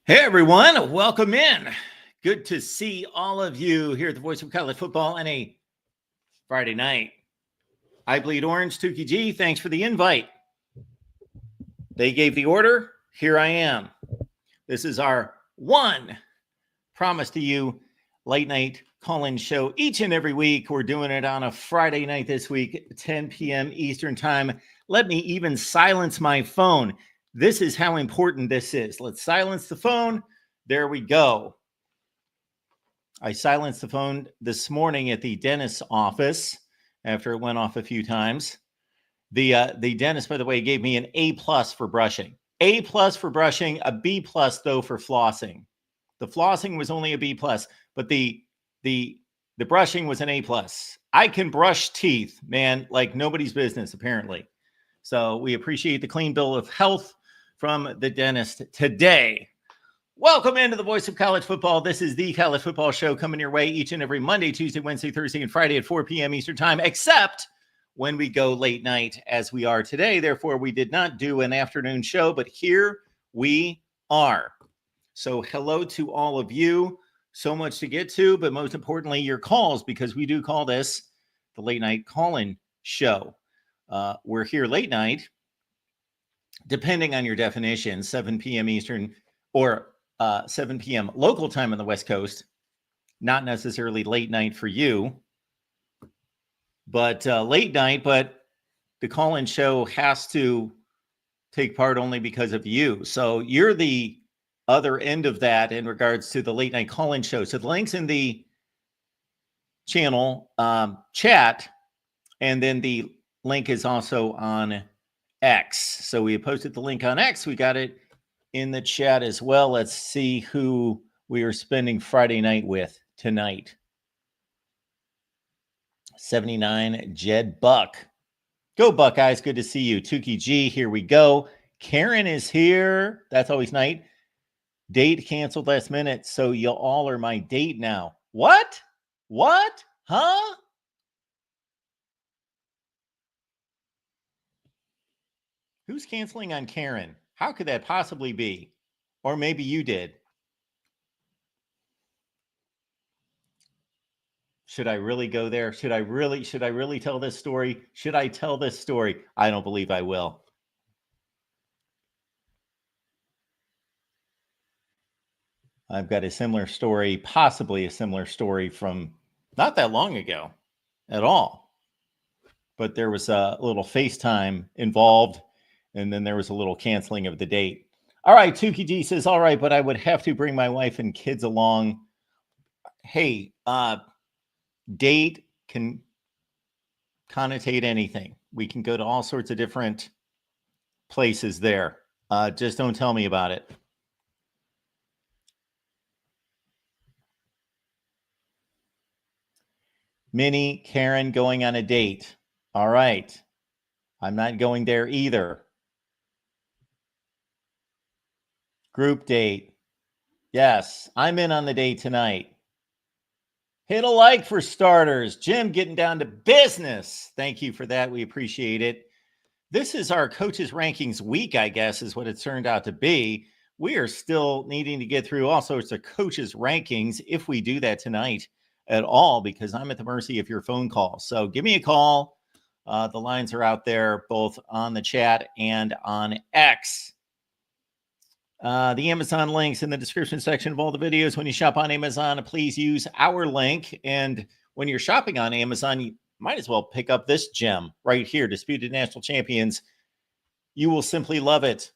Hey everyone, welcome in. Good to see all of you here at the Voice of College Football on a Friday night. I bleed orange, Tukey G. Thanks for the invite. They gave the order. Here I am. This is our one promise to you late night call-in show each and every week. We're doing it on a Friday night this week, 10 p.m. Eastern time. Let me even silence my phone. This is how important this is. Let's silence the phone. There we go. I silenced the phone this morning at the dentist's office after it went off a few times. The dentist, by the way, gave me an A+ for brushing. A+ for brushing, a B+ though for flossing. The flossing was only a B+, but the brushing was an A+. I can brush teeth, man, like nobody's business, apparently. So we appreciate the clean bill of health from the dentist today. Welcome into the Voice of College Football. This is the College Football Show coming your way each and every Monday, Tuesday, Wednesday, Thursday, and Friday at 4 p.m. Eastern Time, except when we go late night as we are today. Therefore, we did not do an afternoon show, but here we are. So hello to all of you. So much to get to, but most importantly, your calls, because we do call this the late night call-in show. We're here late night, depending on your definition, 7 p.m. Eastern or 7 p.m. local time on the West Coast. Not necessarily late night for you, but late night. But the call-in show has to take part only because of you. So you're the other end of that in regards to the late night call-in show. So the link's in the channel chat, and then the link is also on X. So we posted the link on X. We got it in the chat as well. Let's see who we are spending Friday night with tonight. 79 Jed Buck. Go Buckeyes. Good to see you. Tukey G. Here we go. Karen is here. That's always night. Date canceled last minute. So you all are my date now. What? What? Huh? Who's canceling on Karen? How could that possibly be? Or maybe you did. Should I really go there? Should I really tell this story? Should I tell this story? I don't believe I will. I've got a similar story, possibly a similar story from not that long ago at all. But there was a little FaceTime involved, and then there was a little canceling of the date. All right, Tukey G says, all right, but I would have to bring my wife and kids along. Hey, date can connotate anything. We can go to all sorts of different places there. Just don't tell me about it. Minnie, Karen going on a date. All right. I'm not going there either. Group date. Yes, I'm in on the date tonight. Hit a like for starters. Jim getting down to business. Thank you for that. We appreciate it. This is our coaches rankings week, I guess, is what it turned out to be. We are still needing to get through all sorts of coaches rankings if we do that tonight at all, because I'm at the mercy of your phone call. So give me a call. The lines are out there, both on the chat and on X. The Amazon links in the description section of all the videos. When you shop on Amazon, please use our link. And when you're shopping on Amazon, you might as well pick up this gem right here, Disputed National Champions. You will simply love it.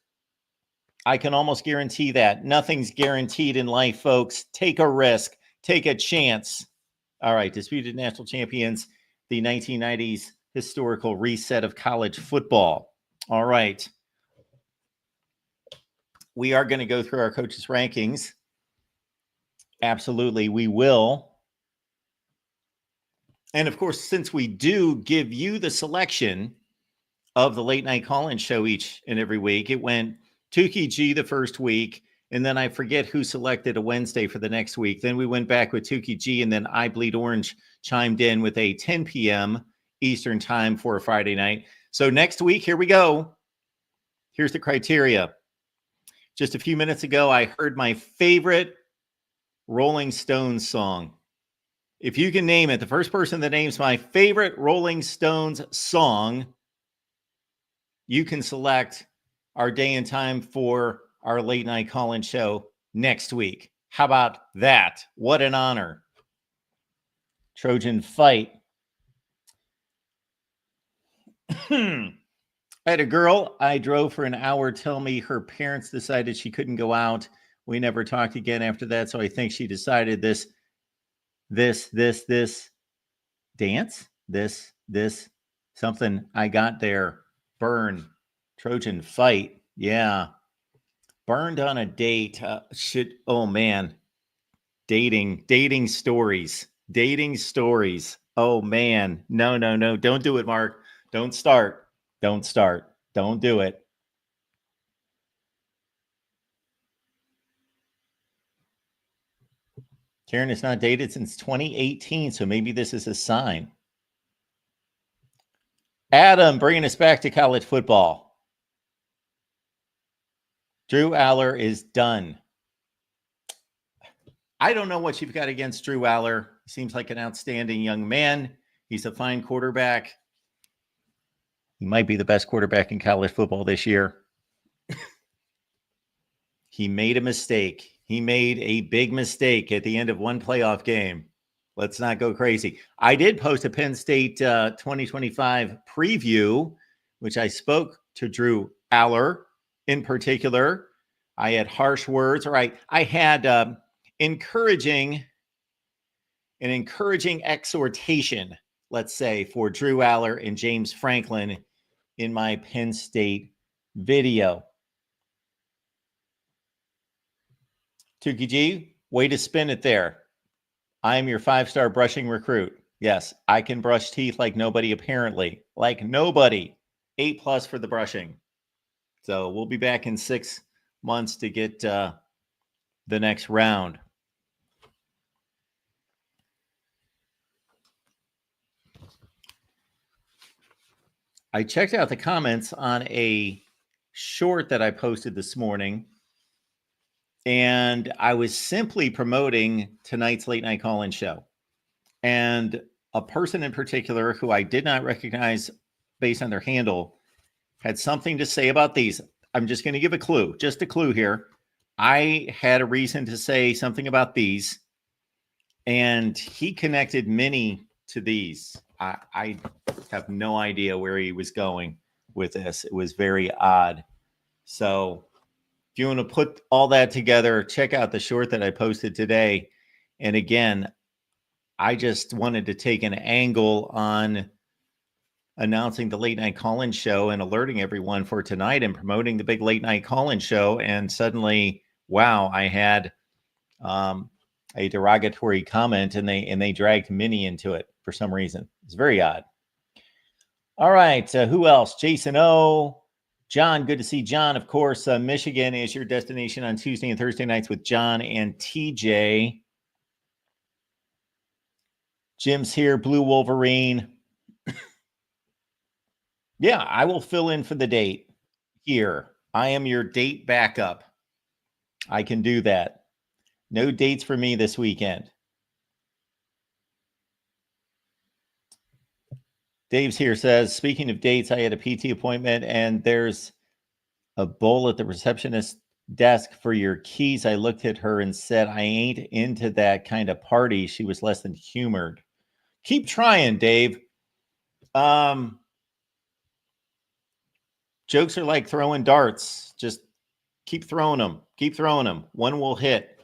I can almost guarantee that. Nothing's guaranteed in life, folks. Take a risk. Take a chance. All right, Disputed National Champions, the 1990s historical reset of college football. All right. We are going to go through our coaches' rankings. Absolutely, we will. And of course, since we do give you the selection of the late night call-in show each and every week, it went Tukey G the first week, and then I forget who selected a Wednesday for the next week. Then we went back with Tukey G, and then I Bleed Orange chimed in with a 10 p.m. Eastern time for a Friday night. So next week, here we go. Here's the criteria. Just a few minutes ago, I heard my favorite Rolling Stones song. If you can name it, the first person that names my favorite Rolling Stones song, you can select our day and time for our late night call-in show next week. How about that? What an honor. Trojan Fight. I had a girl I drove for an hour tell me her parents decided she couldn't go out. We never talked again after that, so I think she decided this dance, this something I got there. Burn. Trojan Fight. Yeah. Burned on a date. Oh man. Dating stories. Oh man. No. Don't do it, Mark. Don't start. Don't do it. Karen has not dated since 2018, so maybe this is a sign. Adam, bringing us back to college football. Drew Aller is done. I don't know what you've got against Drew Aller. He seems like an outstanding young man. He's a fine quarterback. He might be the best quarterback in college football this year. He made a mistake. He made a big mistake at the end of one playoff game. Let's not go crazy. I did post a Penn State 2025 preview, which I spoke to Drew Aller in particular. I had harsh words, or I had an encouraging exhortation, let's say, for Drew Aller and James Franklin in my Penn State video. Tukey G, way to spin it there. I am your 5-star brushing recruit. Yes, I can brush teeth like nobody, apparently. Like nobody. 8+ for the brushing. So we'll be back in 6 months to get the next round. I checked out the comments on a short that I posted this morning, and I was simply promoting tonight's late night call-in show. And a person in particular who I did not recognize based on their handle had something to say about these. I'm just going to give a clue, just a clue here. I had a reason to say something about these, and he connected many to these. I have no idea where he was going with this. It was very odd. So if you want to put all that together, check out the short that I posted today. And again, I just wanted to take an angle on announcing the late night call-in show and alerting everyone for tonight and promoting the big late night call-in show. And suddenly, wow, I had a derogatory comment, and they dragged Minnie into it for some reason. It's very odd. All right, who else? Jason O. John, good to see John. Of course, Michigan is your destination on Tuesday and Thursday nights with John and TJ. Jim's here, Blue Wolverine. Yeah, I will fill in for the date here. I am your date backup. I can do that. No dates for me this weekend. Dave's here, says, speaking of dates, I had a PT appointment and there's a bowl at the receptionist desk for your keys. I looked at her and said, I ain't into that kind of party. She was less than humored. Keep trying, Dave. Jokes are like throwing darts. Just keep throwing them. Keep throwing them. One will hit.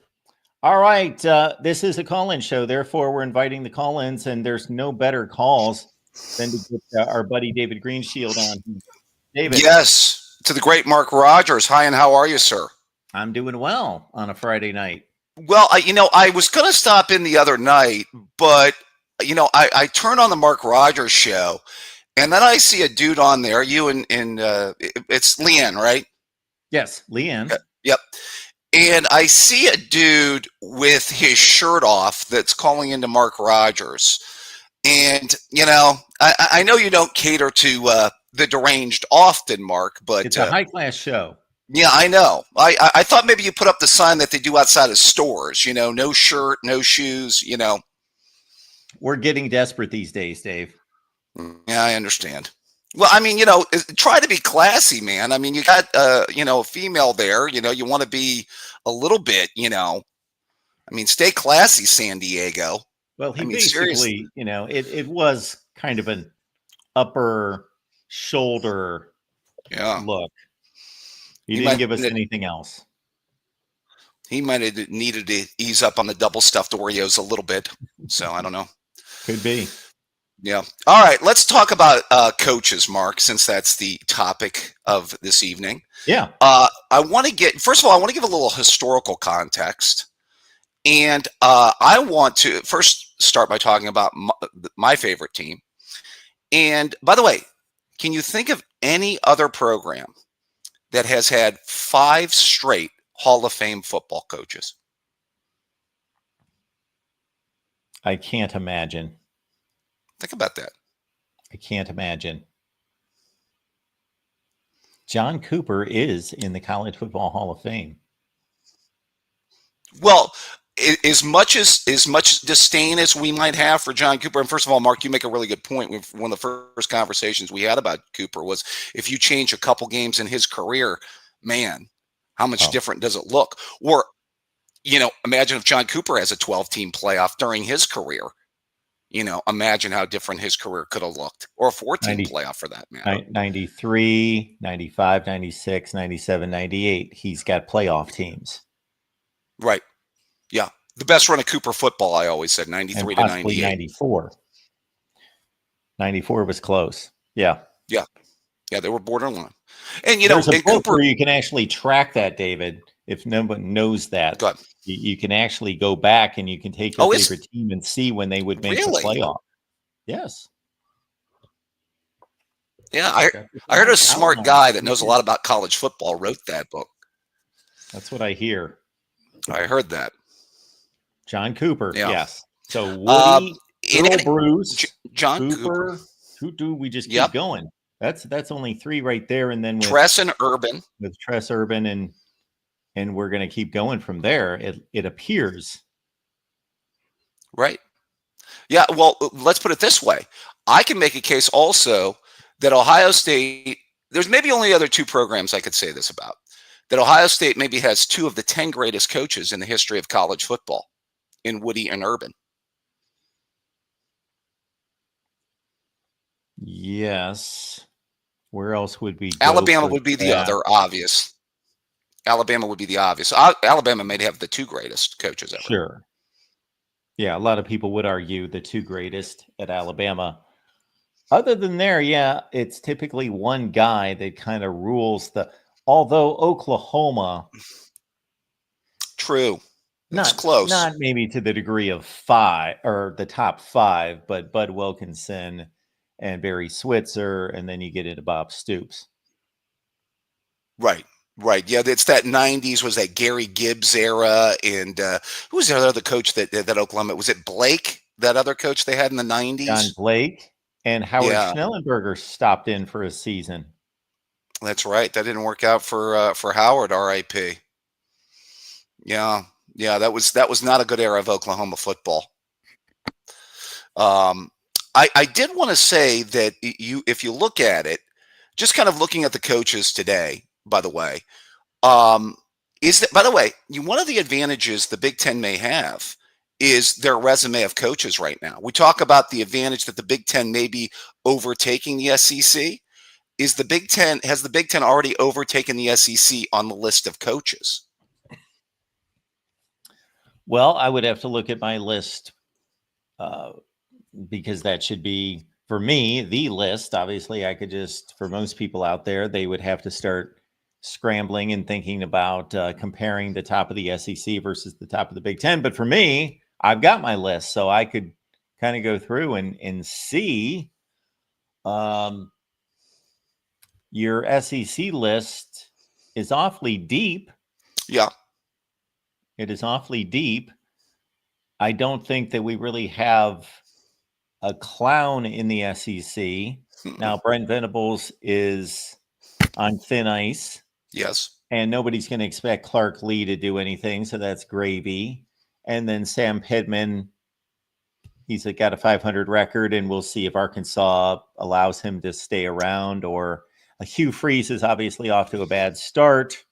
All right. This is a call-in show. Therefore, we're inviting the call-ins, and there's no better calls than to get our buddy David Greenshield on. David. Yes, to the great Mark Rogers. Hi, and how are you, sir? I'm doing well on a Friday night. Well, I was going to stop in the other night, but, I turn on the Mark Rogers show, and then I see a dude on there, you and it's Leanne, right? Yes, Leanne. Yep. And I see a dude with his shirt off that's calling into Mark Rogers. And, I know you don't cater to the deranged often, Mark, but it's a high-class show. Yeah, I know. I thought maybe you put up the sign that they do outside of stores. No shirt, no shoes. We're getting desperate these days, Dave. Yeah, I understand. Well, I mean, try to be classy, man. I mean, you got a female there. You want to be a little bit. I mean, stay classy, San Diego. Well, I he mean, seriously. basically, it was kind of an upper shoulder Yeah, look. He he didn't might give us anything else. he might have needed to ease up on the double stuffed Oreos a little bit. So I don't know. Could be. Yeah. All right. Let's talk about coaches, Mark, since that's the topic of this evening. Yeah. I want to first of all, I want to give a little historical context. And I want to first start by talking about my favorite team. And by the way, can you think of any other program that has had 5 straight Hall of Fame football coaches? I can't imagine. Think about that. I can't imagine. John Cooper is in the College Football Hall of Fame. Well, as much disdain as we might have for John Cooper, and first of all, Mark, you make a really good point. One of the first conversations we had about Cooper was if you change a couple games in his career, man, how much different does it look? Or, imagine if John Cooper has a 12-team playoff during his career. Imagine how different his career could have looked, or a 14 playoff for that matter. 93, 95, 96, 97, 98. He's got playoff teams. Right. Yeah. The best run of Cooper football, I always said, 93 to 98. 94. 94 was close. Yeah. Yeah. Yeah, they were borderline. And, there's a book Cooper, where you can actually track that, David. If no one knows that, you can actually go back and you can take your favorite team and see when they would make the playoff. Yes. Yeah, I heard a smart guy that knows a lot about college football wrote that book. That's what I hear. I heard that. John Cooper, yes. So Woody, Earl Bruce, John Cooper. Who do we just keep going? That's only 3 right there, and then with Tress and Urban. With Tress Urban, and we're going to keep going from there. It appears. Right. Yeah. Well, let's put it this way. I can make a case also that Ohio State. There's maybe only other 2 programs I could say this about. That Ohio State maybe has 2 of the 10 greatest coaches in the history of college football, in Woody and Urban. Yes. Where else would we go? Alabama would be the other obvious. Alabama would be the obvious. Alabama may have the 2 greatest coaches ever. Sure. Yeah, a lot of people would argue the 2 greatest at Alabama. Other than there, it's typically one guy that kind of rules although Oklahoma. True. It's close. Not maybe to the degree of 5 or the top 5, but Bud Wilkinson and Barry Switzer, and then you get into Bob Stoops. Right. Yeah, it's that 90s, was that Gary Gibbs era, and who was the other coach that Oklahoma, was it Blake, that other coach they had in the 90s? John Blake, and Howard Schnellenberger stopped in for a season. That's right. That didn't work out for Howard, R.I.P. Yeah, that was not a good era of Oklahoma football. I did want to say that if you look at it, just kind of looking at the coaches today, by the way, is that, by the way, one of the advantages the Big Ten may have is their resume of coaches right now. We talk about the advantage that the Big Ten may be overtaking the SEC. Has the Big Ten already overtaken the SEC on the list of coaches? Well, I would have to look at my list because that should be, for me, the list. Obviously, I could just, for most people out there, they would have to start scrambling and thinking about comparing the top of the SEC versus the top of the Big Ten. But for me, I've got my list, so I could kind of go through and see. Your SEC list is awfully deep. Yeah. It is awfully deep. I don't think that we really have a clown in the SEC. Now, Brent Venables is on thin ice. Yes. and nobody's going to expect Clark Lee to do anything, so that's gravy. And then Sam Pittman, he's got a 500 record, and we'll see if Arkansas allows him to stay around. Or Hugh Freeze is obviously off to a bad start.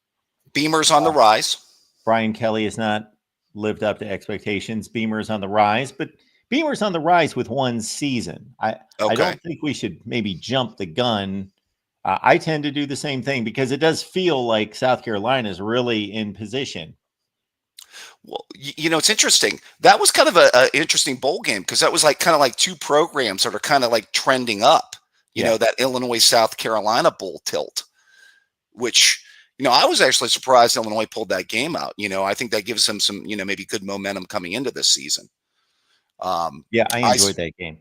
Beamer's on the rise. Brian Kelly has not lived up to expectations. Beamer's on the rise, but Beamer's on the rise with one season. I don't think we should maybe jump the gun. I tend to do the same thing because it does feel like South Carolina is really in position. Well, it's interesting. That was kind of an interesting bowl game because that was kind of like two programs that are kind of like trending up. You know, that Illinois-South Carolina bowl tilt, which, I was actually surprised Illinois pulled that game out. I think that gives them some, maybe good momentum coming into this season. I enjoyed that game.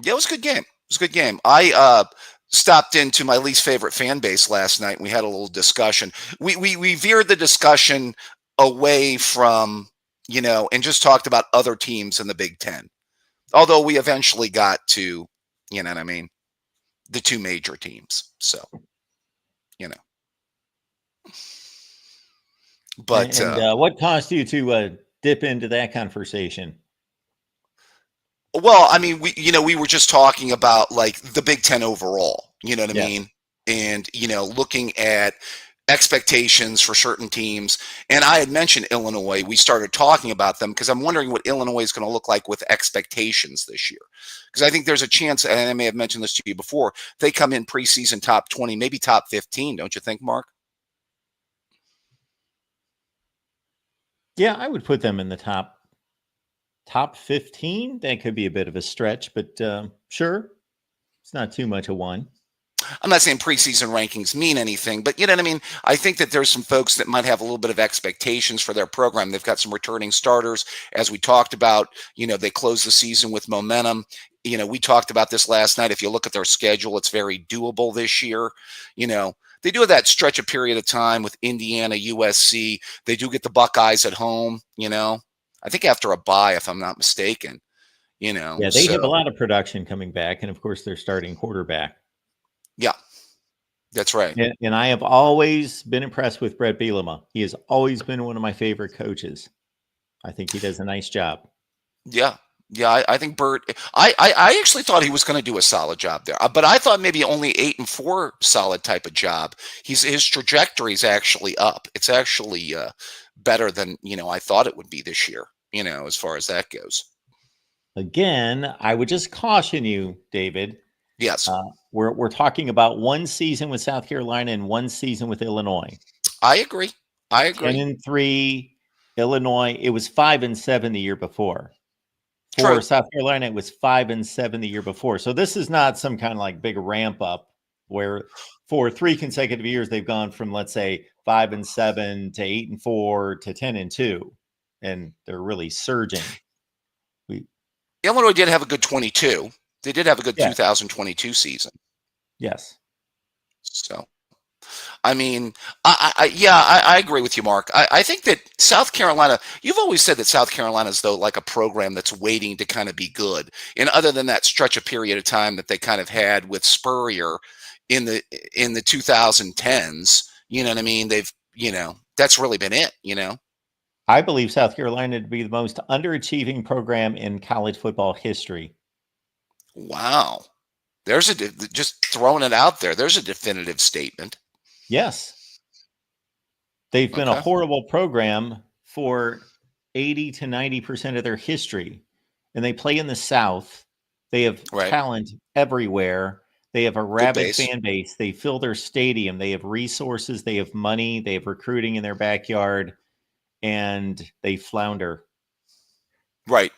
Yeah, it was a good game. It was a good game. I stopped into my least favorite fan base last night, and we had a little discussion. We veered the discussion away from, and just talked about other teams in the Big Ten. Although we eventually got to, the two major teams. So, But what caused you to dip into that conversation? Well, I mean, we were just talking about the Big Ten overall, you know what I mean? And, looking at expectations for certain teams. And I had mentioned Illinois. We started talking about them because I'm wondering what Illinois is going to look like with expectations this year. Because I think there's a chance, and I may have mentioned this to you before, they come in preseason top 20, maybe top 15, don't you think, Mark? Yeah, I would put them in the top 15. That could be a bit of a stretch, but sure. It's not too much of one. I'm not saying preseason rankings mean anything, but you know what I mean? I think that there's some folks that might have a little bit of expectations for their program. They've got some returning starters. As we talked about, they close the season with momentum. We talked about this last night. If you look at their schedule, it's very doable this year. They do have that stretch of period of time with Indiana, USC. They do get the Buckeyes at home, I think after a bye, if I'm not mistaken, Yeah, they have a lot of production coming back. And of course, they're starting quarterback. Yeah, that's right. And I have always been impressed with Brett Bielema. He has always been one of my favorite coaches. I think he does a nice job. Yeah. Yeah, I think Bert. I actually thought he was going to do a solid job there, but I thought maybe only 8-4 solid type of job. His trajectory is actually up. It's actually better than I thought it would be this year. As far as that goes. Again, I would just caution you, David. Yes, we're talking about one season with South Carolina and one season with Illinois. I agree. 10-3, Illinois. It was 5-7 the year before. For South Carolina, it was 5-7 the year before. So this is not some kind of big ramp up where for 3 consecutive years they've gone from, let's say, 5-7 to 8-4 to 10-2, and they're really surging. Illinois did have a good 22. They did have a good 2022 season. Yes. So, I mean, I agree with you, Mark. I think that South Carolina, you've always said that South Carolina is, though, like a program that's waiting to kind of be good. And other than that stretch of period of time that they kind of had with Spurrier in the 2010s, you know what I mean? They've, that's really been it, I believe South Carolina to be the most underachieving program in college football history. Wow. Just throwing it out there. There's a definitive statement. Yes. They've been a horrible program for 80 to 90% of their history. And they play in the South. They have talent everywhere. They have a rabid fan base. They fill their stadium. They have resources. They have money. They have recruiting in their backyard. And they flounder. Right.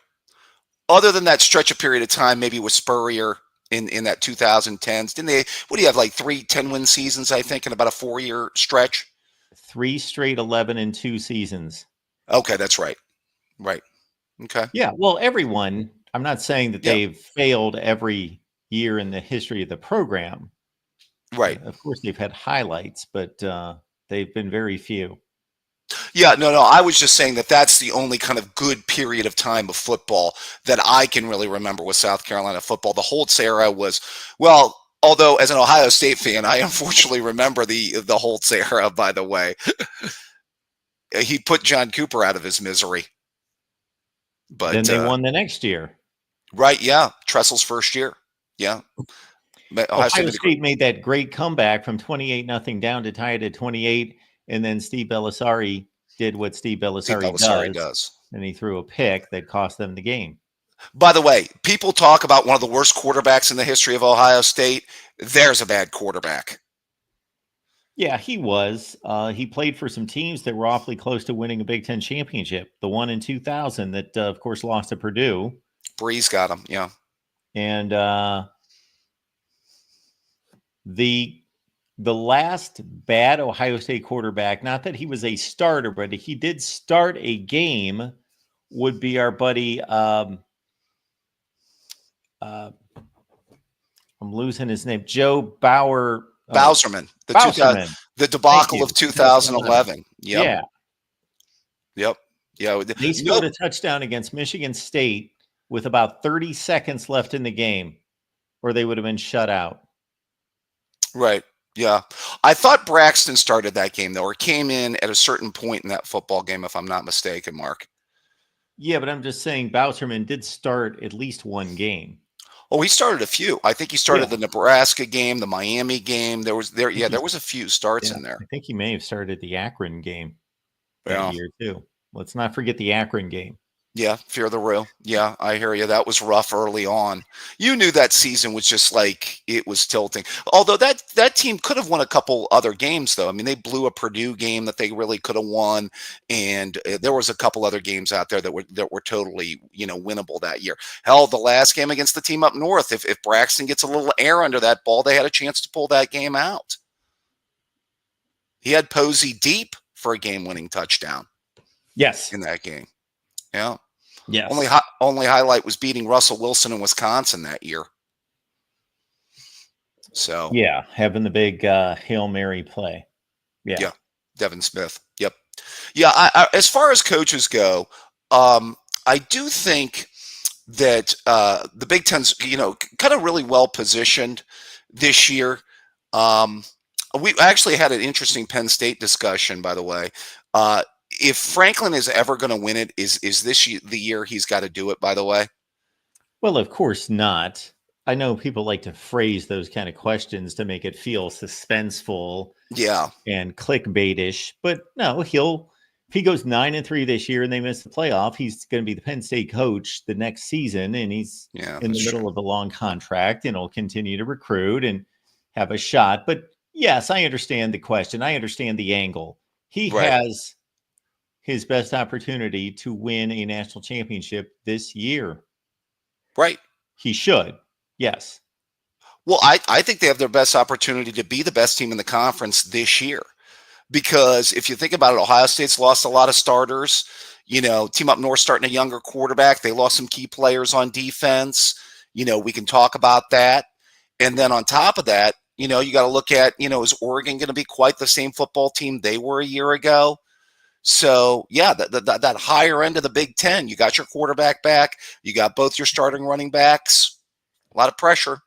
Other than that stretch of period of time, maybe with Spurrier in that 2010s, didn't they? What do you have, 3 10-win seasons, I think, in about a 4-year stretch? 3 straight 11-2 seasons. Okay, that's right. Right. Okay. Yeah. Well, everyone. I'm not saying that they've failed every year in the history of the program. Right. Of course, they've had highlights, but they've been very few. Yeah, no. I was just saying that that's the only kind of good period of time of football that I can really remember with South Carolina football. The Holtz era was, well, Although, as an Ohio State fan, I unfortunately remember the Holtz era. By the way, he put John Cooper out of his misery. Then But they won the next year. right, yeah, Tressel's first year, yeah. Ohio State made that great comeback from 28-0 down to tie it at 28, and then Steve Belisari did what Steve Belisari does, and he threw a pick that cost them the game. By the way, people talk about one of the worst quarterbacks in the history of Ohio State. There's a bad quarterback. Yeah, he was. He played for some teams that were awfully close to winning a Big Ten championship. The one in 2000 that, of course, lost to Purdue. Breeze got him, yeah. And the last bad Ohio State quarterback, not that he was a starter, but he did start a game, would be our buddy. I'm losing his name. Joe Bauer. Bowserman. The debacle of 2011. Yep. Yeah. Yep. Yeah. They scored a touchdown against Michigan State with about 30 seconds left in the game, or they would have been shut out. Right. Yeah. I thought Braxton started that game, though, or came in at a certain point in that football game, if I'm not mistaken, Mark. Yeah, but I'm just saying Bowserman did start at least one game. Oh, he started a few. I think he started the Nebraska game, the Miami game. There was a few starts in there. I think he may have started the Akron game that year too. Let's not forget the Akron game. Yeah, Fear the Real. Yeah, I hear you. That was rough early on. You knew that season was just like it was tilting. Although that team could have won a couple other games, though. I mean, they blew a Purdue game that they really could have won, and there was a couple other games out there that were totally winnable that year. Hell, the last game against the team up north, if Braxton gets a little air under that ball, they had a chance to pull that game out. He had Posey deep for a game-winning touchdown. Yes, in that game. Yeah. Yes. Only highlight was beating Russell Wilson in Wisconsin that year. So yeah, having the big Hail Mary play. Yeah. Devin Smith. Yep. Yeah. I as far as coaches go, I do think that the Big Ten's kind of really well positioned this year. We actually had an interesting Penn State discussion, by the way. If Franklin is ever going to win it, is this the year he's got to do it, by the way? Well, of course not. I know people like to phrase those kind of questions to make it feel suspenseful and clickbaitish, but no, if he goes 9-3 this year and they miss the playoff, he's going to be the Penn State coach the next season, and he's in the middle of a long contract, and he'll continue to recruit and have a shot. But yes, I understand the question. I understand the angle. He has his best opportunity to win a national championship this year. Right. He should. Yes. Well, I think they have their best opportunity to be the best team in the conference this year. Because if you think about it, Ohio State's lost a lot of starters. Team up north starting a younger quarterback. They lost some key players on defense. We can talk about that. And then on top of that, you got to look at, is Oregon going to be quite the same football team they were a year ago? So, yeah, that higher end of the Big Ten, you got your quarterback back. You got both your starting running backs. A lot of pressure.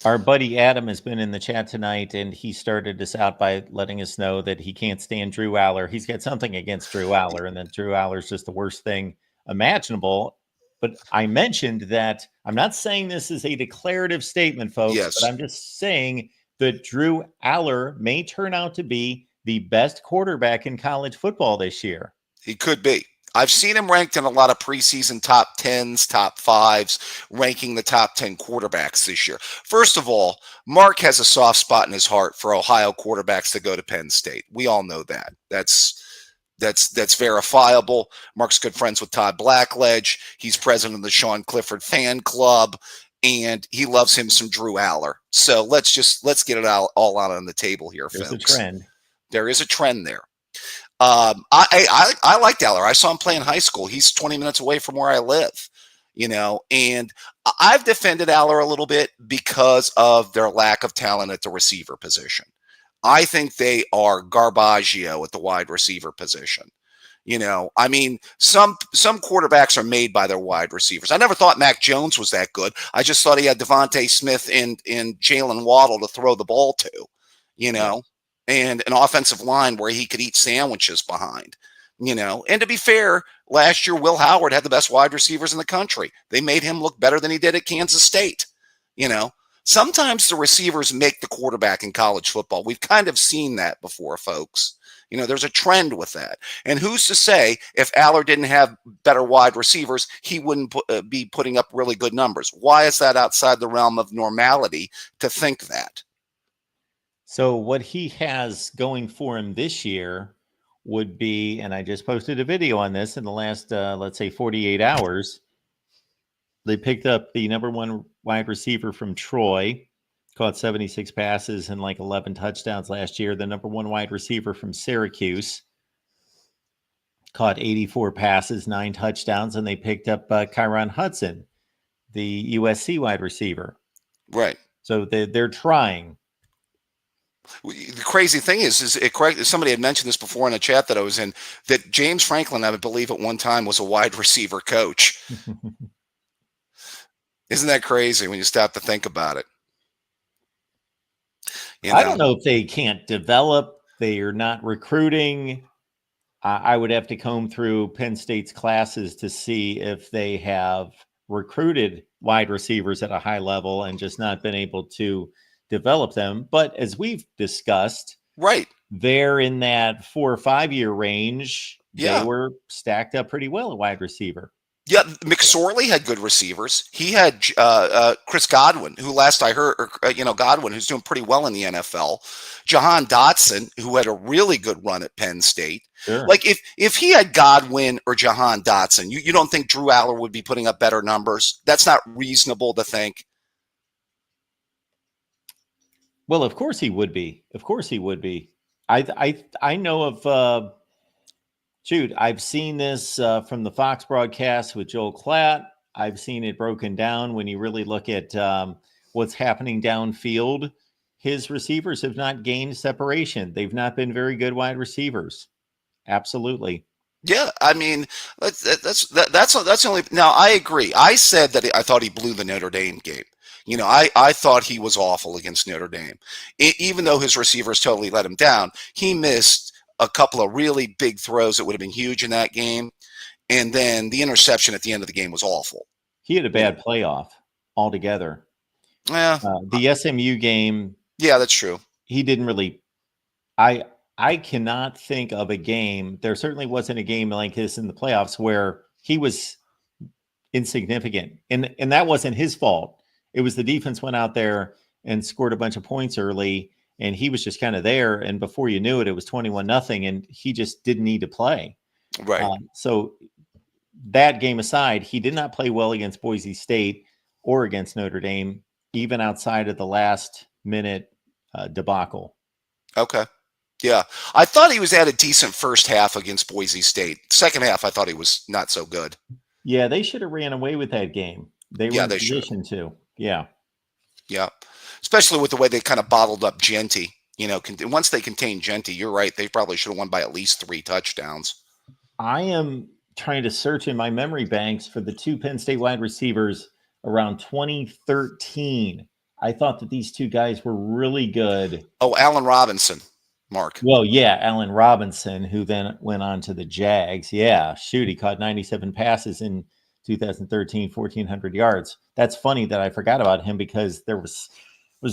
Our buddy Adam has been in the chat tonight, and he started us out by letting us know that he can't stand Drew Aller. He's got something against Drew Aller, and that Drew Aller's just the worst thing imaginable. But I mentioned that I'm not saying this is a declarative statement, folks, but I'm just saying that Drew Aller may turn out to be the best quarterback in college football this year. He could be. I've seen him ranked in a lot of preseason top 10s, top 5s, ranking the top 10 quarterbacks this year. First of all, Mark has a soft spot in his heart for Ohio quarterbacks to go to Penn State. We all know that. That's verifiable. Mark's good friends with Todd Blackledge. He's president of the Sean Clifford fan club, and he loves him some Drew Aller. So let's get it all out on the table here, folks. There's a trend. There is a trend there. I liked Aller. I saw him play in high school. He's 20 minutes away from where I live, and I've defended Aller a little bit because of their lack of talent at the receiver position. I think they are Garbaggio at the wide receiver position. I mean, some quarterbacks are made by their wide receivers. I never thought Mac Jones was that good. I just thought he had Devontae Smith and Jalen Waddle to throw the ball to, Yeah. and an offensive line where he could eat sandwiches behind, And to be fair, last year Will Howard had the best wide receivers in the country. They made him look better than he did at Kansas State. Sometimes the receivers make the quarterback in college football. We've kind of seen that before, folks. There's a trend with that. And who's to say if Aller didn't have better wide receivers, he wouldn't be putting up really good numbers? Why is that outside the realm of normality to think that? So what he has going for him this year would be, and I just posted a video on this in the last, let's say 48 hours. They picked up the number one wide receiver from Troy, caught 76 passes and like 11 touchdowns last year. The number one wide receiver from Syracuse caught 84 passes, 9 touchdowns, and they picked up Kyron Hudson, the USC wide receiver. Right. So they're trying. The crazy thing is it correct? Somebody had mentioned this before in a chat that I was in, that James Franklin, I believe at one time, was a wide receiver coach. Isn't that crazy when you stop to think about it? I don't know if they can't develop. They are not recruiting. I would have to comb through Penn State's classes to see if they have recruited wide receivers at a high level and just not been able to develop them. But as we've discussed, right, they're in that 4 or 5 year range. Yeah. They were stacked up pretty well at wide receiver. Yeah, McSorley had good receivers. He had Chris Godwin, who last I heard, Godwin, who's doing pretty well in the NFL. Jahan Dotson, who had a really good run at Penn State. Sure. Like if he had Godwin or Jahan Dotson, you don't think Drew Aller would be putting up better numbers? That's not reasonable to think. Well, of course he would be. Of course he would be. I know of. Shoot, I've seen this from the Fox broadcast with Joel Klatt. I've seen it broken down when you really look at what's happening downfield. His receivers have not gained separation. They've not been very good wide receivers. Absolutely. Yeah, I mean, that's the only. Now, I agree. I said that I thought he blew the Notre Dame game. I thought he was awful against Notre Dame. Even though his receivers totally let him down, he missed a couple of really big throws that would have been huge in that game. And then the interception at the end of the game was awful. He had a bad playoff altogether. Yeah. The SMU game. Yeah, that's true. He didn't really. I cannot think of a game. There certainly wasn't a game like this in the playoffs where he was insignificant. And that wasn't his fault. It was the defense went out there and scored a bunch of points early. And he was just kind of there. And before you knew it, it was 21-0. And he just didn't need to play. Right. So that game aside, he did not play well against Boise State or against Notre Dame, even outside of the last minute debacle. Okay. Yeah. I thought he was at a decent first half against Boise State. Second half, I thought he was not so good. Yeah, they should have ran away with that game. They were in position to. Yeah. Yeah. Especially with the way they kind of bottled up Genty. Once they contained Genty, you're right. They probably should have won by at least 3 touchdowns. I am trying to search in my memory banks for the 2 Penn State wide receivers around 2013. I thought that these 2 guys were really good. Oh, Allen Robinson, Mark. Well, yeah, Allen Robinson, who then went on to the Jags. Yeah, shoot, he caught 97 passes in 2013, 1,400 yards. That's funny that I forgot about him because there was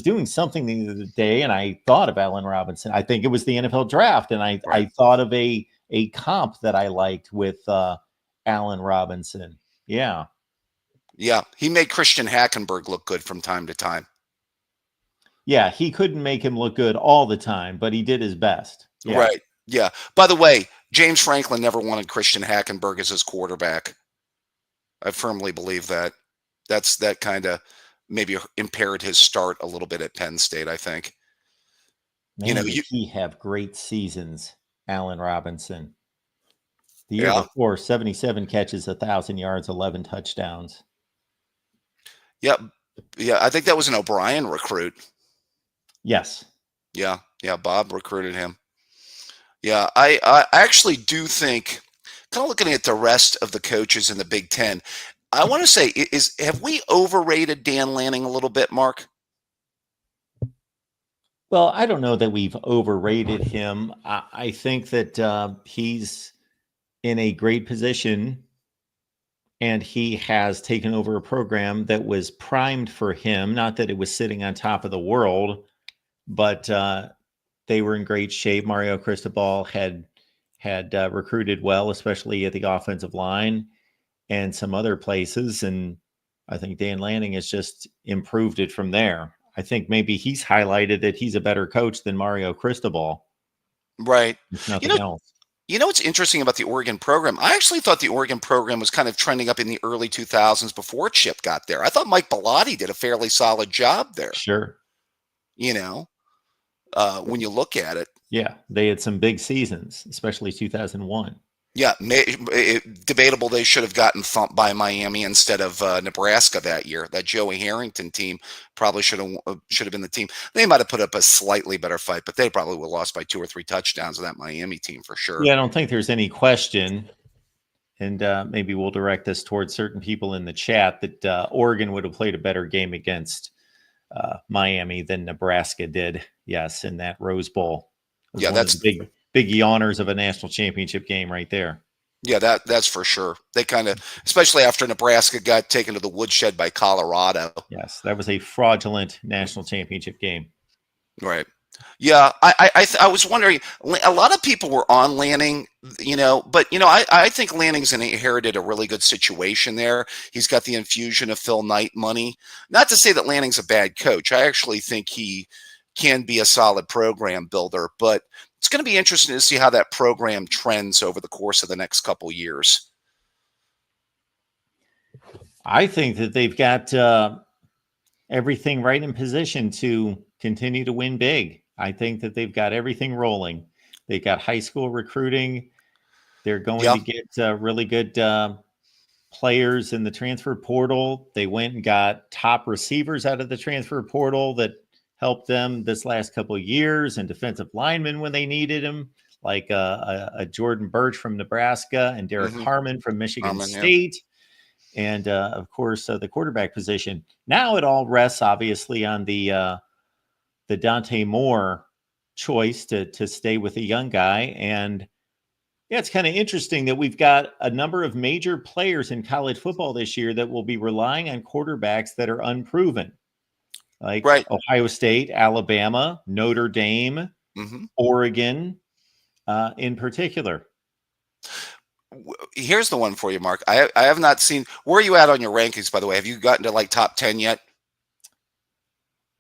doing something the other day, and I thought of Allen Robinson. I think it was the NFL draft, and I thought of a comp that I liked with Allen Robinson. Yeah. Yeah, he made Christian Hackenberg look good from time to time. Yeah, he couldn't make him look good all the time, but he did his best. Yeah. Right. Yeah. By the way, James Franklin never wanted Christian Hackenberg as his quarterback. I firmly believe that. That kind of maybe impaired his start a little bit at Penn State, I think. Man, he have great seasons, Allen Robinson. The year before, 77 catches, 1,000 yards, 11 touchdowns. Yeah. Yeah, I think that was an O'Brien recruit. Yes. Yeah. Yeah, Bob recruited him. Yeah, I actually do think kind of looking at the rest of the coaches in the Big Ten, I want to say, have we overrated Dan Lanning a little bit, Mark? Well, I don't know that we've overrated him. I think that he's in a great position, and he has taken over a program that was primed for him. Not that it was sitting on top of the world, but they were in great shape. Mario Cristobal had recruited well, especially at the offensive line and some other places. And I think Dan Lanning has just improved it from there. I think maybe he's highlighted that he's a better coach than Mario Cristobal, Right. if You nothing know, else. what's interesting about the Oregon program? I actually thought the Oregon program was kind of trending up in the early 2000s before Chip got there. I thought Mike Bellotti did a fairly solid job there. Sure. You know, when you look at it. Yeah, they had some big seasons, especially 2001. Yeah, debatable. They should have gotten thumped by Miami instead of Nebraska that year. That Joey Harrington team probably should have been the team. They might have put up a slightly better fight, but they probably would have lost by 2 or 3 touchdowns to that Miami team for sure. Yeah, I don't think there's any question, and maybe we'll direct this towards certain people in the chat, that Oregon would have played a better game against Miami than Nebraska did. Yes, in that Rose Bowl. It was Yeah, one of the big yawners of a national championship game right there. Yeah, that's for sure. They kind of, especially after Nebraska got taken to the woodshed by Colorado. Yes, that was a fraudulent national championship game. Right. Yeah, I was wondering. A lot of people were on Lanning, but I think Lanning's inherited a really good situation there. He's got the infusion of Phil Knight money. Not to say that Lanning's a bad coach. I actually think he can be a solid program builder, but it's going to be interesting to see how that program trends over the course of the next couple years. I think that they've got everything right in position to continue to win big. I think that they've got everything rolling. They've got high school recruiting. They're going to get really good players in the transfer portal. They went and got top receivers out of the transfer portal that helped them this last couple of years, and defensive linemen when they needed them, like a Jordan Birch from Nebraska and Derek Harmon from Michigan State. Yeah. And of course, the quarterback position. Now it all rests obviously on the Dante Moore choice to stay with a young guy. And yeah, it's kind of interesting that we've got a number of major players in college football this year that will be relying on quarterbacks that are unproven, like Ohio State, Alabama, Notre Dame, Oregon, in particular. Here's the one for you, Mark. I have not seen. Where are you at on your rankings, by the way? Have you gotten to like top 10 yet?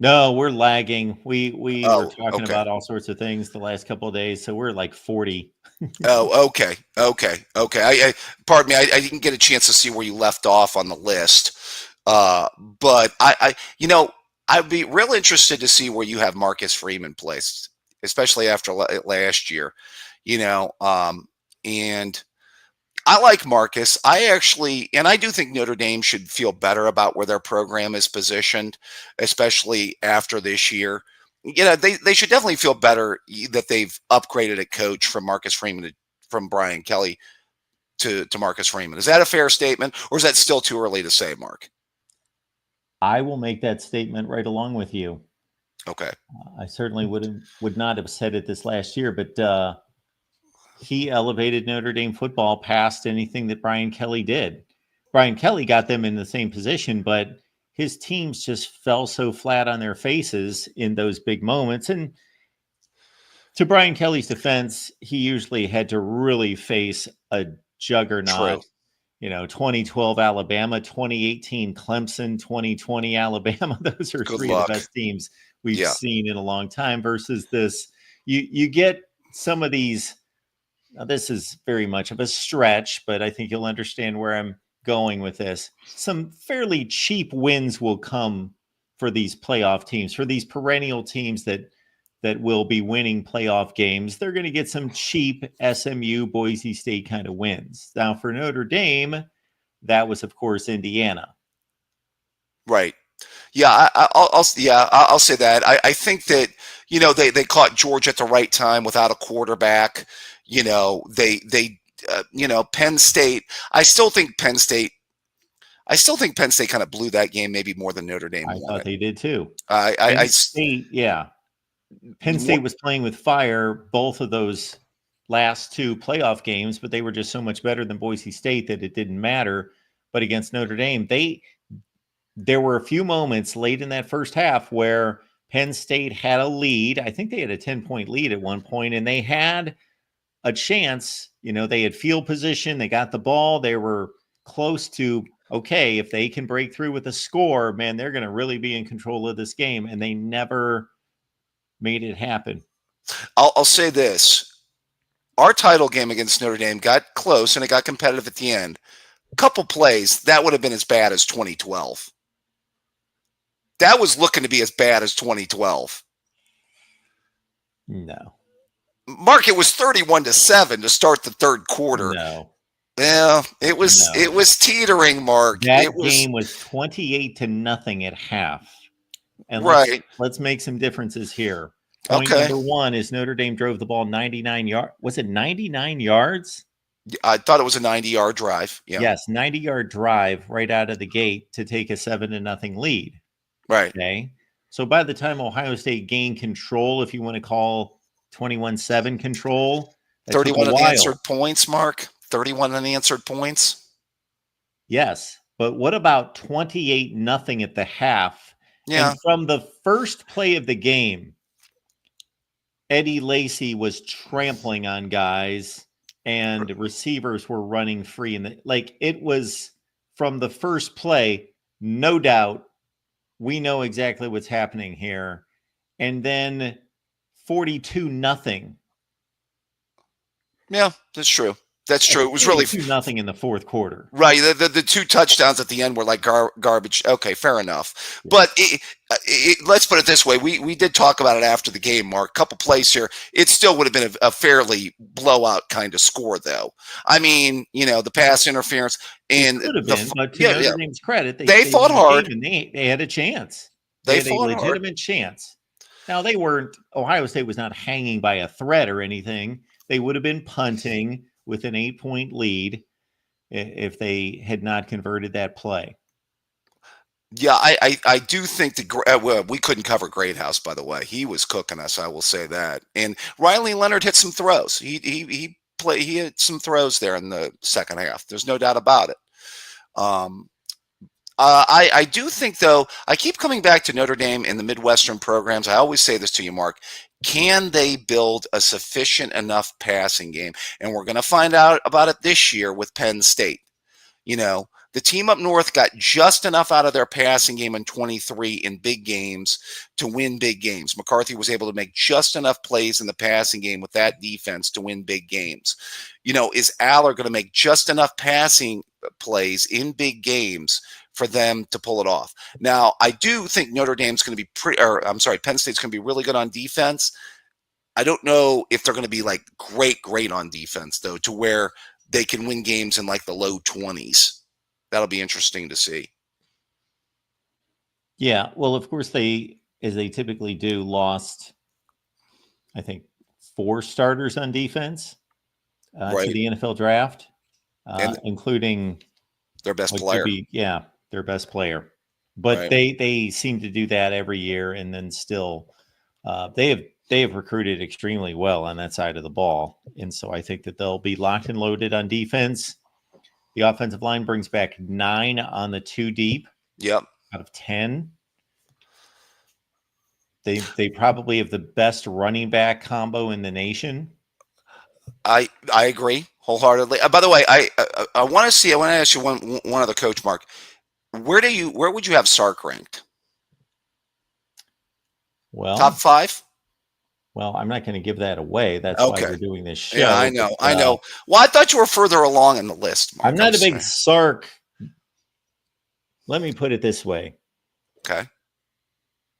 No, we're lagging. We were talking about all sorts of things the last couple of days, so we're like 40. Okay. Pardon me. I didn't get a chance to see where you left off on the list. But I'd be real interested to see where you have Marcus Freeman placed, especially after last year. And I like Marcus. I do think Notre Dame should feel better about where their program is positioned, especially after this year. They should definitely feel better that they've upgraded a coach from Marcus Freeman from Brian Kelly to Marcus Freeman. Is that a fair statement, or is that still too early to say, Mark? I will make that statement right along with you. Okay. I certainly would not have said it this last year, but he elevated Notre Dame football past anything that Brian Kelly did. Brian Kelly got them in the same position, but his teams just fell so flat on their faces in those big moments. And to Brian Kelly's defense, he usually had to really face a juggernaut. True. 2012 Alabama, 2018 Clemson, 2020 Alabama. Those are three of the best teams we've seen in a long time versus this. You get some of these. Now, this is very much of a stretch, but I think you'll understand where I'm going with this. Some fairly cheap wins will come for these playoff teams, for these perennial teams that will be winning playoff games. They're going to get some cheap SMU, Boise State kind of wins. Now, for Notre Dame, that was, of course, Indiana. Right. Yeah, I'll say that. I think that they caught Georgia at the right time without a quarterback. They Penn State. I still think Penn State kind of blew that game maybe more than Notre Dame I won thought it. they did too. I Penn State, yeah. Penn State was playing with fire both of those last two playoff games, but they were just so much better than Boise State that it didn't matter. But against Notre Dame, there were a few moments late in that first half where Penn State had a lead. I think they had a 10-point lead at one point, and they had a chance. They had field position. They got the ball. They were close to, okay, if they can break through with a score, man, they're going to really be in control of this game. And they never made it happen. I'll say this. Our title game against Notre Dame got close, and it got competitive at the end. A couple plays, that would have been as bad as 2012. That was looking to be as bad as 2012. No. Mark, it was 31-7 to start the third quarter. No. Yeah, it was teetering, Mark. That game was 28-0 at half. And let's make some differences here. Point number one is Notre Dame drove the ball 99 yards. Was it 99 yards? I thought it was a 90-yard drive. Yeah. Yes, 90-yard drive right out of the gate to take a 7-0 lead. Right. Okay. So by the time Ohio State gained control, if you want to call 21-7 control, 31 unanswered points, Mark. 31 unanswered points. Yes. But what about 28-0 at the half? Yeah. And from the first play of the game, Eddie Lacy was trampling on guys and receivers were running free. And it was from the first play, no doubt, we know exactly what's happening here. And then 42-0. Yeah, that's true. That's true. It was really 2-0 in the fourth quarter. Right. The two touchdowns at the end were like garbage. Okay, fair enough. Yeah. But let's put it this way. We did talk about it after the game, Mark. A couple plays here. It still would have been a fairly blowout kind of score, though. I mean, the pass interference and it could have been, but to Notre Dame's credit, they fought hard and they had a chance. They had a legitimate chance. Now they weren't. Ohio State was not hanging by a thread or anything. They would have been punting with an 8-point lead if they had not converted that play. Yeah, I do think we couldn't cover Greathouse, by the way. He was cooking us, I will say that. And Riley Leonard hit some throws. He hit some throws there in the second half. There's no doubt about it. I do think, though, I keep coming back to Notre Dame and the Midwestern programs. I always say this to you, Mark. Can they build a sufficient enough passing game? And we're going to find out about it this year with Penn State. The team up north got just enough out of their passing game in 23 in big games to win big games. McCarthy was able to make just enough plays in the passing game with that defense to win big games. Is Aller going to make just enough passing plays in big games for them to pull it off? Now, I do think Notre Dame's going to be Penn State's going to be really good on defense. I don't know if they're going to be like great on defense, though, to where they can win games in like the low 20s. That'll be interesting to see. Yeah, well, of course, they, as they typically do, lost, I think, 4 starters on defense to the NFL draft, including their best player. Their best player. But they seem to do that every year, and then still they have recruited extremely well on that side of the ball. And so I think that they'll be locked and loaded on defense. The offensive line brings back 9 on the 2 deep. Yep. Out of 10. They probably have the best running back combo in the nation. I agree wholeheartedly. By the way, I want to ask you one other, Coach Mark. Where would you have Sark ranked? Well, top 5? Well, I'm not going to give that away. That's why we're doing this show. Yeah, I know. Well, I thought you were further along in the list, Mark. I'm not a big Sark. Let me put it this way. Okay.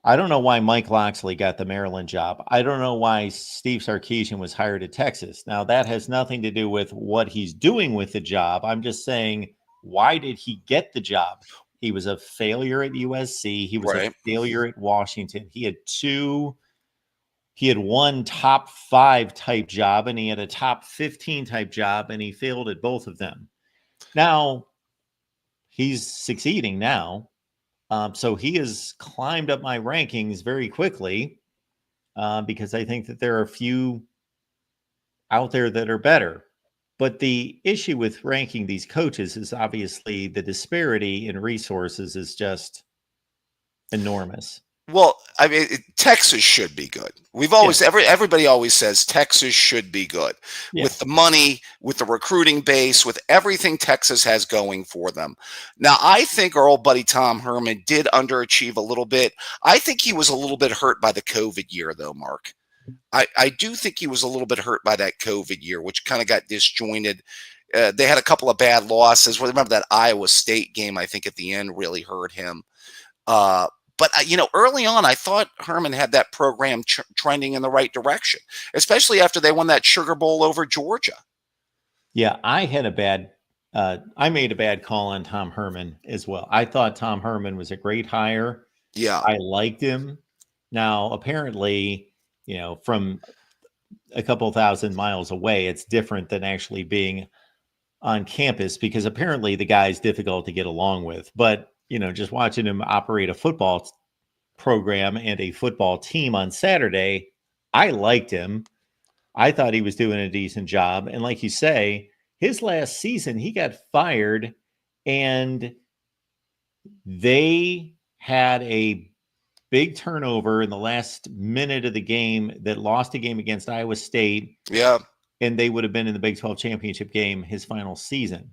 I don't know why Mike Loxley got the Maryland job. I don't know why Steve Sarkisian was hired at Texas. Now, that has nothing to do with what he's doing with the job. I'm just saying, why did he get the job? He was a failure at USC. He was a failure at Washington. He had 2 he had one top 5 type job and he had a top 15 type job, and he failed at both of them. Now he's succeeding now. So he has climbed up my rankings very quickly because I think that there are a few out there that are better. But the issue with ranking these coaches is obviously the disparity in resources is just enormous. Well, I mean, Texas should be good. We've always everybody always says Texas should be good with the money, with the recruiting base, with everything Texas has going for them. Now, I think our old buddy Tom Herman did underachieve a little bit. I think he was a little bit hurt by the COVID year, though, Mark. I do think he was a little bit hurt by that COVID year, which kind of got disjointed. They had a couple of bad losses. Remember that Iowa State game, I think, at the end really hurt him. But, early on, I thought Herman had that program trending in the right direction, especially after they won that Sugar Bowl over Georgia. Yeah, I made a bad call on Tom Herman as well. I thought Tom Herman was a great hire. Yeah. I liked him. Now, apparently, from a couple thousand miles away, it's different than actually being on campus, because apparently the guy's difficult to get along with. But just watching him operate a football program and a football team on Saturday, I liked him. I thought he was doing a decent job. And like you say, his last season, he got fired and they had a big turnover in the last minute of the game that lost a game against Iowa State. Yeah. And they would have been in the Big 12 championship game his final season.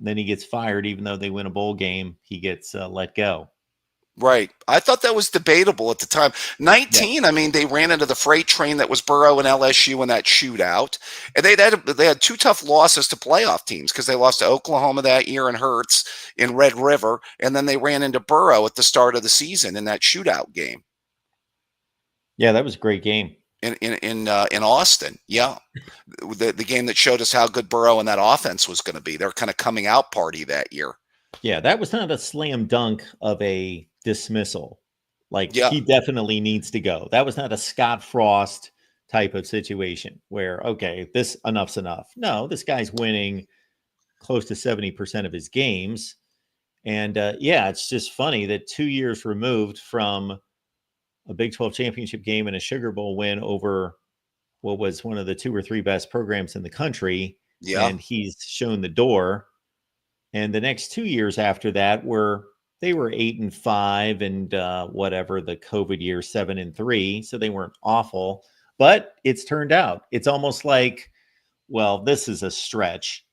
Then he gets fired, even though they win a bowl game. He gets let go. Right. I thought that was debatable at the time. 19, yeah. I mean, they ran into the freight train that was Burrow and LSU in that shootout. And they had 2 tough losses to playoff teams because they lost to Oklahoma that year and Hurts in Red River. And then they ran into Burrow at the start of the season in that shootout game. Yeah, that was a great game. In Austin. Yeah. The game that showed us how good Burrow and that offense was going to be. Their kind of coming out party that year. Yeah, that was not a slam dunk of a dismissal. He definitely needs to go. That was not a Scott Frost type of situation where, okay, enough's enough. No, this guy's winning close to 70% of his games. And it's just funny that 2 years removed from a Big 12 championship game and a Sugar Bowl win over what was one of the 2 or 3 best programs in the country. Yeah. And he's shown the door. And the next 2 years after that they were 8-5 and whatever the COVID year, 7-3. So they weren't awful, but it's turned out. It's almost like, well, this is a stretch,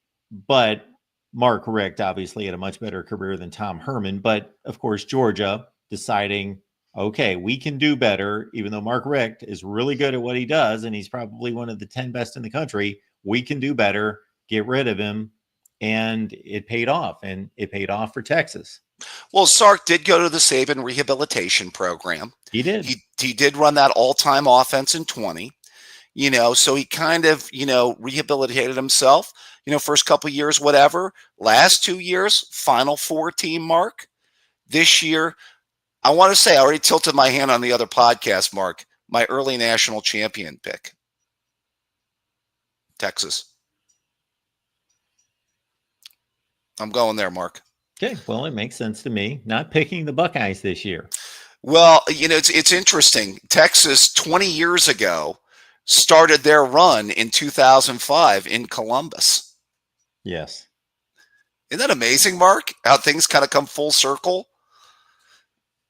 but Mark Richt obviously had a much better career than Tom Herman. But of course, Georgia deciding, okay, we can do better, even though Mark Richt is really good at what he does, and he's probably one of the 10 best in the country. We can do better, get rid of him, and it paid off, and it paid off for Texas. Well, Sark did go to the Saban rehabilitation program. He did. He did run that all-time offense in 20, so he kind of, rehabilitated himself, first couple of years, whatever. Last 2 years, Final Four team, Mark. This year, I want to say I already tilted my hand on the other podcast, Mark, my early national champion pick. Texas. I'm going there, Mark. Okay, well, it makes sense to me. Not picking the Buckeyes this year. Well, it's interesting. Texas 20 years ago started their run in 2005 in Columbus. Yes. Isn't that amazing, Mark? How things kind of come full circle?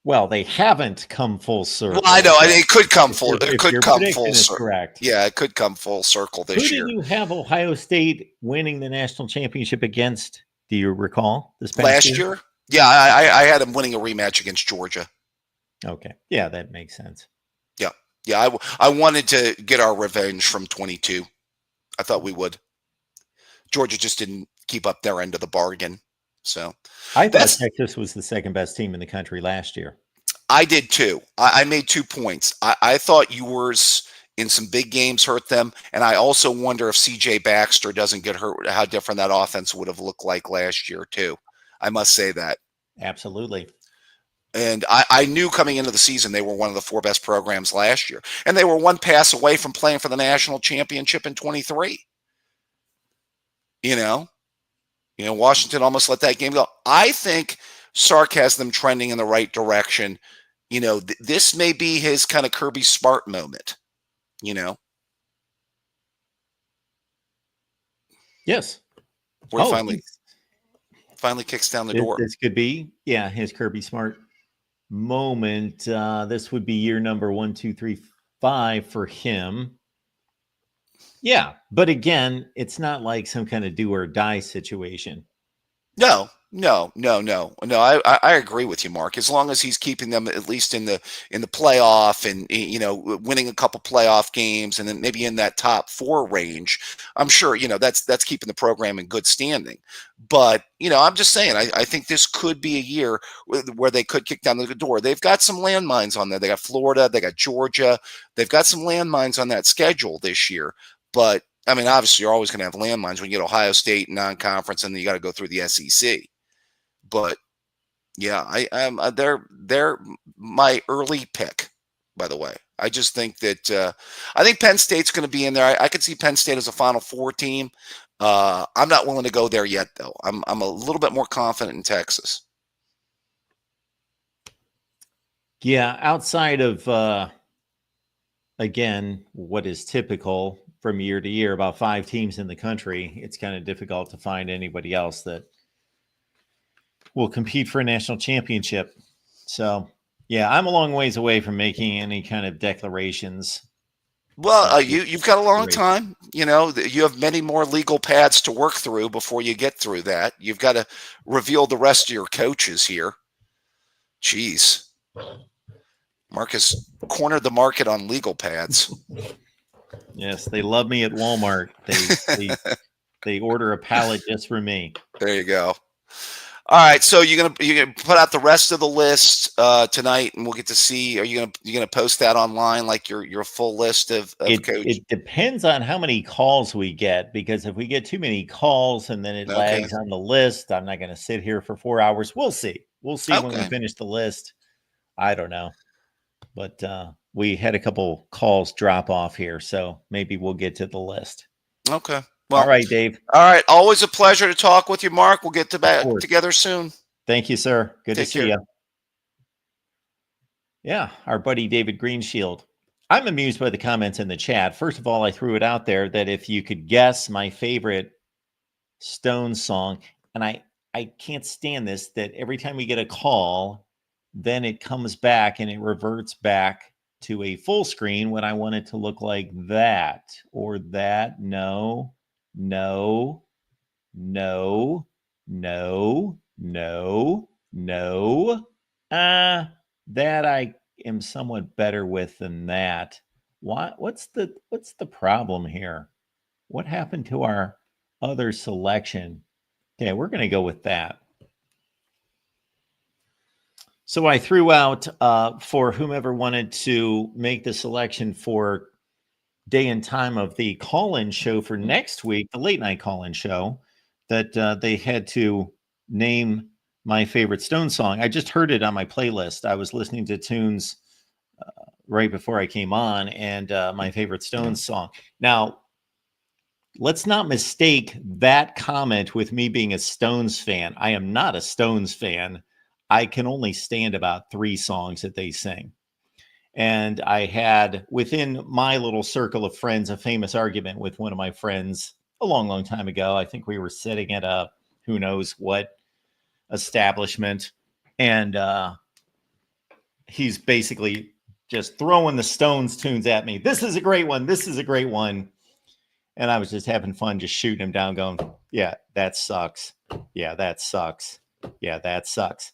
Well, they haven't come full circle. Well, I know. It could come full. It could come full circle. Correct. Yeah, it could come full circle this year. Who did you have Ohio State winning the national championship against? Do you recall this past last year? Yeah, I had him winning a rematch against Georgia. Okay. Yeah, that makes sense. Yeah. Yeah, I wanted to get our revenge from 22. I thought we would. Georgia just didn't keep up their end of the bargain. So I thought Texas was the second best team in the country last year. I did too. I made 2 points. I thought yours in some big games hurt them. And I also wonder if CJ Baxter doesn't get hurt, how different that offense would have looked like last year too. I must say that. Absolutely. And I knew coming into the season they were one of the 4 best programs last year. And they were 1 pass away from playing for the national championship in 23. You know? Washington almost let that game go. I think Sark has them trending in the right direction. This may be his kind of Kirby Smart moment. Yes. Where he finally kicks down the door. This could be, his Kirby Smart moment. This would be year number 1, 2, 3, 5 for him. Yeah, but again, it's not like some kind of do or die situation. No. I agree with you, Mark. As long as he's keeping them at least in the playoff and winning a couple playoff games and then maybe in that top 4 range, I'm sure that's keeping the program in good standing. But I'm just saying, I think this could be a year where they could kick down the door. They've got some landmines on there. They got Florida, they got Georgia. They've got some landmines on that schedule this year. But I mean, obviously, you're always going to have landmines when you get Ohio State non-conference, and then you got to go through the SEC. But yeah, they're my early pick. By the way, I just think that I think Penn State's going to be in there. I could see Penn State as a Final Four team. I'm not willing to go there yet, though. I'm a little bit more confident in Texas. Yeah, outside of again, what is typical from year to year, about 5 teams in the country, it's kind of difficult to find anybody else that will compete for a national championship. So, yeah, I'm a long ways away from making any kind of declarations. Well, you've got a long time. You have many more legal paths to work through before you get through that. You've got to reveal the rest of your coaches here. Jeez. Marcus cornered the market on legal pads. Yes, they love me at Walmart. They order a pallet just for me. There you go. All right, so you're gonna put out the rest of the list tonight, and we'll get to see. Are you gonna post that online, like your full list of coaches? It depends on how many calls we get, because if we get too many calls and then it lags on the list, I'm not going to sit here for 4 hours. We'll see. We'll see when we finish the list. I don't know, but we had a couple calls drop off here, so maybe we'll get to the list. Okay. Well, all right, Dave. All right. Always a pleasure to talk with you, Mark. We'll get back together soon. Thank you, sir. Good to see you. Yeah, our buddy David Greenshield. I'm amused by the comments in the chat. First of all, I threw it out there that if you could guess my favorite Stones song, and I can't stand this, that every time we get a call, then it comes back and it reverts back to a full screen when I want it to look like that or that. No. That I am somewhat better with than that. What's the problem here? What happened to our other selection? Okay, we're going to go with that. So I threw out for whomever wanted to make the selection for day and time of the call-in show for next week, the late night call-in show, that they had to name my favorite Stone song. I just heard it on my playlist. I was listening to tunes right before I came on, and my favorite Stones song. Now, let's not mistake that comment with me being a Stones fan. I am not a Stones fan. I can only stand about 3 songs that they sing. And I had, within my little circle of friends, a famous argument with one of my friends a long, long time ago. I think we were sitting at a who knows what establishment. And he's basically just throwing the Stones tunes at me. This is a great one. This is a great one. And I was just having fun, just shooting him down, going, yeah, that sucks. Yeah, that sucks. Yeah, that sucks.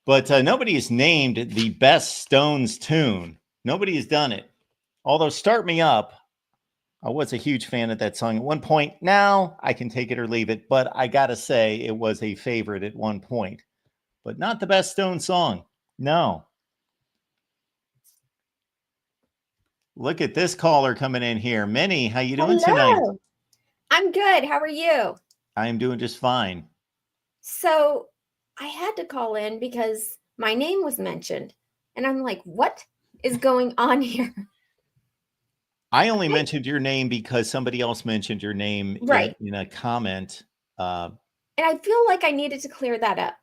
But nobody has named the best Stones tune. Nobody has done it. Although Start Me Up, I was a huge fan of that song at one point. Now I can take it or leave it, but I got to say it was a favorite at one point. But not the best Stones song. No. Look at this caller coming in here. Minnie, how you doing tonight? I'm good. How are you? I'm doing just fine. So I had to call in because my name was mentioned. And I'm like, what is going on here? I only mentioned your name because somebody else mentioned your name Right. in a comment. And I feel like I needed to clear that up.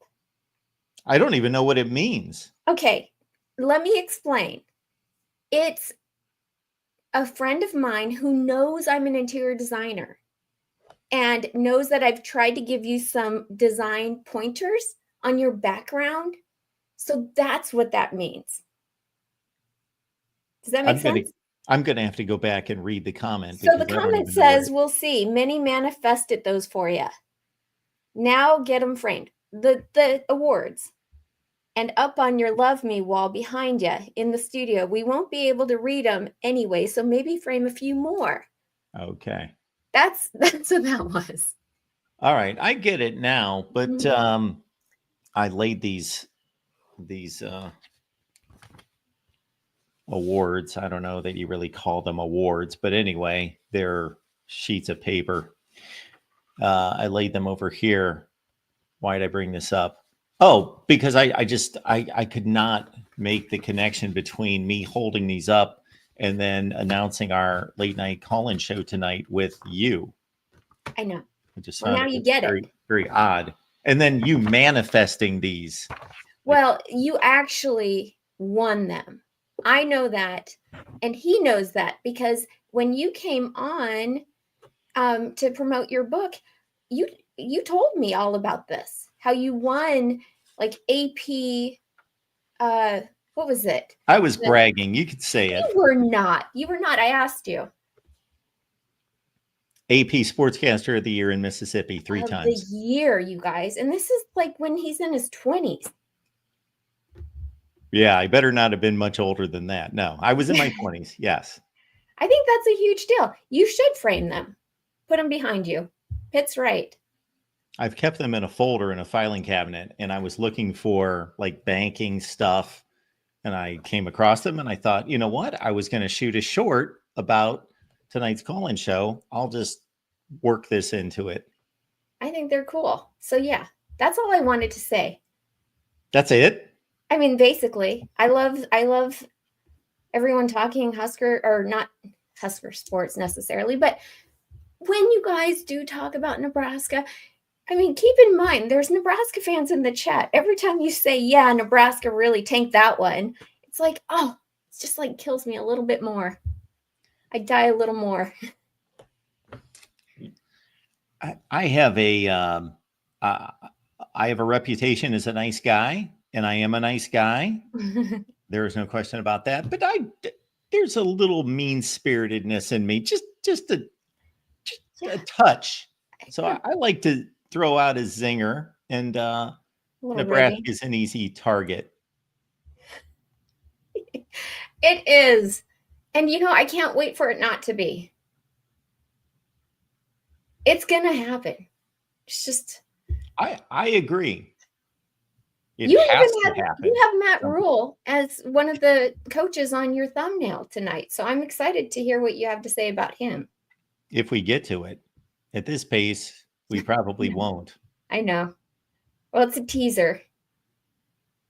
I don't even know what it means. Okay, let me explain. It's a friend of mine who knows I'm an interior designer and knows that I've tried to give you some design pointers on your background. So that's what that means. Does that make sense? I'm gonna have to go back and read the comment. So the because I don't comment even know what says, we'll see. Many manifested those for you. Now get them framed. The awards. And up on your love me wall behind you in the studio. We won't be able to read them anyway, so maybe frame a few more. Okay. That's what that was. All right, I get it now, but I laid these awards. I don't know that you really call them awards, but anyway, they're sheets of paper. I laid them over here. Why did I bring this up? Oh, because I could not make the connection between me holding these up and then announcing our late night call-in show tonight with you. I know. I just Well, found now you get very, it. very odd. And then you manifesting these. Well, you actually won them. I know that. And he knows that because when you came on to promote your book, you told me all about this. How you won like AP what was it? I was bragging. You could say it. You were not. You were not. I asked you. AP Sportscaster of the Year in Mississippi 3 times. The year, you guys. And this is like when he's in his 20s. Yeah, I better not have been much older than that. No, I was in my 20s. Yes. I think that's a huge deal. You should frame them. Put them behind you. Pitt's right. I've kept them in a folder in a filing cabinet, and I was looking for like banking stuff, and I came across them, and I thought, you know what? I was going to shoot a short about tonight's call-in show. I'll just work this into it. I think they're cool. So yeah, that's all I wanted to say. That's it? I mean, basically, I love everyone talking Husker, or not Husker sports necessarily, but when you guys do talk about Nebraska, I mean, keep in mind, there's Nebraska fans in the chat. Every time you say, yeah, Nebraska really tanked that one, it's like, oh, it's just like kills me a little bit more. I die a little more. I have a reputation as a nice guy, and I am a nice guy. There is no question about that. But there's a little mean-spiritedness in me, just a touch. So I like to throw out a zinger, and Nebraska is an easy target. It is. And I can't wait for it not to be. It's going to happen. It's just. I agree. You have Matt Rule as one of the coaches on your thumbnail tonight. So I'm excited to hear what you have to say about him. If we get to it. At this pace, we probably won't. I know. Well, it's a teaser.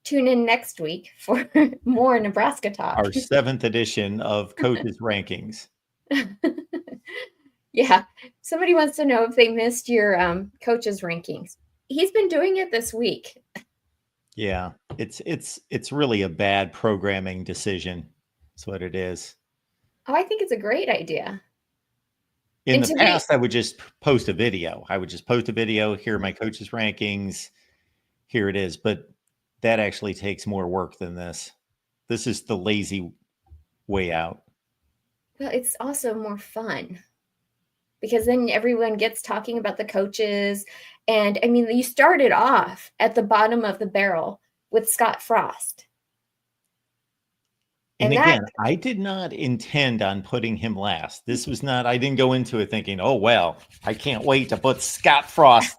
Tune in next week for more Nebraska talk. Our 7th edition of Coaches Rankings. Yeah. Somebody wants to know if they missed your coaches rankings. He's been doing it this week. Yeah, it's really a bad programming decision. That's what it is. Oh, I think it's a great idea. In the past, I would just post a video. Here are my coaches rankings. Here it is. But that actually takes more work than this. This is the lazy way out. Well, it's also more fun because then everyone gets talking about the coaches. And I mean, you started off at the bottom of the barrel with Scott Frost. And again, I did not intend on putting him last. This was not, I didn't go into it thinking, oh, well, I can't wait to put Scott Frost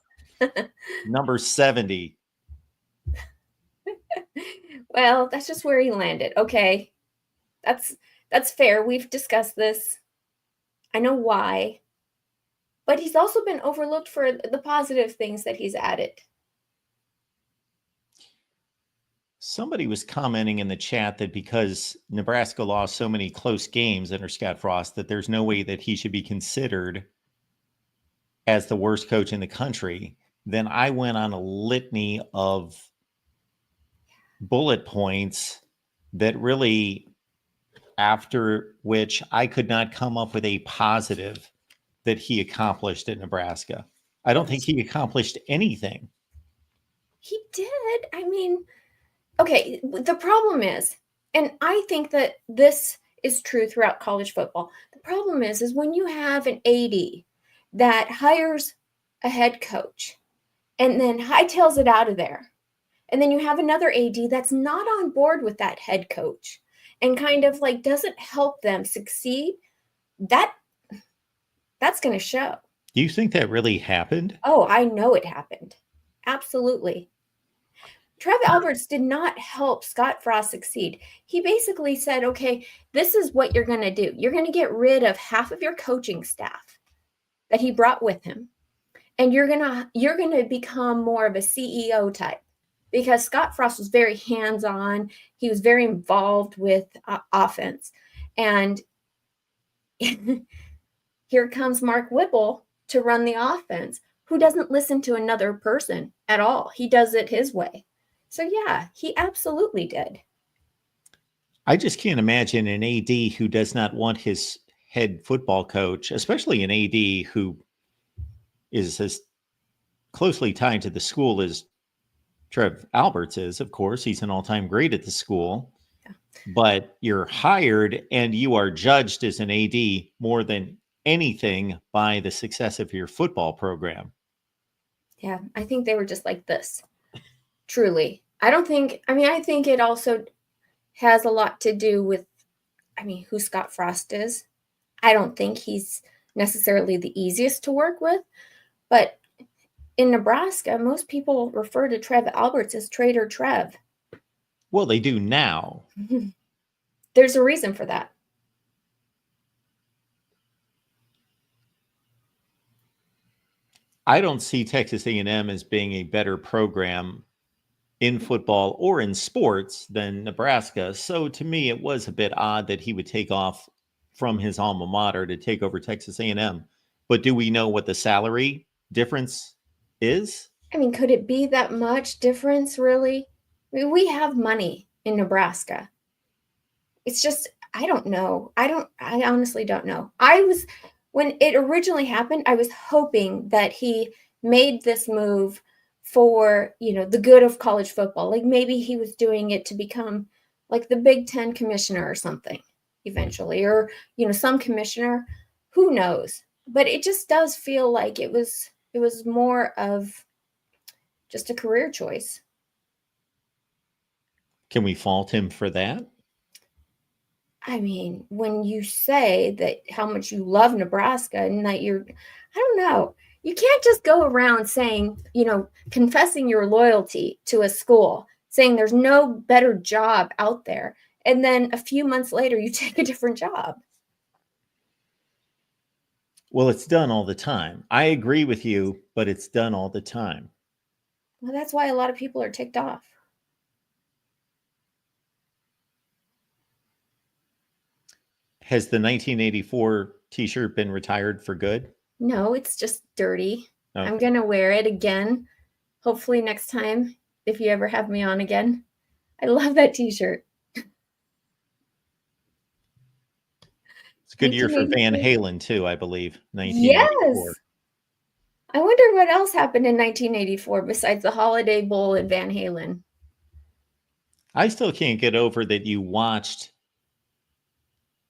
number 70. Well, that's just where he landed. Okay. That's fair. We've discussed this. I know why. But he's also been overlooked for the positive things that he's added. Somebody was commenting in the chat that because Nebraska lost so many close games under Scott Frost, that there's no way that he should be considered as the worst coach in the country. Then I went on a litany of bullet points that really, after which I could not come up with a positive that he accomplished at Nebraska. I don't think he accomplished anything. He did. I mean, okay, the problem is, and I think that this is true throughout college football. The problem is when you have an AD that hires a head coach and then hightails it out of there, and then you have another AD that's not on board with that head coach and kind of like doesn't help them succeed, that's going to show. Do you think that really happened? Oh, I know it happened. Absolutely. Trev Alberts did not help Scott Frost succeed. He basically said, okay, this is what you're going to do. You're going to get rid of half of your coaching staff that he brought with him. And you're going to become more of a CEO type, because Scott Frost was very hands-on. He was very involved with offense. And here comes Mark Whipple to run the offense, who doesn't listen to another person at all. He does it his way. So, yeah, he absolutely did. I just can't imagine an AD who does not want his head football coach, especially an AD who is as closely tied to the school as Trev Alberts is. Of course, he's an all-time great at the school. Yeah. But you're hired and you are judged as an AD more than anything by the success of your football program. Yeah, I think they were just like this. Truly. I think it also has a lot to do with, who Scott Frost is. I don't think he's necessarily the easiest to work with, but in Nebraska, most people refer to Trev Alberts as Trader Trev. Well, they do now. There's a reason for that. I don't see Texas A&M as being a better program in football or in sports than Nebraska. So to me, it was a bit odd that he would take off from his alma mater to take over Texas A&M. But do we know what the salary difference is? Could it be that much difference, really? We have money in Nebraska. It's just, I don't know. I honestly don't know. When it originally happened, I was hoping that he made this move for, the good of college football. Like maybe he was doing it to become like the Big Ten commissioner or something eventually, or, some commissioner, who knows? But it just does feel like it was more of just a career choice. Can we fault him for that? When you say that how much you love Nebraska and that I don't know. You can't just go around saying, confessing your loyalty to a school, saying there's no better job out there. And then a few months later, you take a different job. Well, it's done all the time. I agree with you, but it's done all the time. Well, that's why a lot of people are ticked off. Has the 1984 t-shirt been retired for good? No, it's just dirty. Okay. I'm going to wear it again. Hopefully next time, if you ever have me on again. I love that t-shirt. It's a good year for Van Halen too, I believe. 1984. Yes. I wonder what else happened in 1984 besides the Holiday Bowl and Van Halen. I still can't get over that you watched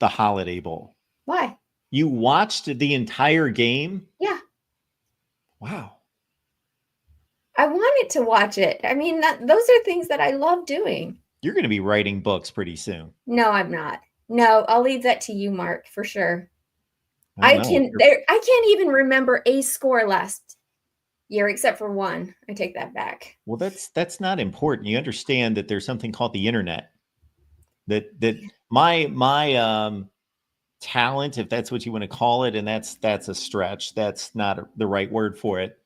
the Holiday Bowl. Why? You watched the entire game? Yeah. Wow. I wanted to watch it. Those are things that I love doing. You're going to be writing books pretty soon. No, I'm not. No, I'll leave that to you, Mark, for sure. I can't even remember a score last year except for one. I take that back. Well, that's not important. You understand that there's something called the internet. That my talent, if that's what you want to call it, and that's a stretch. That's not the right word for it.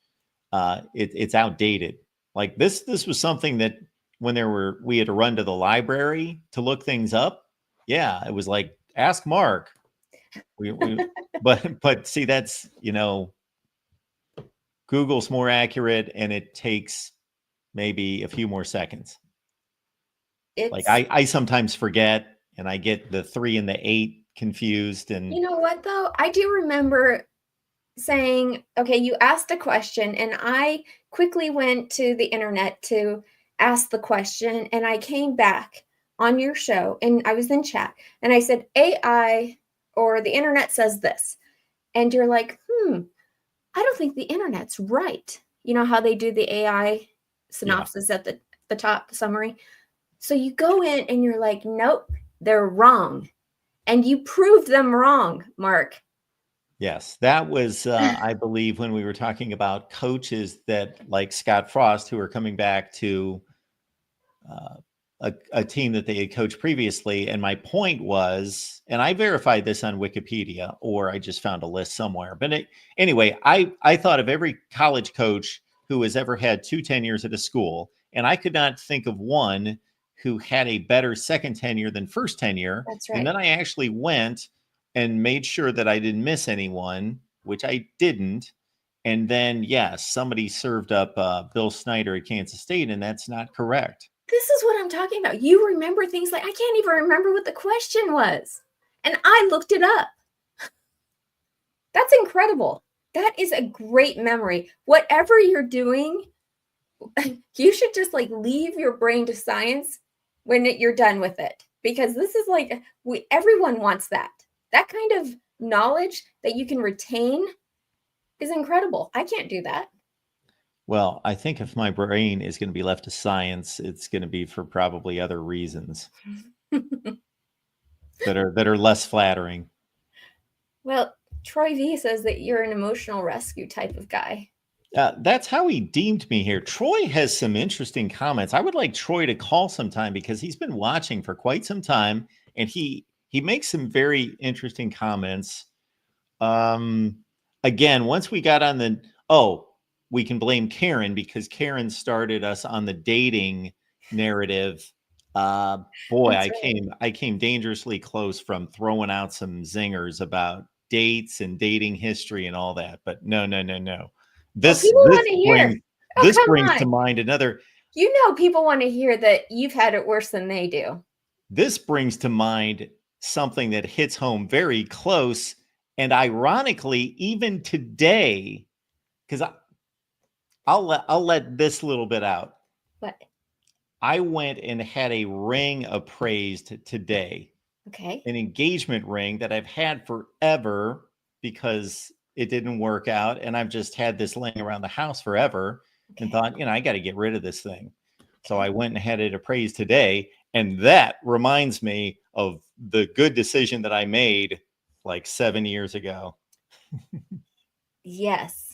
It's outdated. Like this was something that when we had to run to the library to look things up. Yeah, it was like, ask Mark. But see, that's, Google's more accurate and it takes maybe a few more seconds. Like It's, I sometimes forget and I get the 3 and the 8 confused. And you know what though? I do remember saying, okay, you asked a question, and I quickly went to the internet to ask the question, and I came back on your show and I was in chat and I said, AI or the internet says this. And you're like, I don't think the internet's right. You know how they do the AI synopsis at the top, the summary. So you go in and you're like, nope, they're wrong. And you proved them wrong, Mark. yes, that was, I believe, when we were talking about coaches that, like Scott Frost, who are coming back to a team that they had coached previously. And my point was, and I verified this on Wikipedia, or I just found a list somewhere. But anyway, I thought of every college coach who has ever had 2 tenures at a school, and I could not think of one who had a better second tenure than first tenure. That's right. And then I actually went and made sure that I didn't miss anyone, which I didn't. And then, yes, somebody served up Bill Snyder at Kansas State, and that's not correct. This is what I'm talking about. You remember things like, I can't even remember what the question was. And I looked it up. That's incredible. That is a great memory. Whatever you're doing, you should just like leave your brain to science when you're done with it. Because this is like, everyone wants that. That kind of knowledge that you can retain is incredible. I can't do that. Well, I think if my brain is going to be left to science, it's going to be for probably other reasons that are less flattering. Well, Troy V says that you're an emotional rescue type of guy. That's how he deemed me here. Troy has some interesting comments. I would like Troy to call sometime because he's been watching for quite some time, and he makes some very interesting comments. Again, once we got on we can blame Karen because Karen started us on the dating narrative. Boy, I came dangerously close from throwing out some zingers about dates and dating history and all that. But no. This brings to mind another. You know, people want to hear that you've had it worse than they do. This brings to mind something that hits home very close. And ironically, even today, because I'll let this little bit out. What? I went and had a ring appraised today. Okay. An engagement ring that I've had forever because it didn't work out. And I've just had this laying around the house forever and thought, I got to get rid of this thing. So I went and had it appraised today. And that reminds me of the good decision that I made like 7 years ago. Yes.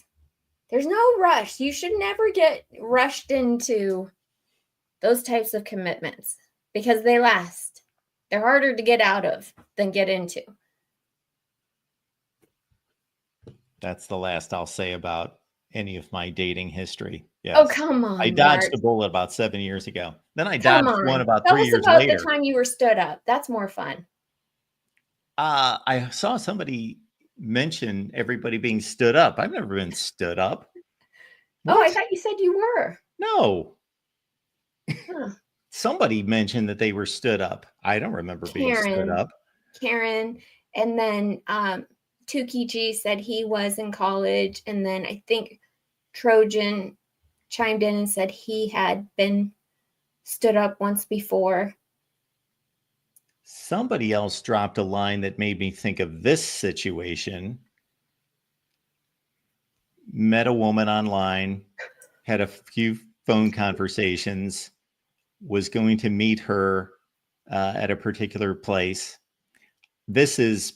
There's no rush. You should never get rushed into those types of commitments because they last. They're harder to get out of than get into. That's the last I'll say about any of my dating history. Yes. Oh, come on. I dodged a bullet about 7 years ago. Then I dodged one about Tell 3 us years about later. the time you were stood up. That's more fun. I saw somebody mention everybody being stood up. I've never been stood up. What? Oh, I thought you said you were. No. Huh. Somebody mentioned that they were stood up. I don't remember being stood up. Karen. And then Tukey G said he was in college. And then I think Trojan chimed in and said he had been stood up once before. Somebody else dropped a line that made me think of this situation. Met a woman online, had a few phone conversations, was going to meet her at a particular place. This is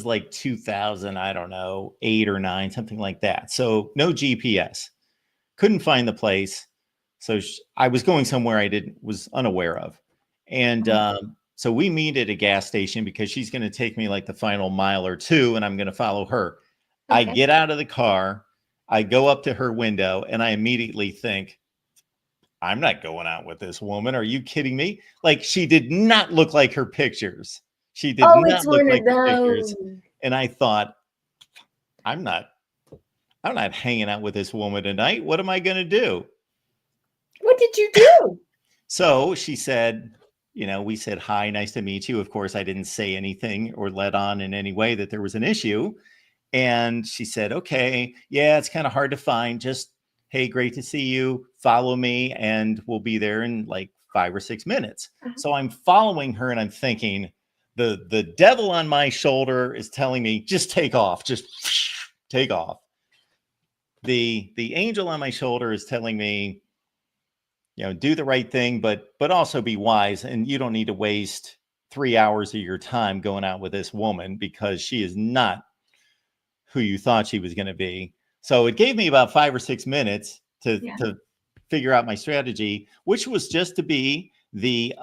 like 2000, I don't know, 8 or 9, something like that. So no GPS. Couldn't find the place. So I was going somewhere I was unaware of. And so we meet at a gas station because she's going to take me like the final mile or two and I'm going to follow her. Okay. I get out of the car. I go up to her window and I immediately think, I'm not going out with this woman. Are you kidding me? Like, she did not look like her pictures. She did Oh, it's not look one like of her pictures. those. And I thought, I'm not hanging out with this woman tonight. What am I going to do? What did you do? So she said, we said, hi, nice to meet you. Of course, I didn't say anything or let on in any way that there was an issue. And she said, okay, yeah, it's kind of hard to find. Just, hey, great to see you. Follow me and we'll be there in like 5 or 6 minutes. So I'm following her and I'm thinking, the devil on my shoulder is telling me, just take off, just take off. The angel on my shoulder is telling me, do the right thing, but also be wise. And you don't need to waste 3 hours of your time going out with this woman because she is not who you thought she was going to be. So it gave me about 5 or 6 minutes to figure out my strategy, which was just to be the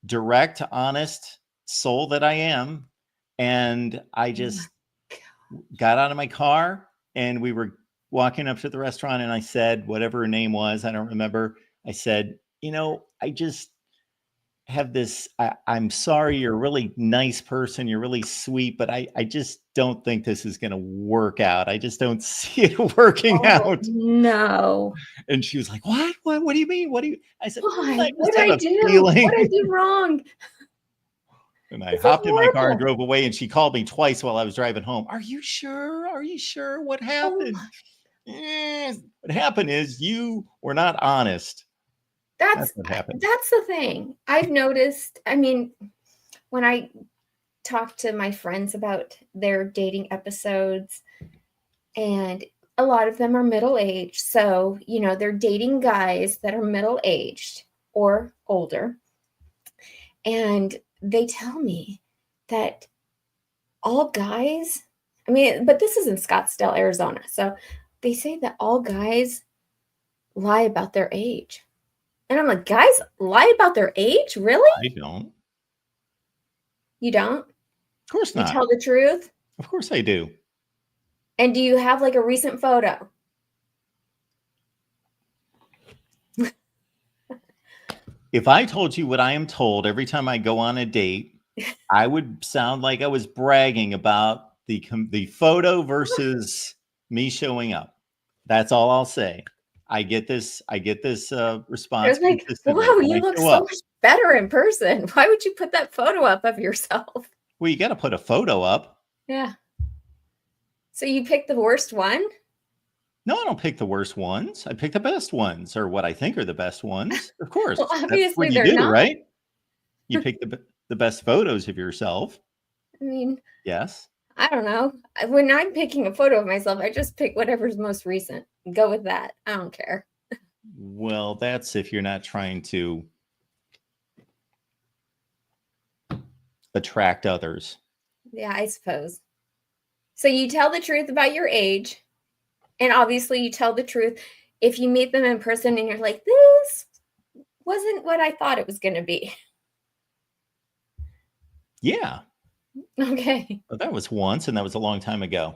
direct, honest soul that I am. And I just got out of my car and we were walking up to the restaurant and I said, whatever her name was, I don't remember. I said, I just have this, I'm sorry, you're a really nice person. You're really sweet, but I just don't think this is going to work out. I just don't see it working out. No. And she was like, what do you mean? I said, Why? I What just did have I a do? feeling. What did I do wrong? And I This is hopped in my car and horrible. drove away. And she called me twice while I was driving home. Are you sure? Are you sure? What happened? What happened is you were not honest. That's what happened. That's the thing. I've noticed. I mean, when I talk to my friends about their dating episodes, and a lot of them are middle-aged. So, they're dating guys that are middle-aged or older. And they tell me that all guys, but this is in Scottsdale, Arizona. So they say that all guys lie about their age. And I'm like, guys lie about their age? Really? I don't. You don't? Of course not. You tell the truth? Of course I do. And do you have like a recent photo? If I told you what I am told every time I go on a date, I would sound like I was bragging about the photo versus me showing up. That's all I'll say. I get this response They're like, consistently whoa, when you I look show so up. much better in person. Why would you put that photo up of yourself? Well, you got to put a photo up. Yeah. So you picked the worst one? No, I don't pick the worst ones. I pick the best ones, or what I think are the best ones. Of course, Well, that's obviously what you they're do, not. right? You pick the best photos of yourself. I mean, Yes. I don't know. When I'm picking a photo of myself, I just pick whatever's most recent. Go with that. I don't care. Well, that's if you're not trying to attract others. Yeah, I suppose. So you tell the truth about your age, and obviously you tell the truth if you meet them in person and you're like, this wasn't what I thought it was going to be. Yeah. Okay. But that was once, and that was a long time ago.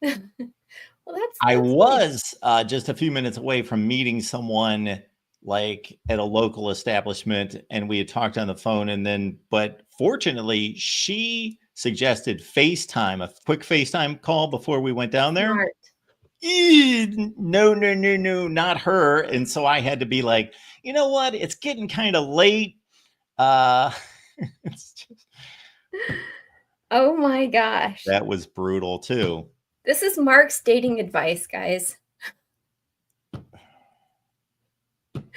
Well, that's I nice. was just a few minutes away from meeting someone like at a local establishment, and we had talked on the phone, but fortunately she suggested FaceTime, a quick FaceTime call before we went down there. Smart. No, not her. And so I had to be like, you know what? It's getting kind of late. It's just, Oh my gosh. that was brutal too. This is Mark's dating advice, guys.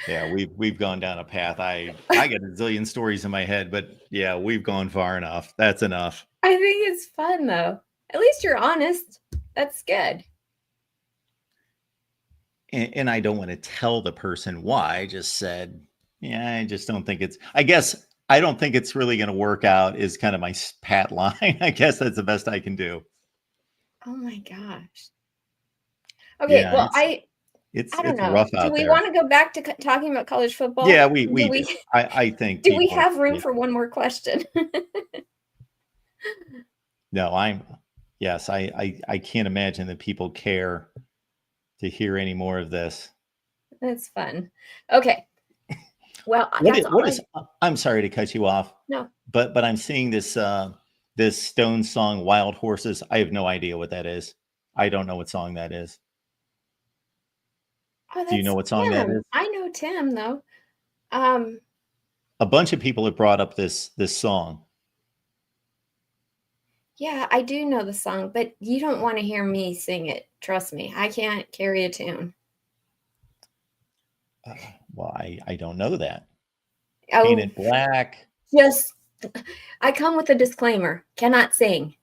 Yeah, we've gone down a path. I got a zillion stories in my head, but yeah, we've gone far enough. That's enough. I think it's fun though. At least you're honest. That's good. And I don't want to tell the person why. I just said, yeah, I just don't think I don't think it's really going to work out is kind of my pat line. I guess that's the best I can do. Oh my gosh. Okay, Yeah, well, it's I don't know. rough Do out we there. want to go back to talking about college football? Yeah, we do. I think. Do we people- have room yeah. for one more question? No, yes, I can't imagine that people care to hear any more of this. That's fun. Okay. Well, What that's is, all what I is I'm sorry to cut you off, no. but I'm seeing this this Stone song Wild Horses. I have no idea what that is. I don't know what song that is. Oh, Do you know that's what song that Tim. is? I know Tim though. Um, A bunch of people have brought up this song. yeah, I do know the song, but you don't want to hear me sing it. Trust me. I can't carry a tune. Well, I don't know that. Oh, Painted Black, just I come with a disclaimer. Cannot sing.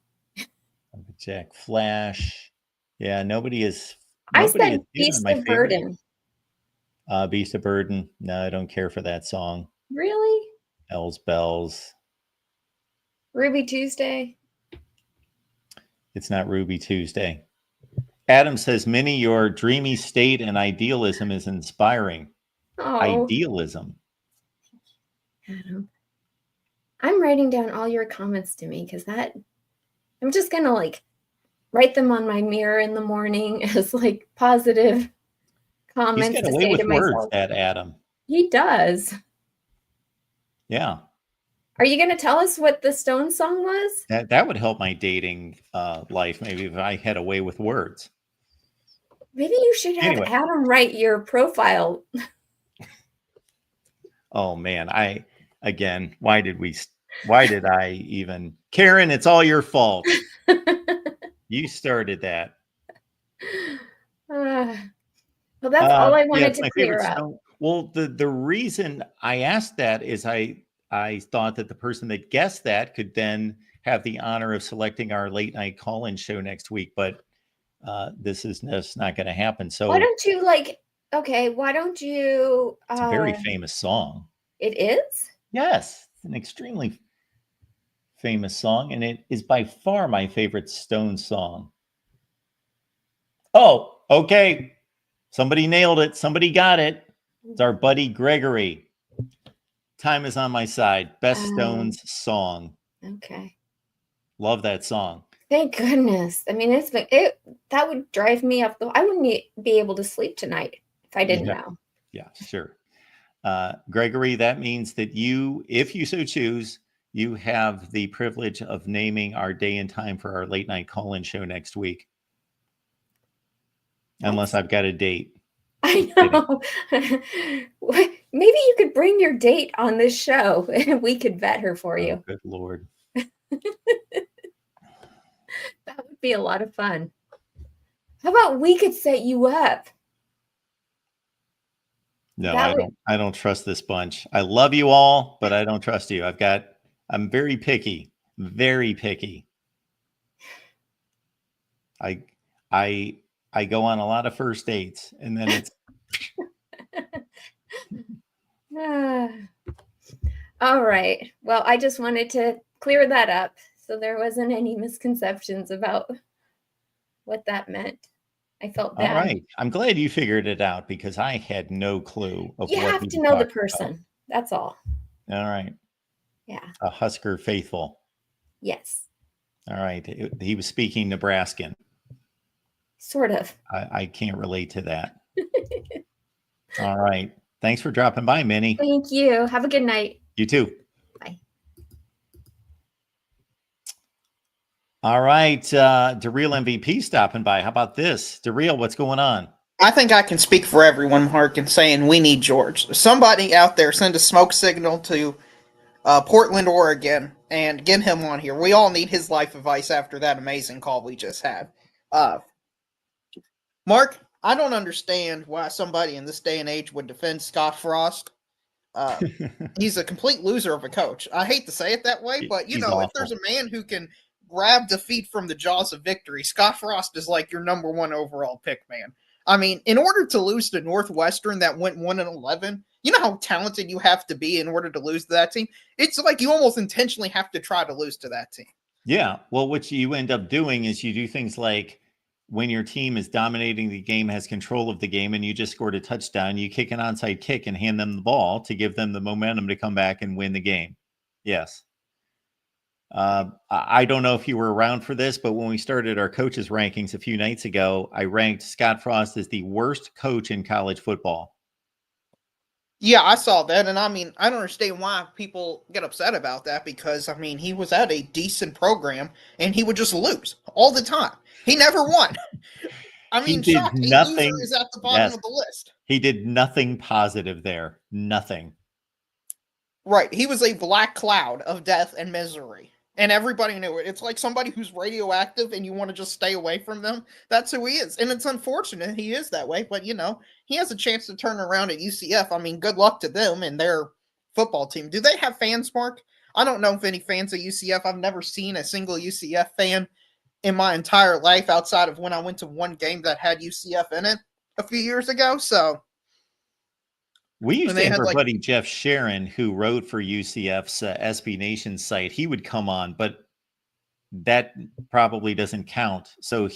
Jack Flash. Yeah, nobody is I given said my Beast of favorite. Burden. Beast of Burden. No, I don't care for that song. Really? Bells, Bells. Ruby Tuesday? It's not Ruby Tuesday. Adam says, Minnie, your dreamy state and idealism is inspiring. Oh, Idealism. Adam. I'm writing down all your comments to me because I'm just gonna like write them on my mirror in the morning as like positive He's comments got to away say with to words, myself. that Adam. He does. Yeah. Are you gonna tell us what the Stone song was? That would help my dating life, maybe, if I had a way with words. Maybe you should have Anyway. Adam write your profile. Oh man, why did I even Karen, it's all your fault. You started that. Well, that's all I wanted Yes, to my clear favorite up. song. Well, the reason I asked that is I thought that the person that guessed that could then have the honor of selecting our late night call-in show next week, but this is just not going to happen. So Why don't you why don't you it's a very famous song. It is? Yes, it's an extremely famous song, and it is by far my favorite Stone song. Oh, okay. Somebody nailed it. Somebody got it. It's our buddy Gregory. Time is on my side. Best Stones song. Okay. Love that song. Thank goodness. I mean, that would drive me up I wouldn't be able to sleep tonight if I didn't know. Yeah, sure. Gregory, that means that you, if you so choose, you have the privilege of naming our day and time for our late night call-in show next week. Unless I've got a date. I know. Maybe you could bring your date on this show and we could vet her for you. Good Lord. That would be a lot of fun. How about we could set you up? No, I don't trust this bunch. I love you all, but I don't trust you. I'm very picky. Very picky. I go on a lot of first dates, and then it's all right. Well, I just wanted to clear that up so there wasn't any misconceptions about what that meant. I felt bad. All right. I'm glad you figured it out because I had no clue of you what have to know the person. About. That's all. All right. Yeah. A Husker faithful. Yes. All right. He was speaking Nebraskan. Sort of. I can't relate to that. All right. Thanks for dropping by, Minnie. Thank you. Have a good night. You too. Bye. All right. DeReal MVP stopping by. How about this? DeReal, what's going on? I think I can speak for everyone, Mark, in saying we need George. Somebody out there send a smoke signal to Portland, Oregon, and get him on here. We all need his life advice after that amazing call we just had. Mark, I don't understand why somebody in this day and age would defend Scott Frost. He's a complete loser of a coach. I hate to say it that way, but He's awful. If there's a man who can grab defeat from the jaws of victory, Scott Frost is like your number one overall pick, man. I mean, in order to lose to Northwestern that went 1-11, you know how talented you have to be in order to lose to that team? It's like you almost intentionally have to try to lose to that team. Yeah. Well, what you end up doing is you do things like when your team is dominating the game, has control of the game, and you just scored a touchdown, you kick an onside kick and hand them the ball to give them the momentum to come back and win the game. Yes. I don't know if you were around for this, but when we started our coaches rankings a few nights ago, I ranked Scott Frost as the worst coach in college football. Yeah, I saw that, and I mean, I don't understand why people get upset about that because, I mean, he was at a decent program and he would just lose all the time. He never won. I He mean, did shocked. A loser nothing. is at the bottom Yes, of the list. he did nothing positive there. Nothing. Right. He was a black cloud of death and misery. And everybody knew it. It's like somebody who's radioactive and you want to just stay away from them. That's who he is. And it's unfortunate he is that way, but he has a chance to turn around at UCF. I mean, good luck to them and their football team. Do they have fans, Mark? I don't know if any fans at UCF. I've never seen a single UCF fan in my entire life outside of when I went to one game that had UCF in it a few years ago. So, We used and to they have had our like, buddy Jeff Sharon, who wrote for UCF's SB Nation site. He would come on, but that probably doesn't count. So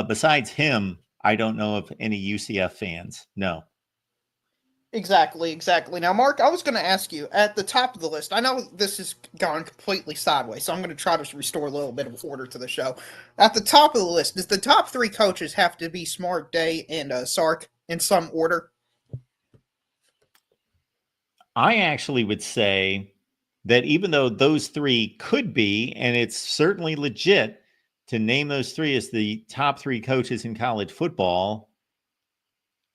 besides him, I don't know of any UCF fans. No. exactly. Now, Mark, I was going to ask you at the top of the list. I know this has gone completely sideways, so I'm going to try to restore a little bit of order to the show. At the top of the list, does the top three coaches have to be Smart, Day, and Sark in some order? I actually would say that even though those three could be, and it's certainly legit to name those three as the top three coaches in college football,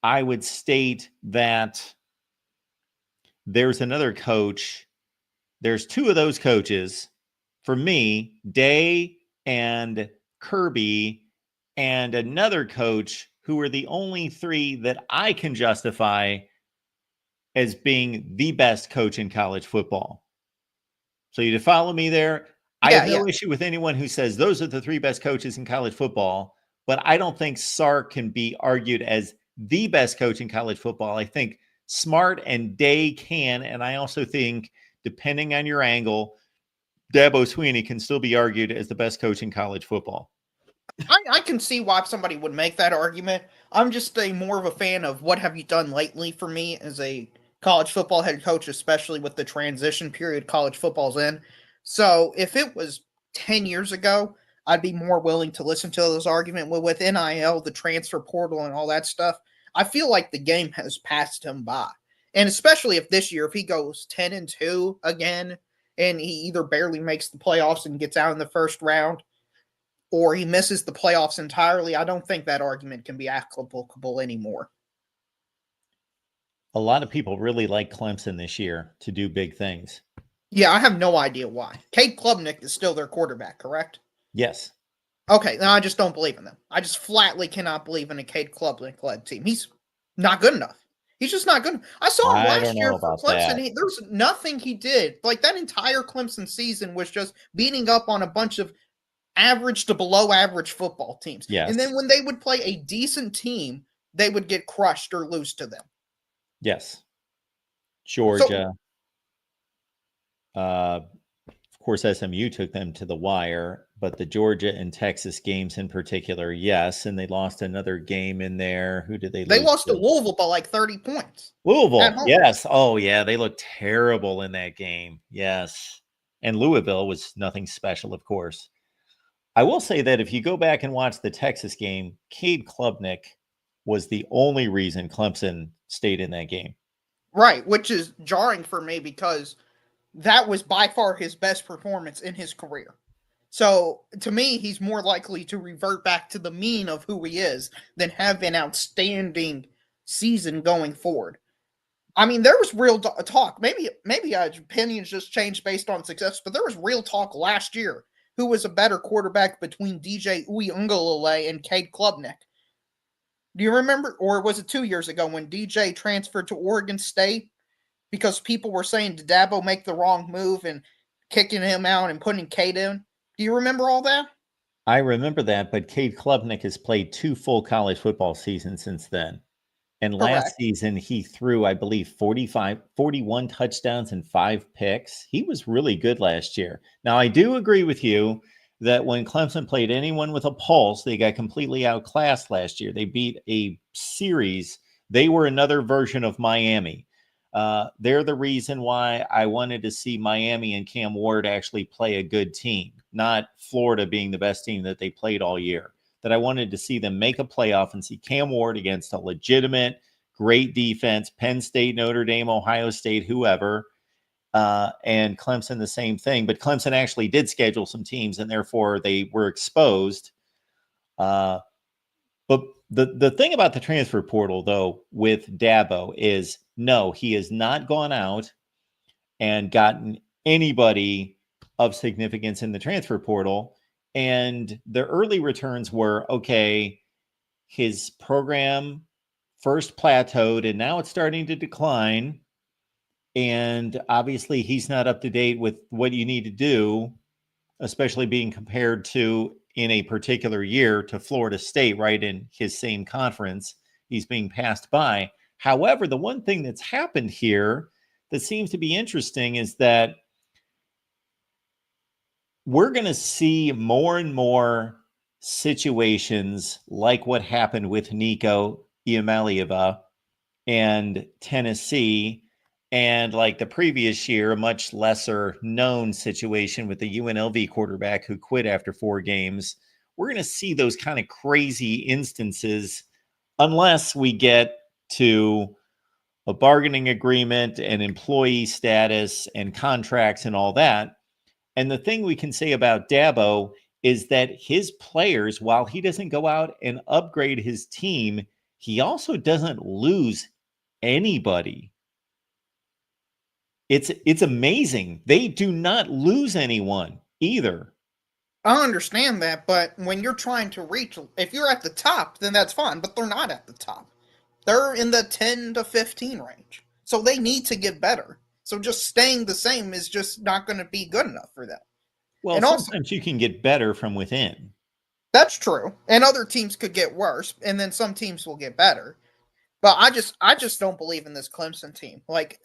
I would state that there's another coach. There's two of those coaches for me, Day and Kirby, and another coach who are the only three that I can justify as being the best coach in college football. So you to follow me there. I have no issue with anyone who says those are the three best coaches in college football, but I don't think Sark can be argued as the best coach in college football. I think Smart and Day can, and I also think, depending on your angle, Dabo Sweeney can still be argued as the best coach in college football. I can see why somebody would make that argument. I'm just more of a fan of what have you done lately for me as a college football head coach, especially with the transition period college football's in. So if it was 10 years ago, I'd be more willing to listen to those arguments. Well, with NIL, the transfer portal, and all that stuff, I feel like the game has passed him by. And especially if this year, if he goes 10-2 again, and he either barely makes the playoffs and gets out in the first round, or he misses the playoffs entirely, I don't think that argument can be applicable anymore. A lot of people really like Clemson this year to do big things. Yeah, I have no idea why. Cade Klubnik is still their quarterback, correct? Yes. Okay, no, I just don't believe in them. I just flatly cannot believe in a Cade Klubnik-led team. He's not good enough. He's just not good. I saw him last year for Clemson. There's nothing he did. Like, that entire Clemson season was just beating up on a bunch of average to below average football teams. Yes. And then when they would play a decent team, they would get crushed or lose to them. Yes. Georgia. Of course, SMU took them to the wire, but the Georgia and Texas games in particular, yes. And they lost another game in there. Who did they lose? They lost to Louisville by like 30 points. Louisville, yes. Oh, yeah. They looked terrible in that game. Yes. And Louisville was nothing special, of course. I will say that if you go back and watch the Texas game, Cade Klubnik was the only reason Clemson stayed in that game. Right, which is jarring for me because that was by far his best performance in his career. So, to me, he's more likely to revert back to the mean of who he is than have an outstanding season going forward. I mean, there was real talk. Maybe opinions just changed based on success, but there was real talk last year. Who was a better quarterback between DJ Uiagalelei and Cade Klubnik? Do you remember? Or was it 2 years ago when DJ transferred to Oregon State because people were saying, did Dabo make the wrong move and kicking him out and putting Cade in? Do you remember all that? I remember that, but Cade Klubnik has played 2 full college football seasons since then. And last season, he threw, I believe, 41 touchdowns and 5 picks. He was really good last year. Now, I do agree with you that when Clemson played anyone with a pulse, they got completely outclassed last year. They beat a series. They were another version of Miami. They're the reason why I wanted to see Miami and Cam Ward actually play a good team, not Florida being the best team that they played all year. That I wanted to see them make a playoff and see Cam Ward against a legitimate, great defense, Penn State, Notre Dame, Ohio State, whoever, and Clemson the same thing. But Clemson actually did schedule some teams, and therefore they were exposed. But the thing about the transfer portal, though, with Dabo is no, he has not gone out and gotten anybody of significance in the transfer portal. And the early returns were, okay, his program first plateaued and now it's starting to decline. And obviously he's not up to date with what you need to do, especially being compared to in a particular year to Florida State, right in his same conference. He's being passed by. However, the one thing that's happened here that seems to be interesting is that we're going to see more and more situations like what happened with Nico Iamaleava and Tennessee, and like the previous year, a much lesser known situation with the UNLV quarterback who quit after 4 games. We're going to see those kind of crazy instances unless we get to a bargaining agreement and employee status and contracts and all that. And the thing we can say about Dabo is that his players, while he doesn't go out and upgrade his team, he also doesn't lose anybody. It's amazing. They do not lose anyone either. I understand that, but when you're trying to reach, if you're at the top, then that's fine, but they're not at the top. They're in the 10 to 15 range. So they need to get better. So just staying the same is just not going to be good enough for them. Well, and sometimes also, you can get better from within. That's true. And other teams could get worse, and then some teams will get better. But I just don't believe in this Clemson team, like,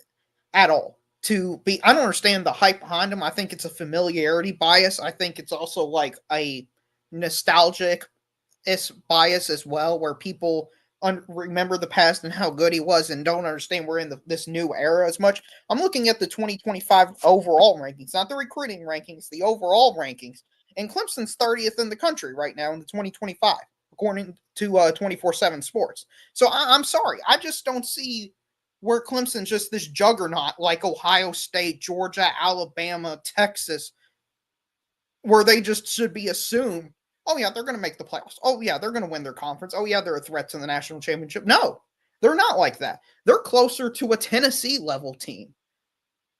at all. I don't understand the hype behind them. I think it's a familiarity bias. I think it's also like a nostalgic bias as well, where people remember the past and how good he was and don't understand we're in this new era as much. I'm looking at the 2025 overall rankings, not the recruiting rankings, the overall rankings. And Clemson's 30th in the country right now in the 2025, according to 24/7 Sports. So I'm sorry. I just don't see where Clemson's just this juggernaut like Ohio State, Georgia, Alabama, Texas, where they just should be assumed, oh, yeah, they're going to make the playoffs. Oh, yeah, they're going to win their conference. Oh, yeah, they're a threat to the national championship. No, they're not like that. They're closer to a Tennessee-level team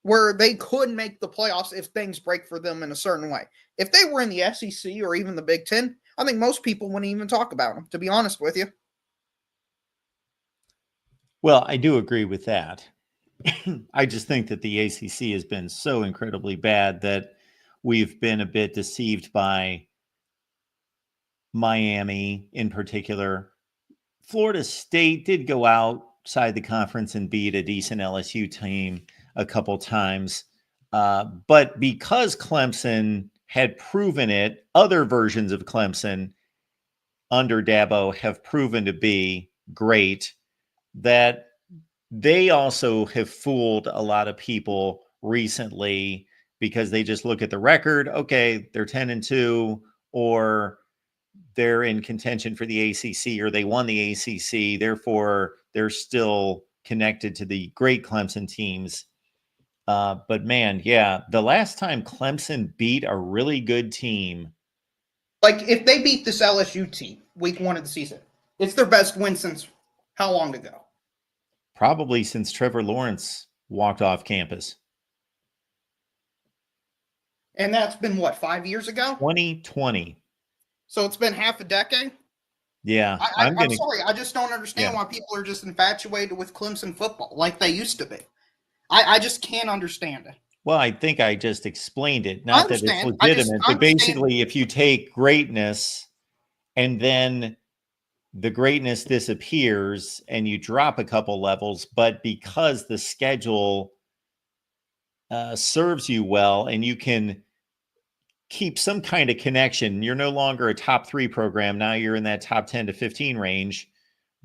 where they could make the playoffs if things break for them in a certain way. If they were in the SEC or even the Big Ten, I think most people wouldn't even talk about them, to be honest with you. Well, I do agree with that. I just think that the ACC has been so incredibly bad that we've been a bit deceived by Miami in particular. Florida State did go outside the conference and beat a decent LSU team a couple times. But because Clemson had proven it, other versions of Clemson under Dabo have proven to be great, that they also have fooled a lot of people recently because they just look at the record. Okay, they're 10-2, or they're in contention for the ACC, or they won the ACC. Therefore, they're still connected to the great Clemson teams. But man, yeah, the last time Clemson beat a really good team. Like, if they beat this LSU team week 1 of the season, it's their best win since how long ago? Probably since Trevor Lawrence walked off campus. And that's been, what, 5 years ago? 2020. So it's been half a decade? Yeah. I'm sorry. I just don't understand why people are just infatuated with Clemson football like they used to be. I just can't understand it. Well, I think I just explained it. Not that it's legitimate, but basically if you take greatness and then the greatness disappears and you drop a couple levels, but because the schedule serves you well and you can keep some kind of connection, you're no longer a top 3 program. Now you're in that top 10 to 15 range,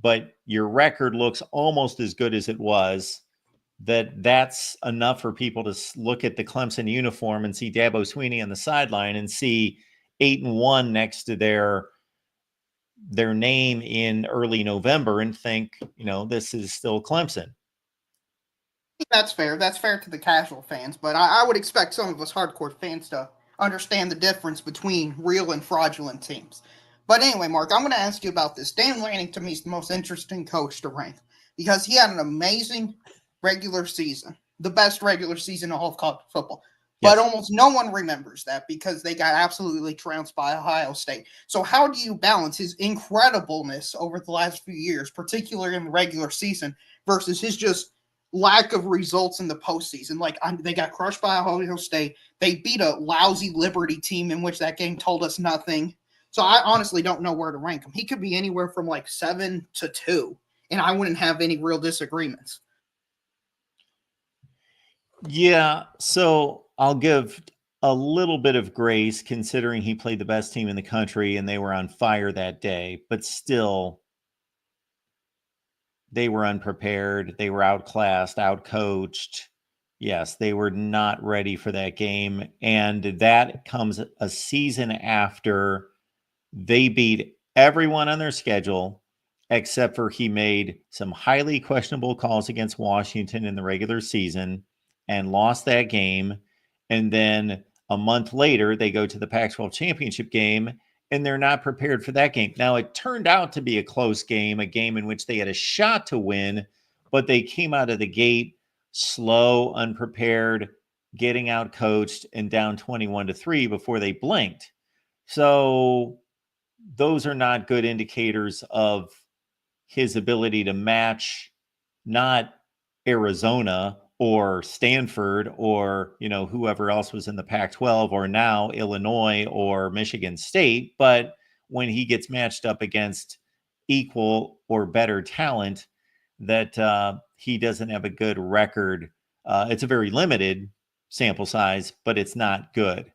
but your record looks almost as good as it was. That's enough for people to look at the Clemson uniform and see Dabo Swinney on the sideline and see 8-1 next to their their name in early November and think, this is still Clemson. That's fair. That's fair to the casual fans, but I would expect some of us hardcore fans to understand the difference between real and fraudulent teams. But anyway, Mark, I'm going to ask you about this. Dan Lanning, to me, is the most interesting coach to rank because he had an amazing regular season, the best regular season in all of college football. But Yes. almost no one remembers that because they got absolutely trounced by Ohio State. So how do you balance his incredibleness over the last few years, particularly in the regular season, versus his just lack of results in the postseason? Like, they got crushed by Ohio State. They beat a lousy Liberty team in which that game told us nothing. So I honestly don't know where to rank him. He could be anywhere from like 7 to 2, and I wouldn't have any real disagreements. Yeah, so I'll give a little bit of grace considering he played the best team in the country and they were on fire that day, but still they were unprepared, they were outclassed, outcoached. Yes, they were not ready for that game, and that comes a season after they beat everyone on their schedule except for he made some highly questionable calls against Washington in the regular season and lost that game. And then a month later, they go to the Pac-12 championship game and they're not prepared for that game. Now, it turned out to be a close game, a game in which they had a shot to win, but they came out of the gate slow, unprepared, getting out coached and down 21-3 before they blinked. So those are not good indicators of his ability to match not Arizona or Stanford or, whoever else was in the Pac-12 or now Illinois or Michigan State. But when he gets matched up against equal or better talent, that he doesn't have a good record. It's a very limited sample size, but it's not good.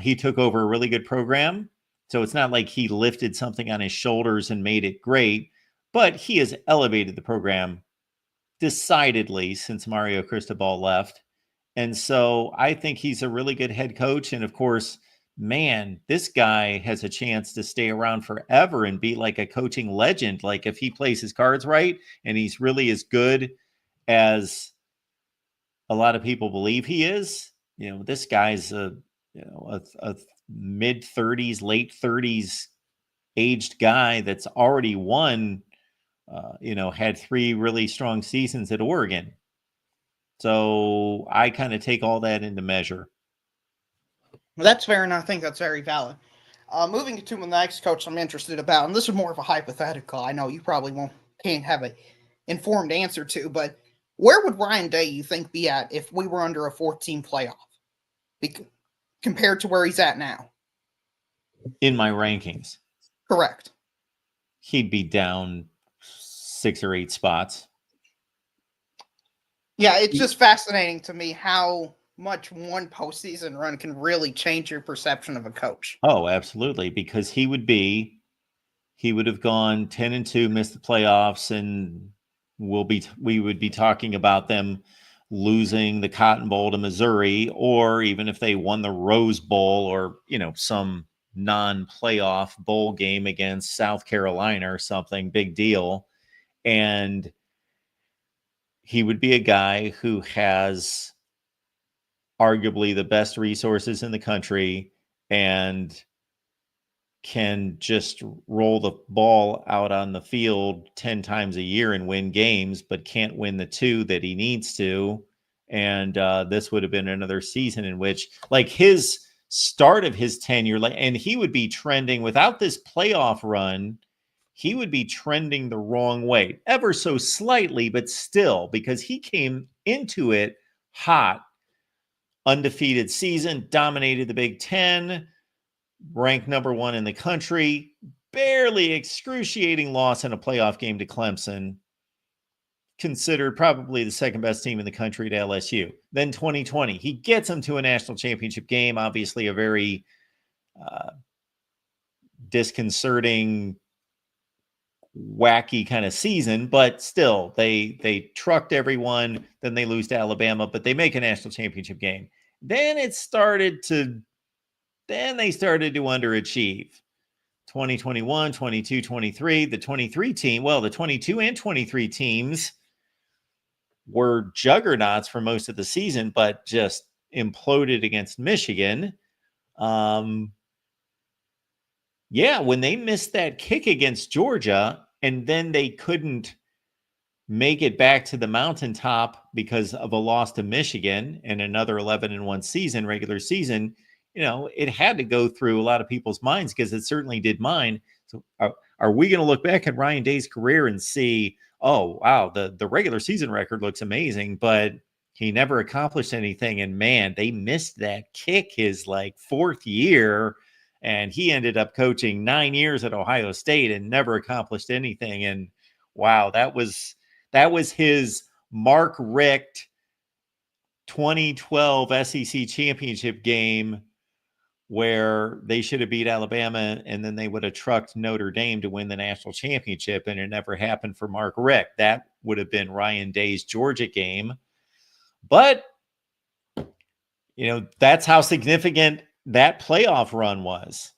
He took over a really good program. So it's not like he lifted something on his shoulders and made it great, but he has elevated the program decidedly since Mario Cristobal left. And so I think he's a really good head coach. And of course, man, this guy has a chance to stay around forever and be like a coaching legend. Like if he plays his cards right and he's really as good as a lot of people believe he is, this guy's a mid 30s, late 30s aged guy that's already won, had 3 really strong seasons at Oregon. So I kind of take all that into measure. Well, that's fair, and I think that's very valid. Moving to the next coach I'm interested about, and this is more of a hypothetical. I know you probably can't have an informed answer to, but where would Ryan Day, you think, be at if we were under a 14 playoff compared to where he's at now? In my rankings. Correct. He'd be down 6 or 8 spots. Yeah, it's just fascinating to me how much one postseason run can really change your perception of a coach. Oh, absolutely. Because he would have gone 10-2, missed the playoffs, and we would be talking about them losing the Cotton Bowl to Missouri, or even if they won the Rose Bowl or, some non-playoff bowl game against South Carolina or something, big deal. And he would be a guy who has arguably the best resources in the country and can just roll the ball out on the field 10 times a year and win games, but can't win the 2 that he needs to. And this would have been another season in which, like, his start of his tenure, and he would be trending without this playoff run, he would be trending the wrong way, ever so slightly, but still, because he came into it hot, undefeated season, dominated the Big Ten, ranked number 1 in the country, barely excruciating loss in a playoff game to Clemson, considered probably the second best team in the country to LSU. Then 2020, he gets them to a national championship game, obviously a very disconcerting, wacky kind of season, but still they trucked everyone. Then they lose to Alabama, but they make a national championship game. Then they started to underachieve. 2021, 22, 23. The 23 team, well, the 22 and 23 teams were juggernauts for most of the season, but just imploded against Michigan. Yeah, when they missed that kick against Georgia and then they couldn't make it back to the mountaintop because of a loss to Michigan and another 11-1 season, regular season, it had to go through a lot of people's minds, because it certainly did mine. So are we going to look back at Ryan Day's career and see, oh, wow, the regular season record looks amazing, but he never accomplished anything. And man, they missed that kick his fourth year. And he ended up coaching 9 years at Ohio State and never accomplished anything. And wow, that was his Mark Richt 2012 SEC championship game, where they should have beat Alabama and then they would have trucked Notre Dame to win the national championship. And it never happened for Mark Richt. That would have been Ryan Day's Georgia game. But, that's how significant that playoff run was.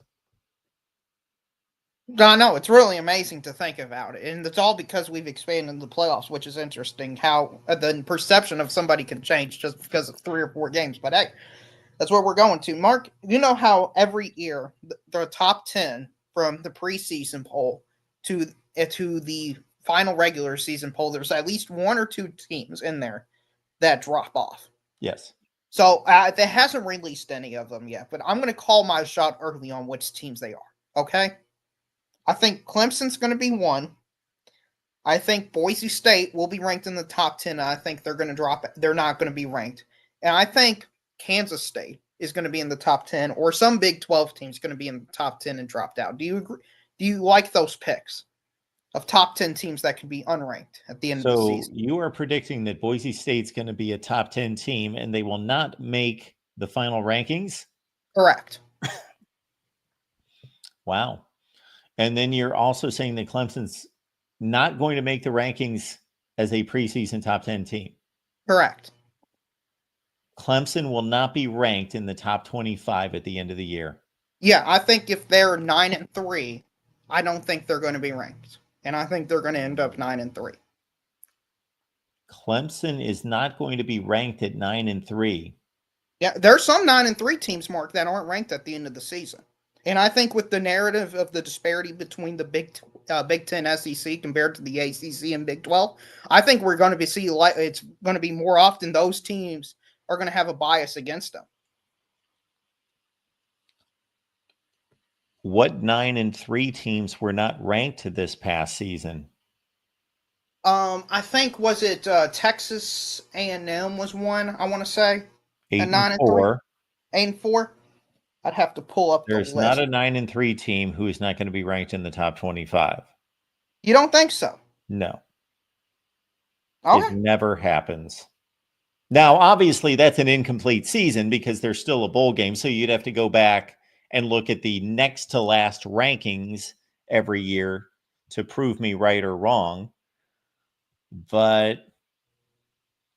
No, it's really amazing to think about it. And it's all because we've expanded the playoffs, which is interesting how the perception of somebody can change just because of 3 or 4 games. But hey, that's what we're going to. Mark, you know how every year the top 10 from the preseason poll to the final regular season poll, there's at least 1 or 2 teams in there that drop off. Yes. So they hasn't released any of them yet, but I'm going to call my shot early on which teams they are. Okay? I think Clemson's going to be 1. I think Boise State will be ranked in the top 10. And I think they're going to drop. They're not going to be ranked. And I think Kansas State is going to be in the top 10, or some Big 12 team is going to be in the top 10 and dropped out. Do you agree? Do you like those picks of top 10 teams that can be unranked at the end of the season? So you are predicting that Boise State's going to be a top 10 team and they will not make the final rankings? Correct. Wow. And then you're also saying that Clemson's not going to make the rankings as a preseason top 10 team? Correct. Clemson will not be ranked in the top 25 at the end of the year. Yeah, I think if they're 9-3, I don't think they're going to be ranked. And I think they're going to end up 9-3. Clemson is not going to be ranked at 9-3. Yeah, there's some 9-3 teams, Mark, that aren't ranked at the end of the season. And I think with the narrative of the disparity between the Big 10 SEC compared to the ACC and Big 12, I think we're going to it's going to be more often those teams are going to have a bias against them. What 9-3 teams were not ranked this past season? I think, was it Texas A&M was one, I want to say. 8-4. 8-4. I'd have to pull up the list. There's not a 9-3 team who is not going to be ranked in the top 25. You don't think so? No. Okay. It never happens. Now, obviously, that's an incomplete season because there's still a bowl game, so you'd have to go back and look at the next to last rankings every year to prove me right or wrong. But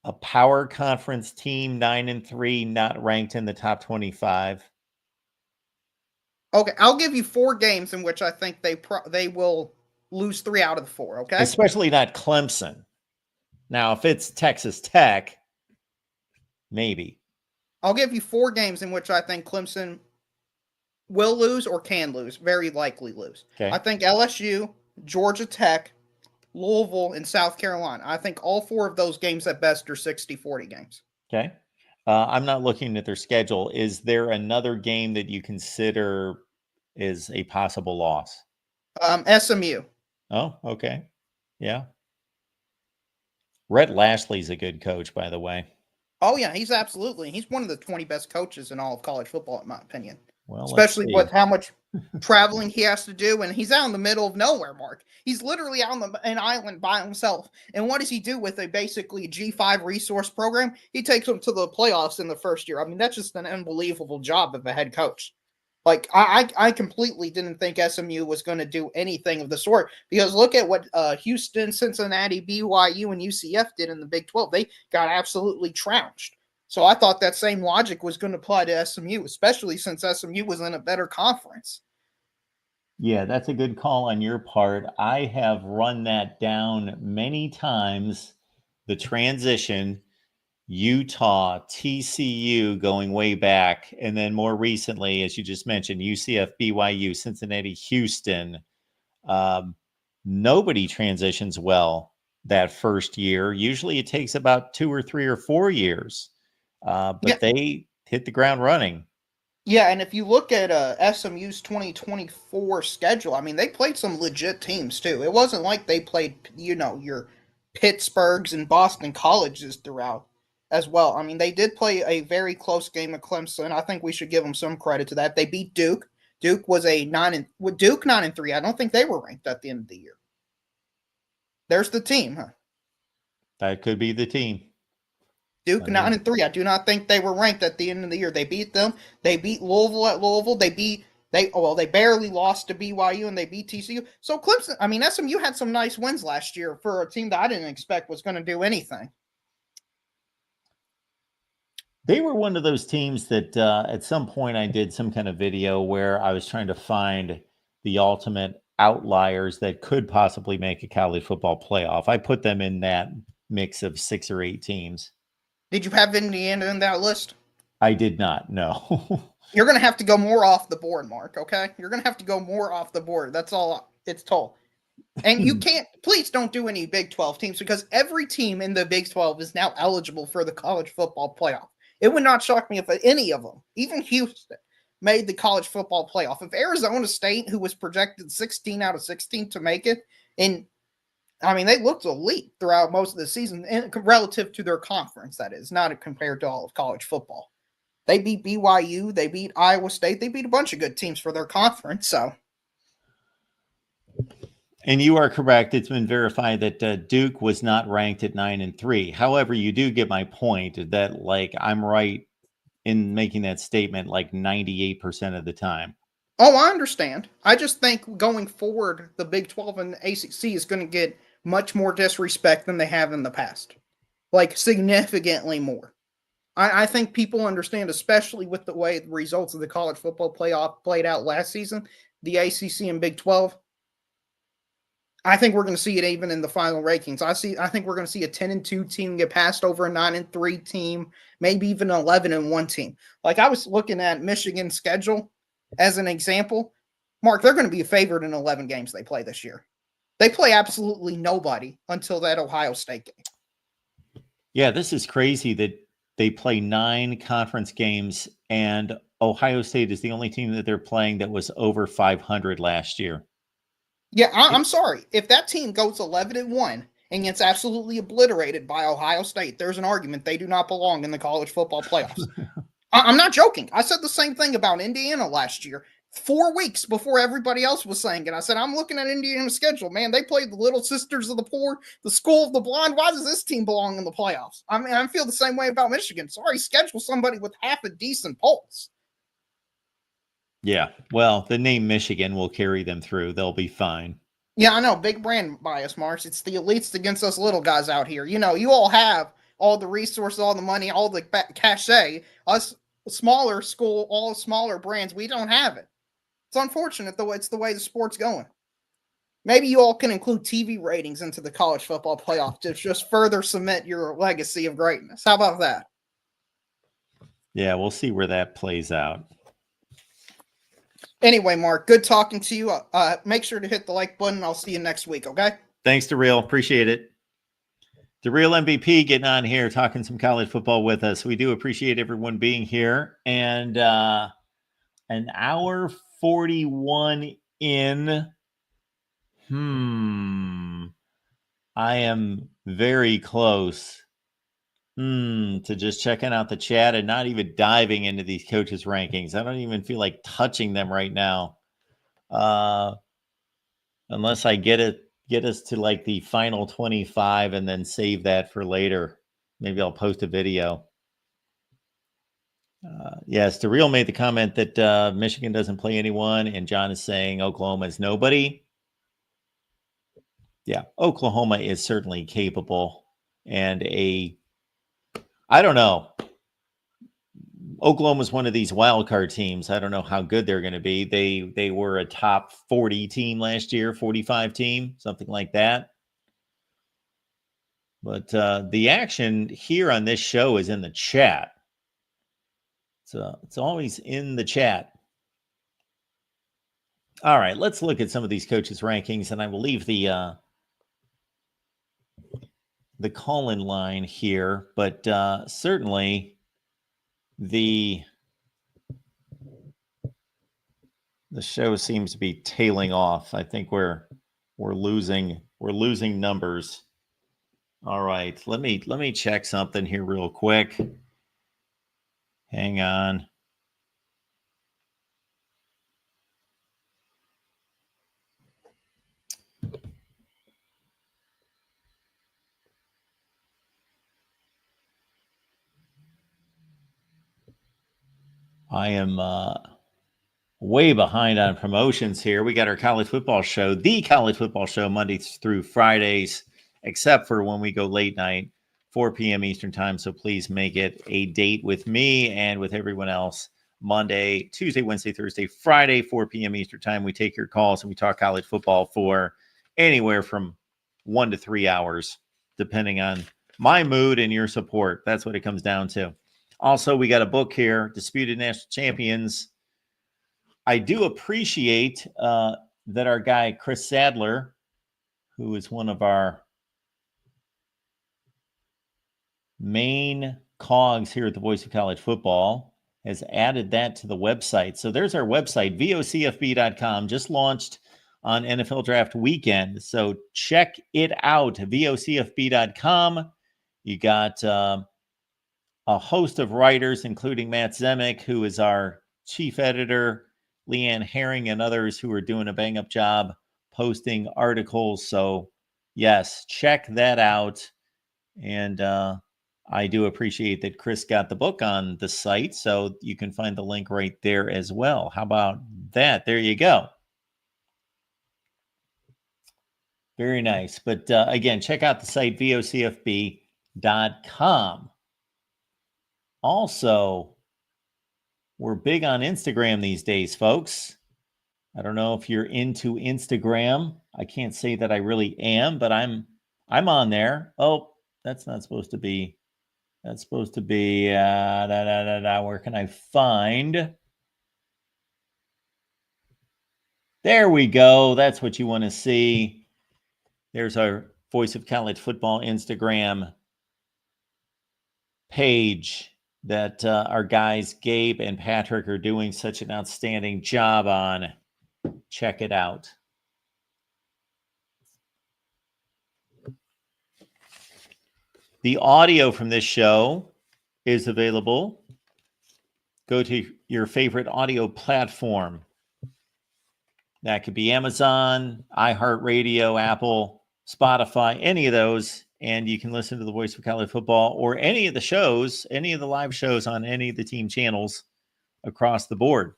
a power conference team, 9-3, not ranked in the top 25. Okay, I'll give you 4 games in which I think they will lose 3 out of the 4, okay? Especially not Clemson. Now, if it's Texas Tech, maybe. I'll give you 4 games in which I think Clemson will lose or can lose, very likely lose. Okay. I think LSU, Georgia Tech, Louisville, and South Carolina. I think all 4 of those games at best are 60-40 games. Okay. I'm not looking at their schedule. Is there another game that you consider is a possible loss? SMU. Oh, okay. Yeah. Rhett Lashley's a good coach, by the way. Oh, yeah, he's one of the 20 best coaches in all of college football, in my opinion. Well, especially with how much traveling he has to do, and he's out in the middle of nowhere, Mark. He's literally out on an island by himself. And what does he do with a basically G5 resource program? He takes them to the playoffs in the first year. I mean, that's just an unbelievable job of a head coach. Like, I completely didn't think SMU was going to do anything of the sort, because look at what Houston, Cincinnati, BYU, and UCF did in the Big 12. They got absolutely trounced. So I thought that same logic was going to apply to SMU, especially since SMU was in a better conference. Yeah, that's a good call on your part. I have run that down many times. The transition, Utah, TCU going way back. And then more recently, as you just mentioned, UCF, BYU, Cincinnati, Houston. Um, Nobody transitions well that first year. Usually it takes about 2 or 3 or 4 years. Yeah. But they hit the ground running. Yeah, and if you look at SMU's 2024 schedule, I mean, they played some legit teams too. It wasn't like they played, your Pittsburghs and Boston colleges throughout as well. I mean, they did play a very close game at Clemson. I think we should give them some credit to that. They beat Duke. Duke was a 9-3. I don't think they were ranked at the end of the year. There's the team, huh? That could be the team. Duke 9-3. I do not think they were ranked at the end of the year. They beat them. They beat Louisville at Louisville. They barely lost to BYU and they beat TCU. So Clemson, I mean SMU had some nice wins last year for a team that I didn't expect was going to do anything. They were one of those teams that at some point I did some kind of video where I was trying to find the ultimate outliers that could possibly make a college football playoff. I put them in that mix of 6 or 8 teams. Did you have Indiana in that list? I did not, no. You're going to have to go more off the board, Mark, okay? You're going to have to go more off the board. That's all it's told. And you can't, please don't do any Big 12 teams because every team in the Big 12 is now eligible for the college football playoff. It would not shock me if any of them, even Houston, made the college football playoff. If Arizona State, who was projected 16 out of 16 to make it, and I mean, they looked elite throughout most of the season relative to their conference, that is, not compared to all of college football. They beat BYU, they beat Iowa State, they beat a bunch of good teams for their conference, so. And you are correct. It's been verified that Duke was not ranked at 9-3. However, you do get my point that, like, I'm right in making that statement like 98% of the time. Oh, I understand. I just think going forward, the Big 12 and the ACC is going to get much more disrespect than they have in the past. Like, significantly more. I think people understand, especially with the way the results of the college football playoff played out last season, the ACC and Big 12. I think we're going to see it even in the final rankings. I think we're going to see a 10-2 team get passed over a 9-3 team, maybe even an 11-1 team. Like I was looking at Michigan's schedule as an example. Mark, they're going to be a favorite in 11 games they play this year. They play absolutely nobody until that Ohio State game. Yeah, this is crazy that they play 9 conference games and Ohio State is the only team that they're playing that was over 500 last year. Yeah, I'm sorry. If that team goes 11-1 and gets absolutely obliterated by Ohio State, there's an argument they do not belong in the college football playoffs. I'm not joking. I said the same thing about Indiana last year, 4 weeks before everybody else was saying it. I said, I'm looking at Indiana's schedule. Man, they played the Little Sisters of the Poor, the School of the Blind. Why does this team belong in the playoffs? I mean, I feel the same way about Michigan. Sorry, schedule somebody with half a decent pulse. Yeah, well, the name Michigan will carry them through. They'll be fine. Yeah, I know. Big brand bias, Mars. It's the elites against us little guys out here. You know, you all have all the resources, all the money, all the cachet. Us smaller school, all smaller brands, we don't have it. It's unfortunate, though. It's the way the sport's going. Maybe you all can include TV ratings into the college football playoff to just further cement your legacy of greatness. How about that? Yeah, we'll see where that plays out. Anyway, Mark, good talking to you. Make sure to hit the like button. I'll see you next week, okay? Thanks, DeReal. Appreciate it. DeReal MVP getting on here, talking some college football with us. We do appreciate everyone being here. And an hour 41 in. I am very close to just checking out the chat and not even diving into these coaches' rankings. I don't even feel like touching them right now. Unless I get us to like the final 25 and then save that for later. Maybe I'll post a video. Yes, DeReal made the comment that Michigan doesn't play anyone, and John is saying Oklahoma is nobody. Yeah, Oklahoma is certainly capable, and I don't know. Oklahoma's one of these wild card teams. I don't know how good they're going to be. They were a top 40 team last year, 45 team, something like that. But the action here on this show is in the chat. So it's always in the chat. All right, let's look at some of these coaches' rankings, and I will leave the call-in line here, but certainly the show seems to be tailing off. I think we're losing numbers. All right, let me check something here real quick. Hang on. I am way behind on promotions here. We got our college football show, the college football show, Mondays through Fridays, except for when we go late night, 4 p.m. Eastern time. So please make it a date with me and with everyone else. Monday, Tuesday, Wednesday, Thursday, Friday, 4 p.m. Eastern time. We take your calls and we talk college football for anywhere from 1 to 3 hours, depending on my mood and your support. That's what it comes down to. Also, we got a book here, Disputed National Champions. I do appreciate that our guy, Chris Sadler, who is one of our main cogs here at the Voice of College Football, has added that to the website. So there's our website, vocfb.com, just launched on NFL Draft Weekend. So check it out, vocfb.com. You got a host of writers, including Matt Zemek, who is our chief editor, Leanne Herring, and others who are doing a bang-up job posting articles. So, yes, check that out. And I do appreciate that Chris got the book on the site, so you can find the link right there as well. How about that? There you go. Very nice. But again, check out the site, vocfb.com. Also, we're big on Instagram these days, folks. I don't know if you're into Instagram. I can't say that I really am, but I'm on there. Oh, that's not supposed to be. That's supposed to be. Where can I find? There we go. That's what you want to see. There's our Voice of College Football Instagram page that our guys Gabe and Patrick are doing such an outstanding job on. Check it out. The audio from this show is available. Go to your favorite audio platform. That could be Amazon, iHeartRadio, Apple, Spotify, any of those. And you can listen to the Voice of College Football or any of the shows, any of the live shows on any of the team channels across the board.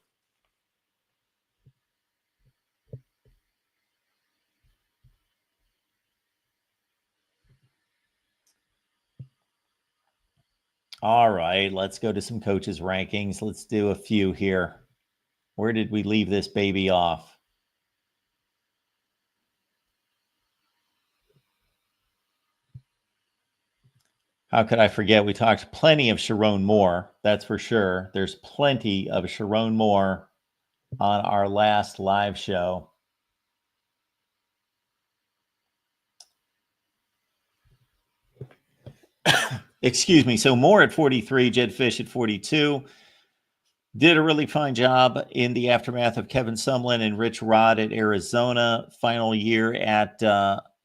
All right, let's go to some coaches' rankings. Let's do a few here. Where did we leave this baby off? How could I forget? We talked plenty of Sharon Moore, that's for sure. There's plenty of Sharon Moore on our last live show. Excuse me. So Moore at 43, Jed Fish at 42. Did a really fine job in the aftermath of Kevin Sumlin and Rich Rod at Arizona. Final year at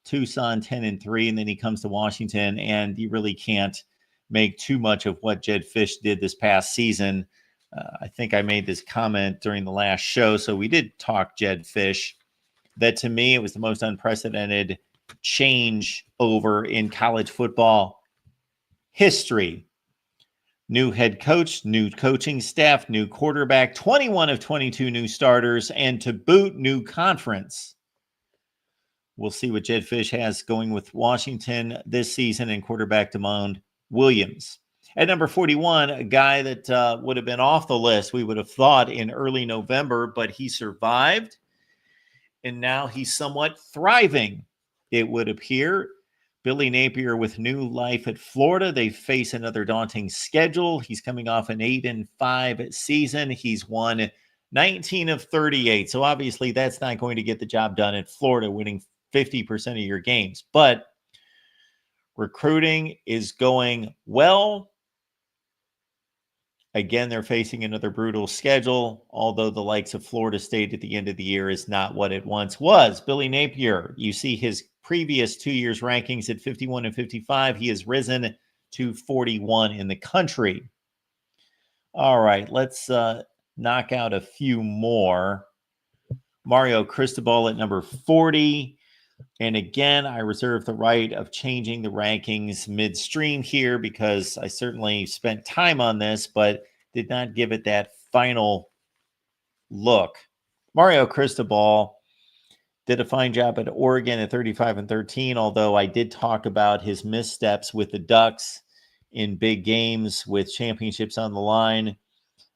Tucson, 10-3, and then he comes to Washington, and you really can't make too much of what Jed Fish did this past season. I think I made this comment during the last show, so we did talk Jed Fish, that to me it was the most unprecedented change over in college football history. New head coach, new coaching staff, new quarterback, 21 of 22 new starters, and to boot, new conference. We'll see what Jed Fish has going with Washington this season and quarterback Damone Williams. At number 41, a guy that would have been off the list, we would have thought, in early November, but he survived, and now he's somewhat thriving, it would appear. Billy Napier with new life at Florida. They face another daunting schedule. He's coming off an 8-5 season. He's won 19 of 38. So obviously that's not going to get the job done at Florida, winning 50% of your games. But recruiting is going well. Again, they're facing another brutal schedule, although the likes of Florida State at the end of the year is not what it once was. Billy Napier, you see his previous 2 years rankings at 51 and 55. He has risen to 41 in the country. All right, let's knock out a few more. Mario Cristobal at number 40. And again, I reserve the right of changing the rankings midstream here because I certainly spent time on this, but did not give it that final look. Mario Cristobal did a fine job at Oregon at 35 and 13, although I did talk about his missteps with the Ducks in big games with championships on the line.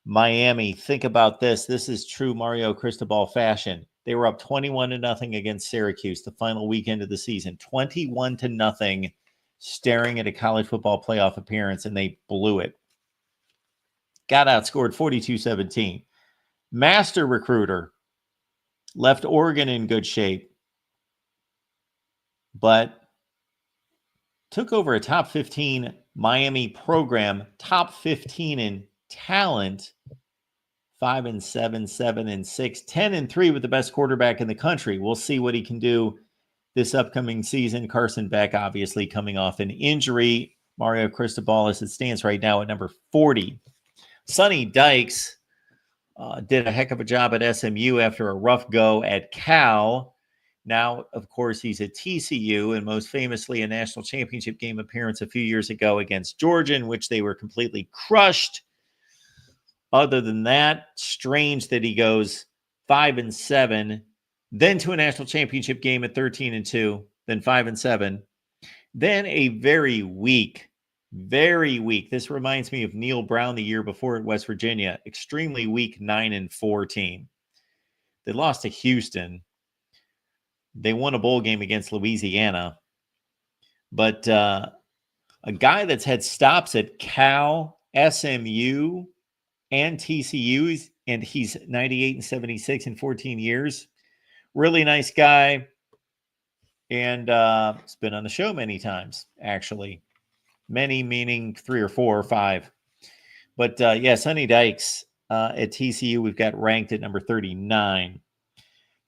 Miami, think about this. This is true Mario Cristobal fashion. They were up 21-0 against Syracuse the final weekend of the season. 21-0, staring at a college football playoff appearance, and they blew it. Got outscored 42-17. Master recruiter, left Oregon in good shape, but took over a top 15 Miami program, top 15 in talent, 5-7, 7-6, 10-3 with the best quarterback in the country. We'll see what he can do this upcoming season. Carson Beck, obviously, coming off an injury. Mario Cristobal, as it stands right now, at number 40. Sonny Dykes did a heck of a job at SMU after a rough go at Cal. Now, of course, he's at TCU, and most famously a national championship game appearance a few years ago against Georgia, in which they were completely crushed. Other than that, strange that he goes 5-7, then to a national championship game at 13-2, then 5-7, then a very weak. This reminds me of Neil Brown the year before at West Virginia. Extremely weak 9-4 team. They lost to Houston. They won a bowl game against Louisiana. But a guy that's had stops at Cal, SMU, and TCU, and he's 98-76 in 14 years. Really nice guy. And he's been on the show many times, actually. Many, meaning 3 or 4 or 5. But yeah, Sonny Dykes at TCU, we've got ranked at number 39.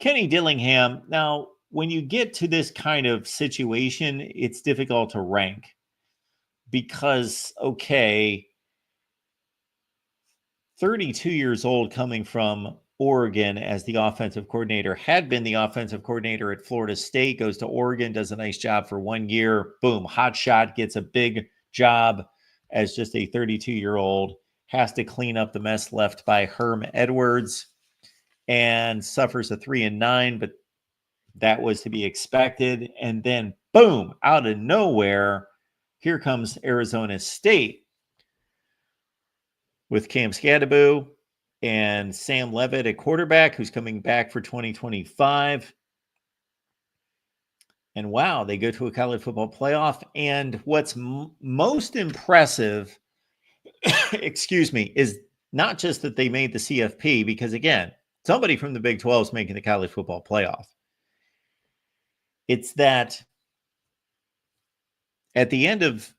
Kenny Dillingham. Now, when you get to this kind of situation, it's difficult to rank because, okay, 32 years old, coming from Oregon as the offensive coordinator, had been the offensive coordinator at Florida State, goes to Oregon, does a nice job for 1 year. Boom, hot shot, gets a big job as just a 32-year-old, has to clean up the mess left by Herm Edwards and suffers a 3-9, but that was to be expected. And then, boom, out of nowhere, here comes Arizona State with Cam Scadaboo and Sam Levitt at quarterback, who's coming back for 2025. And wow, they go to a college football playoff. And what's most impressive, excuse me, is not just that they made the CFP, because again, somebody from the Big 12 is making the college football playoff. It's that at the end of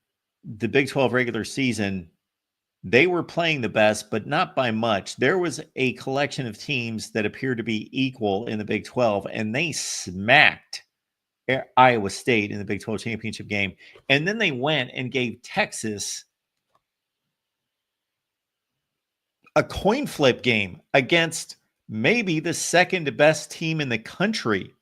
the Big 12 regular season, they were playing the best, but not by much. There was a collection of teams that appeared to be equal in the Big 12, and they smacked Iowa State in the Big 12 championship game. And then they went and gave Texas a coin flip game against maybe the second best team in the country.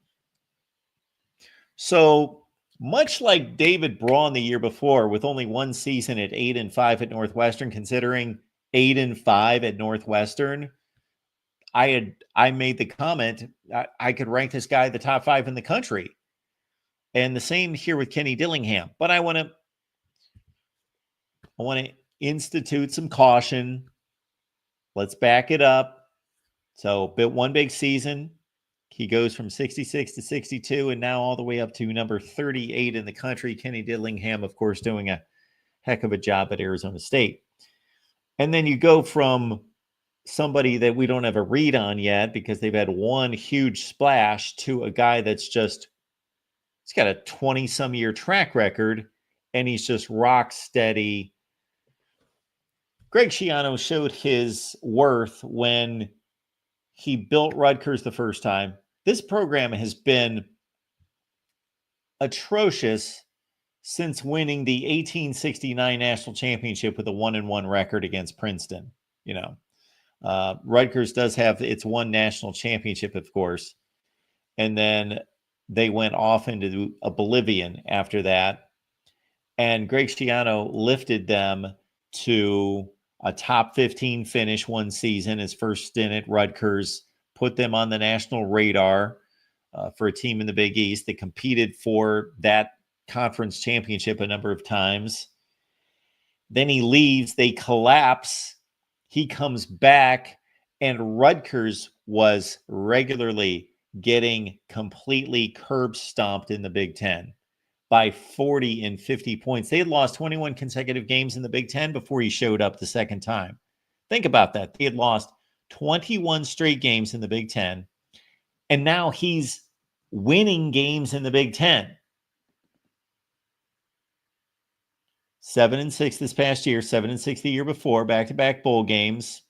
So much like David Braun the year before, with only one season at 8-5 at Northwestern, considering 8-5 at Northwestern, I made the comment I could rank this guy the top 5 in the country. And the same here with Kenny Dillingham. But I want to institute some caution. Let's back it up. So, one big season. He goes from 66 to 62 and now all the way up to number 38 in the country. Kenny Dillingham, of course, doing a heck of a job at Arizona State. And then you go from somebody that we don't have a read on yet because they've had one huge splash to a guy that's just, he's got a 20-some year track record and he's just rock steady. Greg Schiano showed his worth when he built Rutgers the first time. This program has been atrocious since winning the 1869 national championship with a 1-1 record against Princeton. Rutgers does have its one national championship, of course, and then they went off into oblivion after that. And Greg Schiano lifted them to a top 15 finish one season, his first stint at Rutgers, put them on the national radar for a team in the Big East that competed for that conference championship a number of times. Then he leaves, they collapse, he comes back, and Rutgers was regularly getting completely curb stomped in the Big Ten by 40 and 50 points. They had lost 21 consecutive games in the Big Ten before he showed up the second time. Think about that. They had lost 21 straight games in the Big Ten, and now he's winning games in the Big Ten. 7-6 this past year, 7-6 the year before, back-to-back bowl games.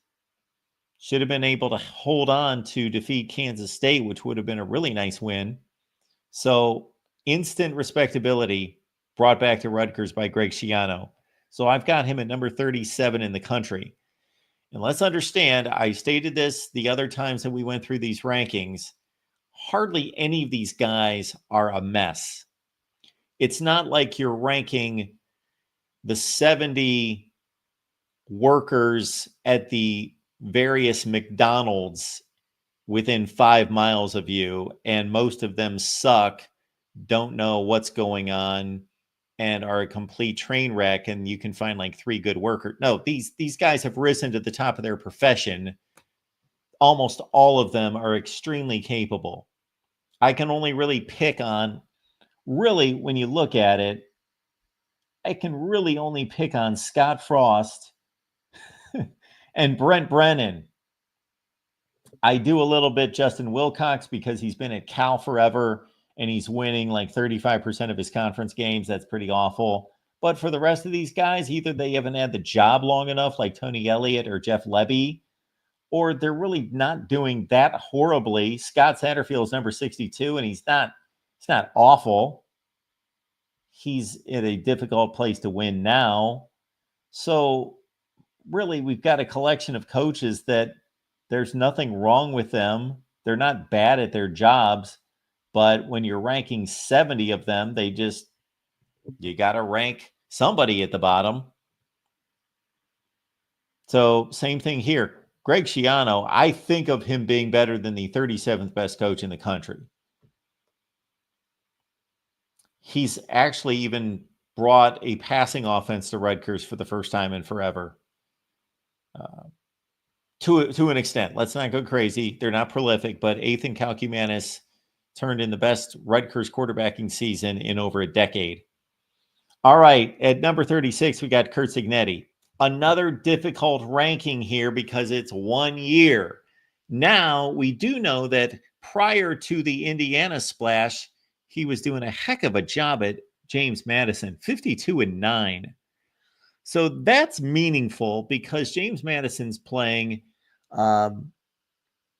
Should have been able to hold on to defeat Kansas State, which would have been a really nice win. So instant respectability brought back to Rutgers by Greg Schiano. So I've got him at number 37 in the country. And let's understand, I stated this the other times that we went through these rankings, hardly any of these guys are a mess. It's not like you're ranking the 70 workers at the various McDonald's within 5 miles of you, and most of them suck, don't know what's going on, and are a complete train wreck, and you can find like 3 good workers. No, these guys have risen to the top of their profession. Almost all of them are extremely capable. I can only really pick on, when you look at it, I can really only pick on Scott Frost and Brent Brennan. I do a little bit Justin Wilcox because he's been at Cal forever and he's winning like 35% of his conference games. That's pretty awful. But for the rest of these guys, either they haven't had the job long enough like Tony Elliott or Jeff Lebby, or they're really not doing that horribly. Scott Satterfield's number 62, and he's not awful. He's in a difficult place to win now. So really, we've got a collection of coaches that there's nothing wrong with them. They're not bad at their jobs, but when you're ranking 70 of them, you got to rank somebody at the bottom. So same thing here. Greg Schiano, I think of him being better than the 37th best coach in the country. He's actually even brought a passing offense to Rutgers for the first time in forever. To an extent. Let's not go crazy. They're not prolific, but Ethan Kalkumanis turned in the best Rutgers quarterbacking season in over a decade. All right, at number 36, we got Curt Cignetti. Another difficult ranking here because it's 1 year. Now, we do know that prior to the Indiana splash, he was doing a heck of a job at James Madison, 52-9. So that's meaningful because James Madison's playing, and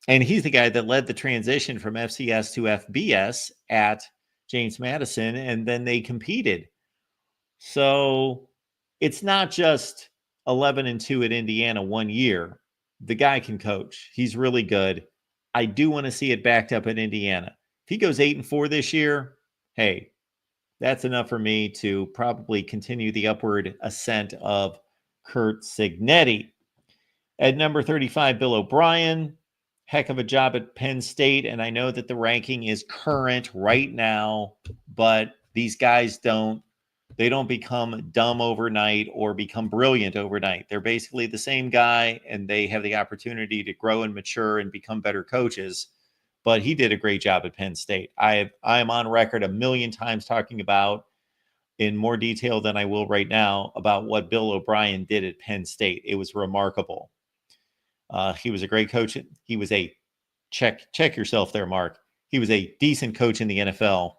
he's the guy that led the transition from FCS to FBS at James Madison, and then they competed. So it's not just 11-2 at Indiana 1 year. The guy can coach. He's really good. I do want to see it backed up at Indiana. If he goes 8-4 this year, hey, that's enough for me to probably continue the upward ascent of Curt Cignetti. At number 35, Bill O'Brien. Heck of a job at Penn State. And I know that the ranking is current right now, but these guys don't They don't become dumb overnight or become brilliant overnight. They're basically the same guy, and they have the opportunity to grow and mature and become better coaches. But he did a great job at Penn State. I am on record a million times talking about, in more detail than I will right now, about what Bill O'Brien did at Penn State. It was remarkable. He was a great coach. He was a check yourself there, Mark. He was a decent coach in the NFL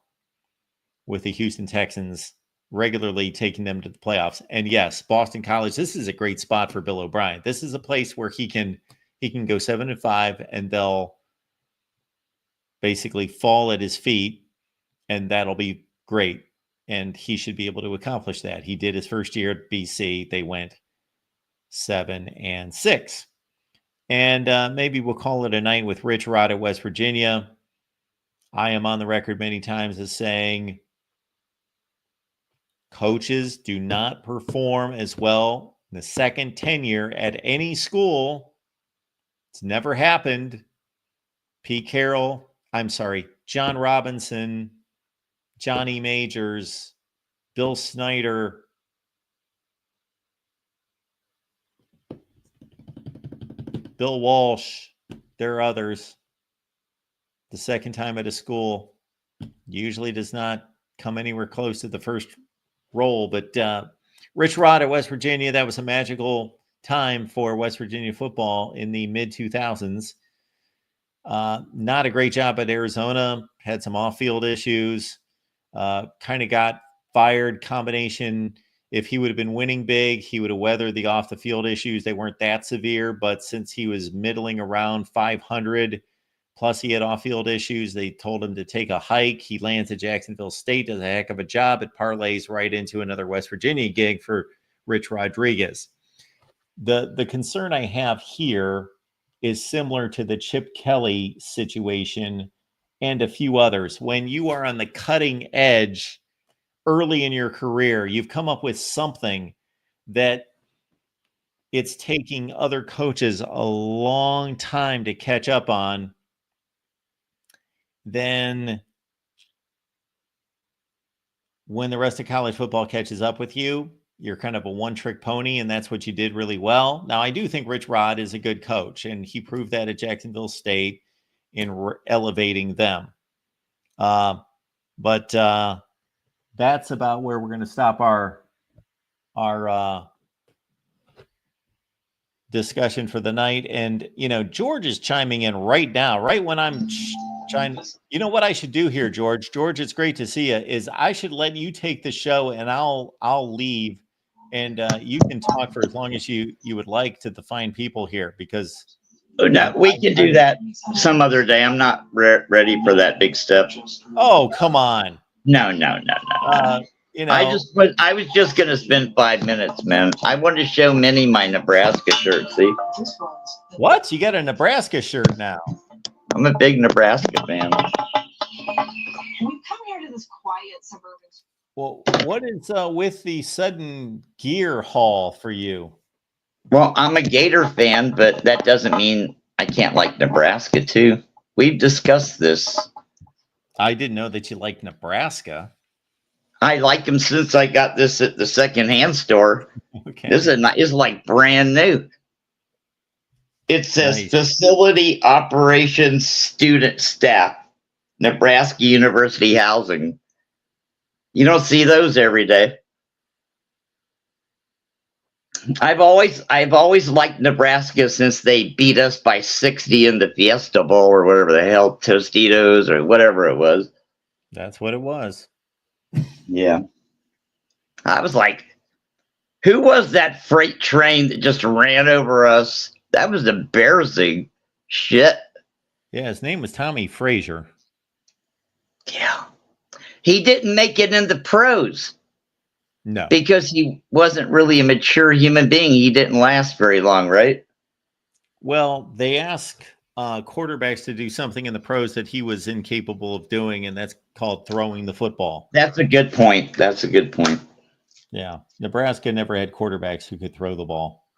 with the Houston Texans, regularly taking them to the playoffs. And yes, Boston College, this is a great spot for Bill O'Brien. This is a place where he can go 7-5, and they'll basically fall at his feet, and that'll be great. And he should be able to accomplish that. He did his first year at BC. They went 7-6. And maybe we'll call it a night with Rich Rod at West Virginia. I am on the record many times as saying coaches do not perform as well in the second tenure at any school. It's never happened. John Robinson, Johnny Majors, Bill Snyder, Bill Walsh, there are others. The second time at a school usually does not come anywhere close to the first role. But Rich Rod at West Virginia, that was a magical time for West Virginia football in the mid-2000s. Not a great job at Arizona, had some off-field issues, kind of got fired combination. If he would have been winning big, he would have weathered the off-the-field issues. They weren't that severe, but since he was middling around 500, plus he had off-field issues, they told him to take a hike. He lands at Jacksonville State, does a heck of a job. It parlays right into another West Virginia gig for Rich Rodriguez. The concern I have here is similar to the Chip Kelly situation and a few others. When you are on the cutting edge early in your career, you've come up with something that it's taking other coaches a long time to catch up on. Then when the rest of college football catches up with you, you're kind of a one-trick pony, and that's what you did really well. Now, I do think Rich Rod is a good coach, and he proved that at Jacksonville State in elevating them. But that's about where we're going to stop our discussion for the night. And, George is chiming in right now, right when I'm trying. You know what I should do here, George? George, it's great to see you. Is I should let you take the show, and I'll leave, and you can talk for as long as you would like to the fine people here, because no, we can do that some other day. I'm not ready for that big step. Oh, come on. No. I was just going to spend 5 minutes, man. I wanted to show Minnie my Nebraska shirt. See? What? You got a Nebraska shirt now? I'm a big Nebraska fan. Can we come here to this quiet suburban? Well, what is with the sudden gear haul for you? Well, I'm a Gator fan, but that doesn't mean I can't like Nebraska too. We've discussed this. I didn't know that you liked Nebraska. I like them since I got this at the secondhand store. Okay. This is like brand new. It says Nice. Facility Operations Student Staff, Nebraska University Housing. You don't see those every day. I've always liked Nebraska since they beat us by 60 in the Fiesta Bowl or whatever the hell, Tostitos or whatever it was. That's what it was. Yeah. I was like, who was that freight train that just ran over us? That was embarrassing. Shit. Yeah, his name was Tommy Frazier. Yeah. He didn't make it in the pros. No. Because he wasn't really a mature human being. He didn't last very long, right? Well, they ask quarterbacks to do something in the pros that he was incapable of doing, and that's called throwing the football. That's a good point. That's a good point. Yeah. Nebraska never had quarterbacks who could throw the ball.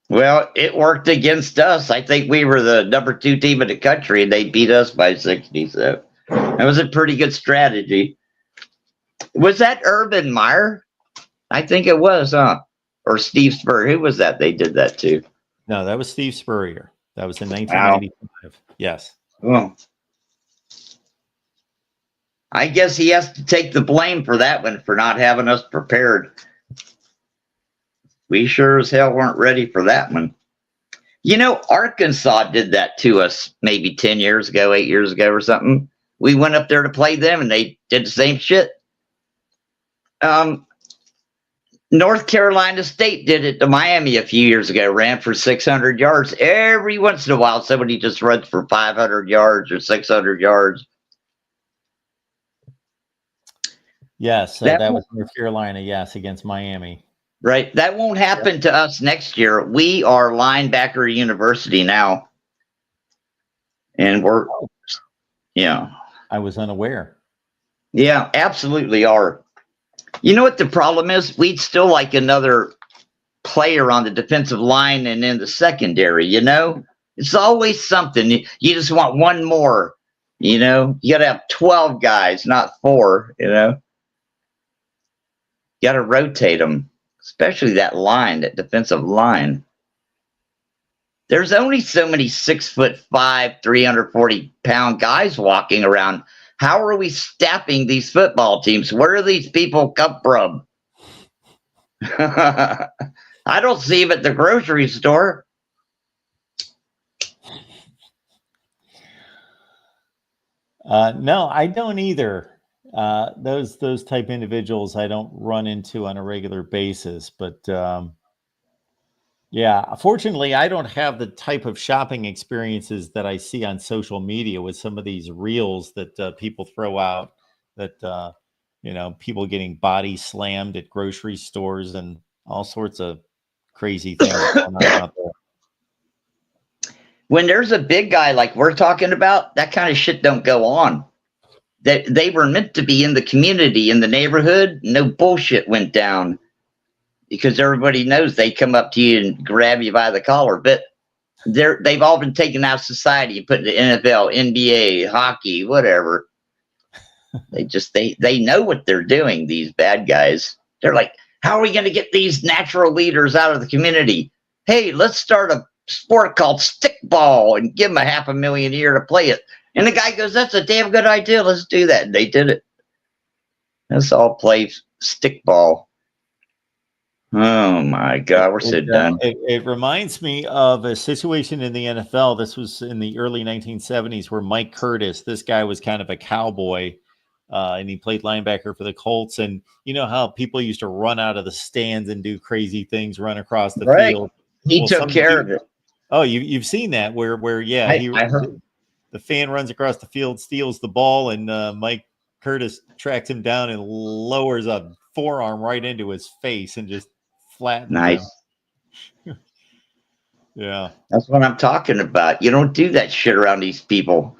Well, it worked against us. I think we were the number 2 team in the country, and they beat us by 60. So that was a pretty good strategy. Was that Urban Meyer? I think it was, huh? Or Steve Spurrier. Who was that? They did that too. No, that was Steve Spurrier. That was in Wow. 1995. Yes. Well, I guess he has to take the blame for that one, for not having us prepared. We sure as hell weren't ready for that one. You know, Arkansas did that to us maybe 10 years ago, 8 years ago or something. We went up there to play them, and they did the same shit. North Carolina State did it to Miami a few years ago, ran for 600 yards. Every once in a while, somebody just runs for 500 yards or 600 yards. Yes, that was North Carolina, yes, against Miami. Right. That won't happen to us next year. We are linebacker university now. And we're, yeah. I was unaware. Yeah, absolutely are. You know what the problem is? We'd still like another player on the defensive line and in the secondary, you know? It's always something. You just want one more, you know? You got to have 12 guys, not 4, you know? You got to rotate them, especially that line, that defensive line. There's only so many 6'5", 340-pound guys walking around. How are we staffing these football teams? Where do these people come from? I don't see them at the grocery store. No, I don't either. Those type individuals I don't run into on a regular basis. But yeah, fortunately, I don't have the type of shopping experiences that I see on social media with some of these reels that people throw out, that you know, people getting body slammed at grocery stores and all sorts of crazy things going on out there. When there's a big guy like we're talking about, that kind of shit don't go on. They were meant to be in the community, in the neighborhood. No bullshit went down. Because everybody knows they come up to you and grab you by the collar. But they've all been taken out of society and put in the NFL, NBA, hockey, whatever. They know what they're doing, these bad guys. They're like, how are we going to get these natural leaders out of the community? Hey, let's start a sport called stickball and give them $500,000 a year to play it. And the guy goes, that's a damn good idea. Let's do that. And they did it. Let's all play stickball. Oh my God, we're so done. It reminds me of a situation in the NFL. This was in the early 1970s where Mike Curtis, this guy was kind of a cowboy, and he played linebacker for the Colts. And you know how people used to run out of the stands and do crazy things, run across the field. He took care of it. Oh, you've seen that where yeah, I heard. The fan runs across the field, steals the ball, and Mike Curtis tracks him down and lowers a forearm right into his face and just flattens nice. him. Yeah. That's what I'm talking about. You don't do that shit around these people.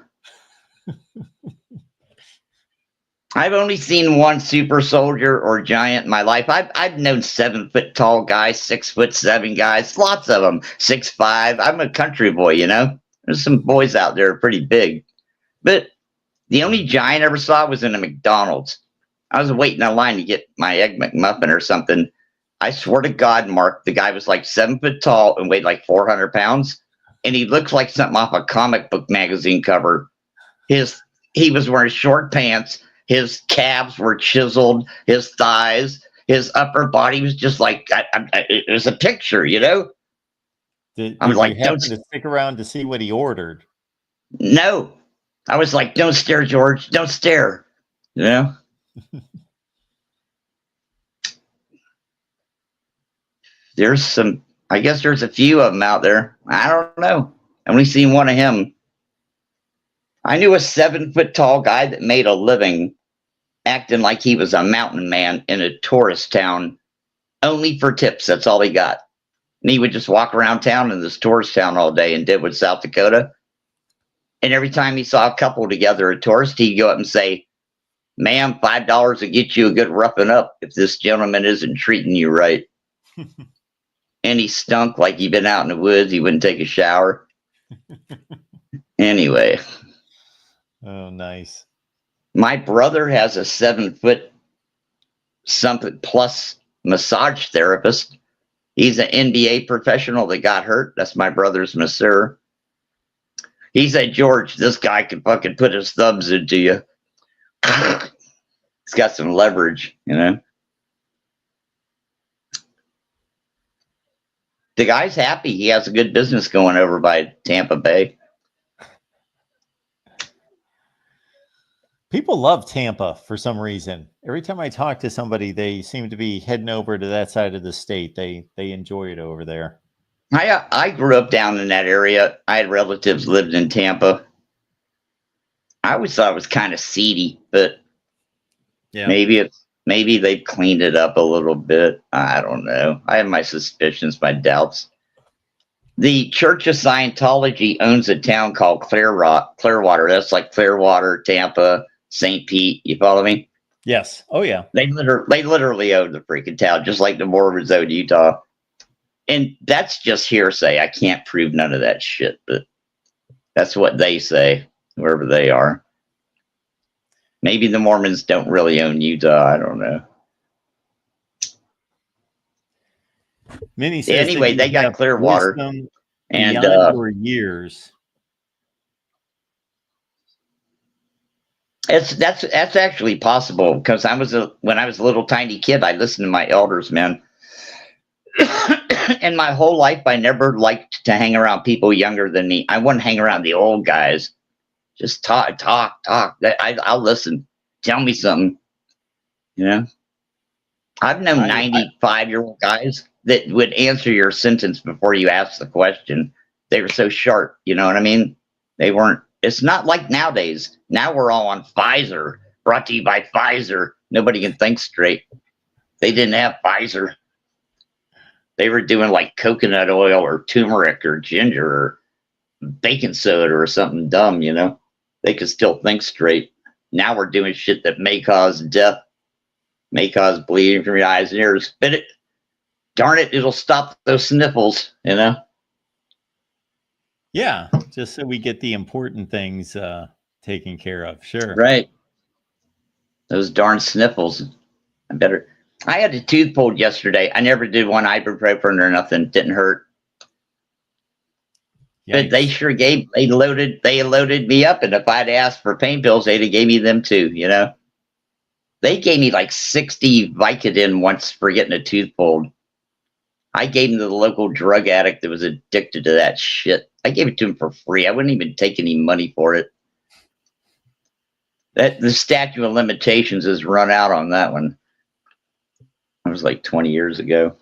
I've only seen one super soldier or giant in my life. I've known 7 foot tall guys, 6'7" guys, lots of them, 6'5". I'm a country boy, you know. There's some boys out there pretty big, but the only giant I ever saw was in a McDonald's. I was waiting in line to get my Egg McMuffin or something. I swear to God, Mark, the guy was like 7 foot tall and weighed like 400 pounds, and he looked like something off a comic book magazine cover. He was wearing short pants. His calves were chiseled. His thighs, his upper body was just like it was a picture, you know. Did I was like, you happen to stick around to see what he ordered? No, I was like, don't stare, George. Don't stare. You know. There's some. I guess there's a few of them out there. I don't know. I've only seen one of him. I knew a 7 foot tall guy that made a living acting like he was a mountain man in a tourist town, only for tips. That's all he got. And he would just walk around town in this tourist town all day and did with South Dakota. And every time he saw a couple together, a tourist, he'd go up and say, ma'am, $5 will get you a good roughing up if this gentleman isn't treating you right. And he stunk like he'd been out in the woods. He wouldn't take a shower. Anyway. Oh, nice. My brother has a 7 foot something plus massage therapist. He's an NBA professional that got hurt. That's my brother's masseur. He said, George, this guy can fucking put his thumbs into you. He's got some leverage, you know. The guy's happy. He has a good business going over by Tampa Bay. People love Tampa for some reason. Every time I talk to somebody, they seem to be heading over to that side of the state. They enjoy it over there. I grew up down in that area. I had relatives lived in Tampa. I always thought it was kind of seedy, but Yeah. maybe they've cleaned it up a little bit. I don't know. I have my suspicions, my doubts. The Church of Scientology owns a town called Clearwater. That's like Clearwater, Tampa, St. Pete. You follow me? Yes. Oh, yeah. They literally own the freaking town, just like the Mormons own Utah. And that's just hearsay. I can't prove none of that shit, but that's what they say, wherever they are. Maybe the Mormons don't really own Utah. I don't know. Minnie says anyway, they got Clearwater. And your years. That's actually possible because when I was a little tiny kid, I listened to my elders, man. And my whole life, I never liked to hang around people younger than me. I wouldn't hang around the old guys. Just talk. I'll listen. Tell me something. You know, I've known 95-year-old guys that would answer your sentence before you ask the question. They were so sharp. You know what I mean? They weren't. It's not like nowadays. Now we're all on Pfizer, brought to you by Pfizer. Nobody can think straight. They didn't have Pfizer. They were doing like coconut oil or turmeric or ginger or baking soda or something dumb, you know? They could still think straight. Now we're doing shit that may cause death, may cause bleeding from your eyes and ears. But darn it, it'll stop those sniffles, you know? Yeah, just so we get the important things taken care of. Sure. Right. Those darn sniffles. I had a tooth pulled yesterday. I never did one ibuprofen or nothing. Didn't hurt. Yikes. But they sure they loaded me up. And if I'd asked for pain pills, they'd have gave me them too, you know? They gave me like 60 Vicodin once for getting a tooth pulled. I gave them to the local drug addict that was addicted to that shit. I gave it to him for free. I wouldn't even take any money for it. The statute of limitations has run out on that one. It was like 20 years ago.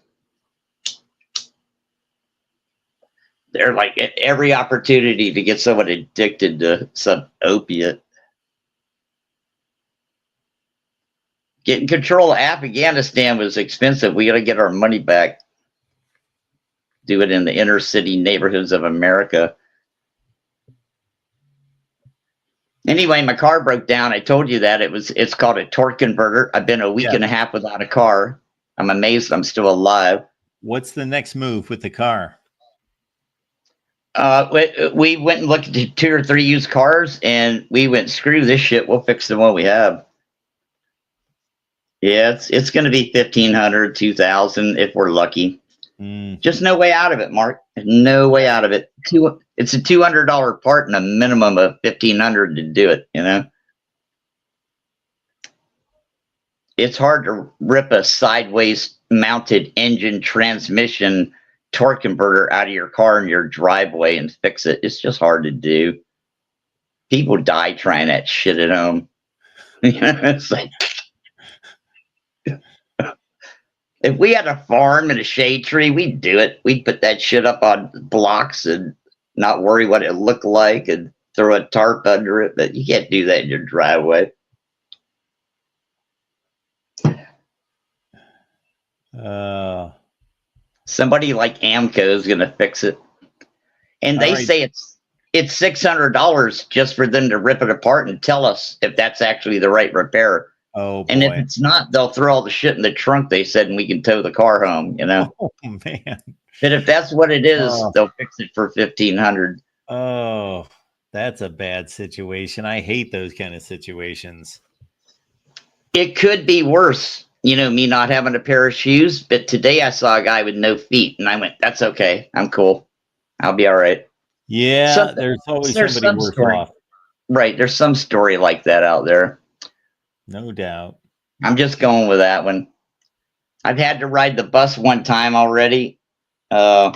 They're like at every opportunity to get someone addicted to some opiate. Getting control of Afghanistan was expensive. We got to get our money back. Do it in the inner city neighborhoods of America. Anyway, my car broke down. I told you that it's called a torque converter. I've been a week and a half without a car. I'm amazed I'm still alive. What's the next move with the car? We went and looked at 2 or 3 used cars, and we went, screw this shit. We'll fix the one we have. Yeah, it's going to be $1,500, $2,000 if we're lucky. Just no way out of it, Mark. No way out of it. It's a $200 part and a minimum of $1,500 to do it, you know? It's hard to rip a sideways mounted engine transmission torque converter out of your car in your driveway and fix it. It's just hard to do. People die trying that shit at home. It's like, if we had a farm and a shade tree, we'd do it. We'd put that shit up on blocks and not worry what it looked like and throw a tarp under it. But you can't do that in your driveway. Somebody like AMCO is going to fix it. And they say it's $600 just for them to rip it apart and tell us if that's actually the right repair. Oh, boy. And if it's not, they'll throw all the shit in the trunk, they said, and we can tow the car home, you know? Oh, man. But if that's what it is, they'll fix it for $1,500. Oh, that's a bad situation. I hate those kind of situations. It could be worse. me not having a pair of shoes. But today I saw a guy with no feet, and I went, "That's okay. I'm cool. I'll be all right." Yeah, there's always somebody some worse story. off. Right. There's some story like that out there. No doubt. I'm just going with that one. I've had to ride the bus one time already. I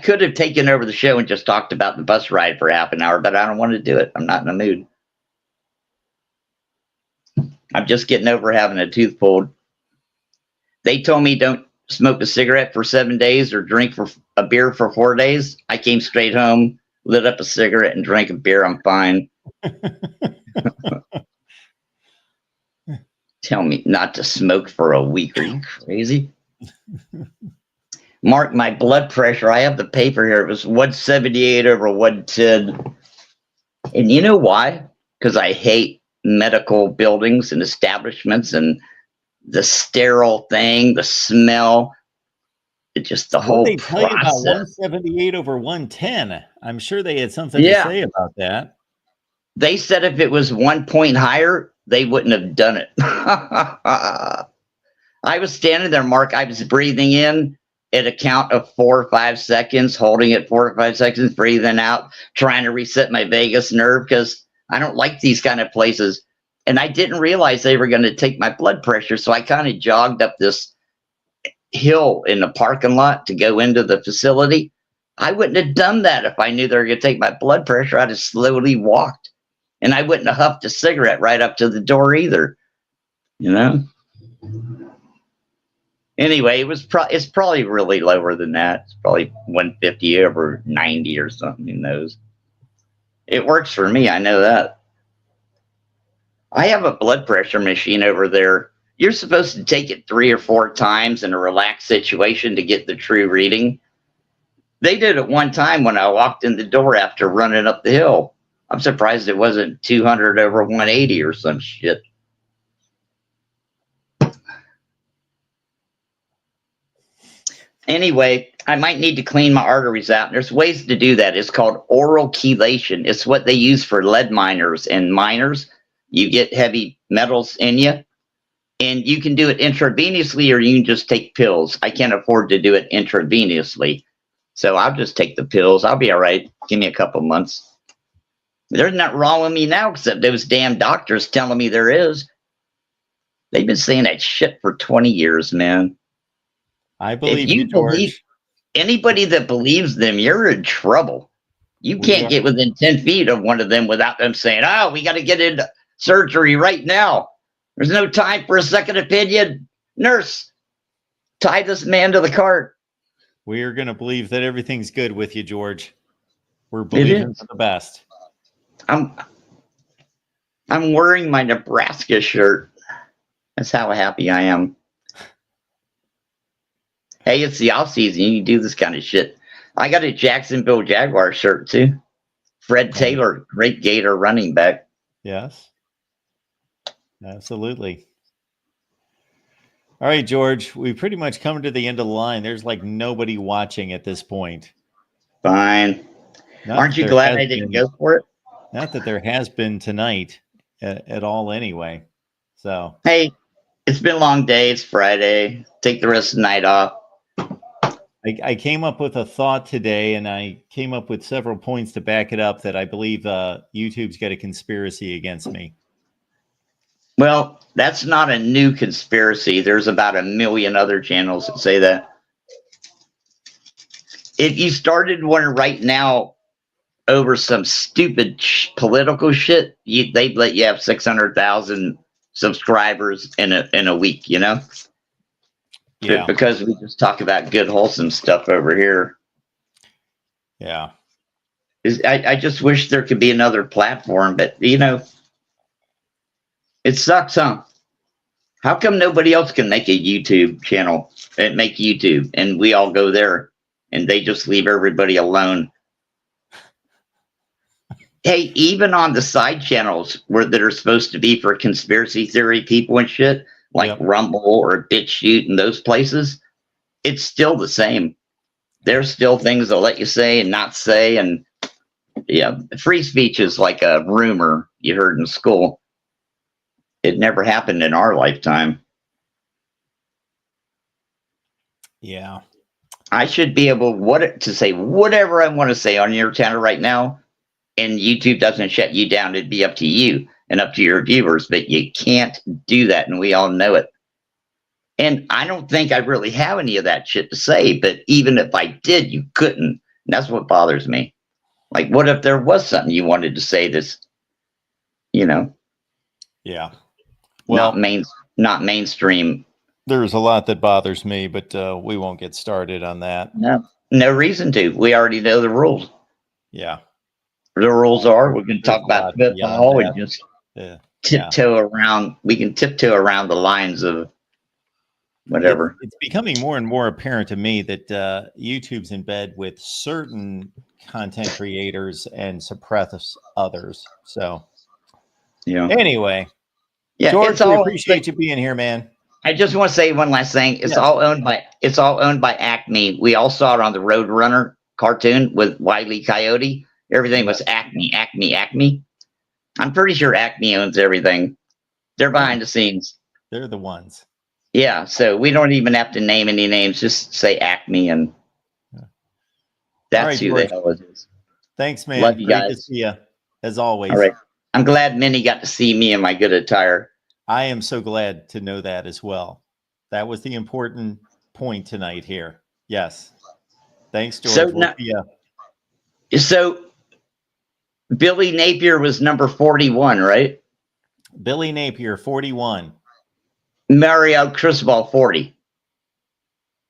could have taken over the show and just talked about the bus ride for half an hour, but I don't want to do it. I'm not in the mood. I'm just getting over having a tooth pulled. They told me don't smoke a cigarette for 7 days or drink for a beer for 4 days. I came straight home, lit up a cigarette, and drank a beer. I'm fine. Tell me not to smoke for a week. Are you crazy? Mark, my blood pressure, I have the paper here. It was 178 over 110. And you know why? Because I hate medical buildings and establishments and the sterile thing, the smell. It's just the whole They tell you about process. 178 over 110. I'm sure they had something to say about that. They said if it was 1 point higher, they wouldn't have done it. I was standing there, Mark. I was breathing in at a count of 4 or 5 seconds, holding it 4 or 5 seconds, breathing out, trying to reset my vagus nerve because I don't like these kind of places. And I didn't realize they were going to take my blood pressure. So I kind of jogged up this hill in the parking lot to go into the facility. I wouldn't have done that if I knew they were going to take my blood pressure. I'd have slowly walked. And I wouldn't have huffed a cigarette right up to the door either. Anyway, it's probably really lower than that. It's probably 150 over 90 or something. Who knows? It works for me. I know that. I have a blood pressure machine over there. You're supposed to take it 3 or 4 times in a relaxed situation to get the true reading. They did it one time when I walked in the door after running up the hill. I'm surprised it wasn't 200 over 180 or some shit. Anyway, I might need to clean my arteries out. There's ways to do that. It's called oral chelation. It's what they use for lead miners and miners. You get heavy metals in you. And you can do it intravenously or you can just take pills. I can't afford to do it intravenously. So I'll just take the pills. I'll be all right. Give me a couple months. There's nothing wrong with me now except those damn doctors telling me there is. They've been saying that shit for 20 years, man. I believe if you George. Believe anybody that believes them, you're in trouble. You can't get within 10 feet of one of them without them saying, "Oh, we got to get into surgery right now. There's no time for a second opinion. Nurse, tie this man to the cart." We are going to believe that everything's good with you, George. We're believing for the best. I'm wearing my Nebraska shirt. That's how happy I am. Hey, it's the off season. You can do this kind of shit. I got a Jacksonville Jaguar shirt too. Fred Taylor, great Gator running back. Yes, absolutely. All right, George, we pretty much come to the end of the line. There's like nobody watching at this point. Fine. Aren't you glad I didn't go for it? Not that there has been tonight at all anyway. So, hey, it's been a long day. It's Friday. Take the rest of the night off. I came up with a thought today, and I came up with several points to back it up that I believe YouTube's got a conspiracy against me. Well, that's not a new conspiracy. There's about 1 million other channels that say that. If you started one right now over some stupid political shit, they'd let you have 600,000 subscribers in a week, you know? Yeah. Because we just talk about good, wholesome stuff over here. Yeah. I just wish there could be another platform, but, you know, it sucks, huh? How come nobody else can make a YouTube channel and make YouTube and we all go there and they just leave everybody alone? Hey, even on the side channels that are supposed to be for conspiracy theory people and shit, like Rumble or BitChute and those places, it's still the same. There's still things they'll let you say and not say. And yeah, free speech is like a rumor you heard in school. It never happened in our lifetime. Yeah. I should be able to say whatever I want to say on your channel right now, and YouTube doesn't shut you down. It'd be up to you and up to your viewers, but you can't do that, and we all know it. And I don't think I really have any of that shit to say, but even if I did, you couldn't. And that's what bothers me. Like, what if there was something you wanted to say that's, Yeah. Well, not mainstream. there's a lot that bothers me, but we won't get started on that. No reason to. We already know the rules. Yeah. The rules are we can talk There's a lot about football beyond and that. just Yeah. tiptoe around. We can tiptoe around the lines of whatever. It's becoming more and more apparent to me that YouTube's in bed with certain content creators and suppress others. So Yeah. anyway, Yeah. George, we appreciate you being here, man. I just want to say one last thing. It's Yes. all owned by Acme. We all saw it on the Roadrunner cartoon with Wile E. Coyote. Everything was Acme, Acme, Acme. I'm pretty sure Acme owns everything. They're behind the scenes. They're the ones. Yeah, so we don't even have to name any names. Just say Acme, and that's right, who George. the hell it is. Thanks, man. Love you Great to guys. see you, as always. All right. I'm glad Minnie got to see me in my good attire. I am so glad to know that as well. That was the important point tonight here. Yes. Thanks, George. So We'll now- see ya. So Billy Napier was number 41, right? Billy Napier, 41. Mario Cristobal, 40.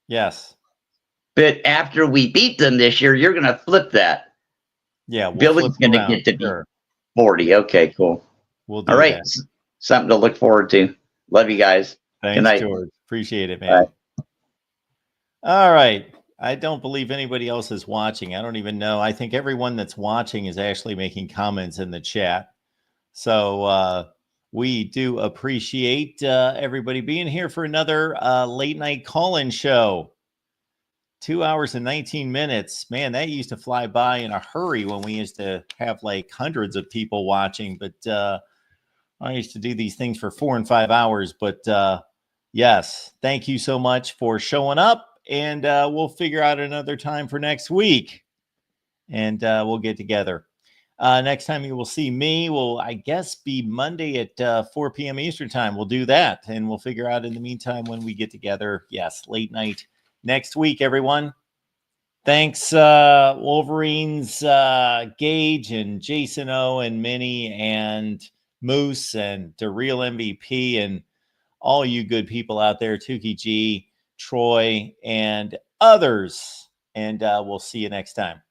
Yes. But after we beat them this year, you're going to flip that. Yeah. We'll Billy's flip going to around. get to be Sure. 40. Okay, cool. We'll do All right. that. Something to look forward to. Love you guys. Thanks, night. George. Appreciate it, man. All right. I don't believe anybody else is watching. I don't even know. I think everyone that's watching is actually making comments in the chat. So we do appreciate everybody being here for another late night call-in show. 2 hours and 19 minutes. Man, that used to fly by in a hurry when we used to have like hundreds of people watching. But I used to do these things for 4 and 5 hours. But yes, thank you so much for showing up. And we'll figure out another time for next week. And we'll get together. Next time you will see me will, I guess, be Monday at 4 p.m. Eastern time. We'll do that. And we'll figure out in the meantime when we get together. Yes, late night next week, everyone. Thanks, Wolverines, Gage and Jason O and Minnie and Moose and the Real MVP and all you good people out there, Tukey G, Troy, and others. And we'll see you next time.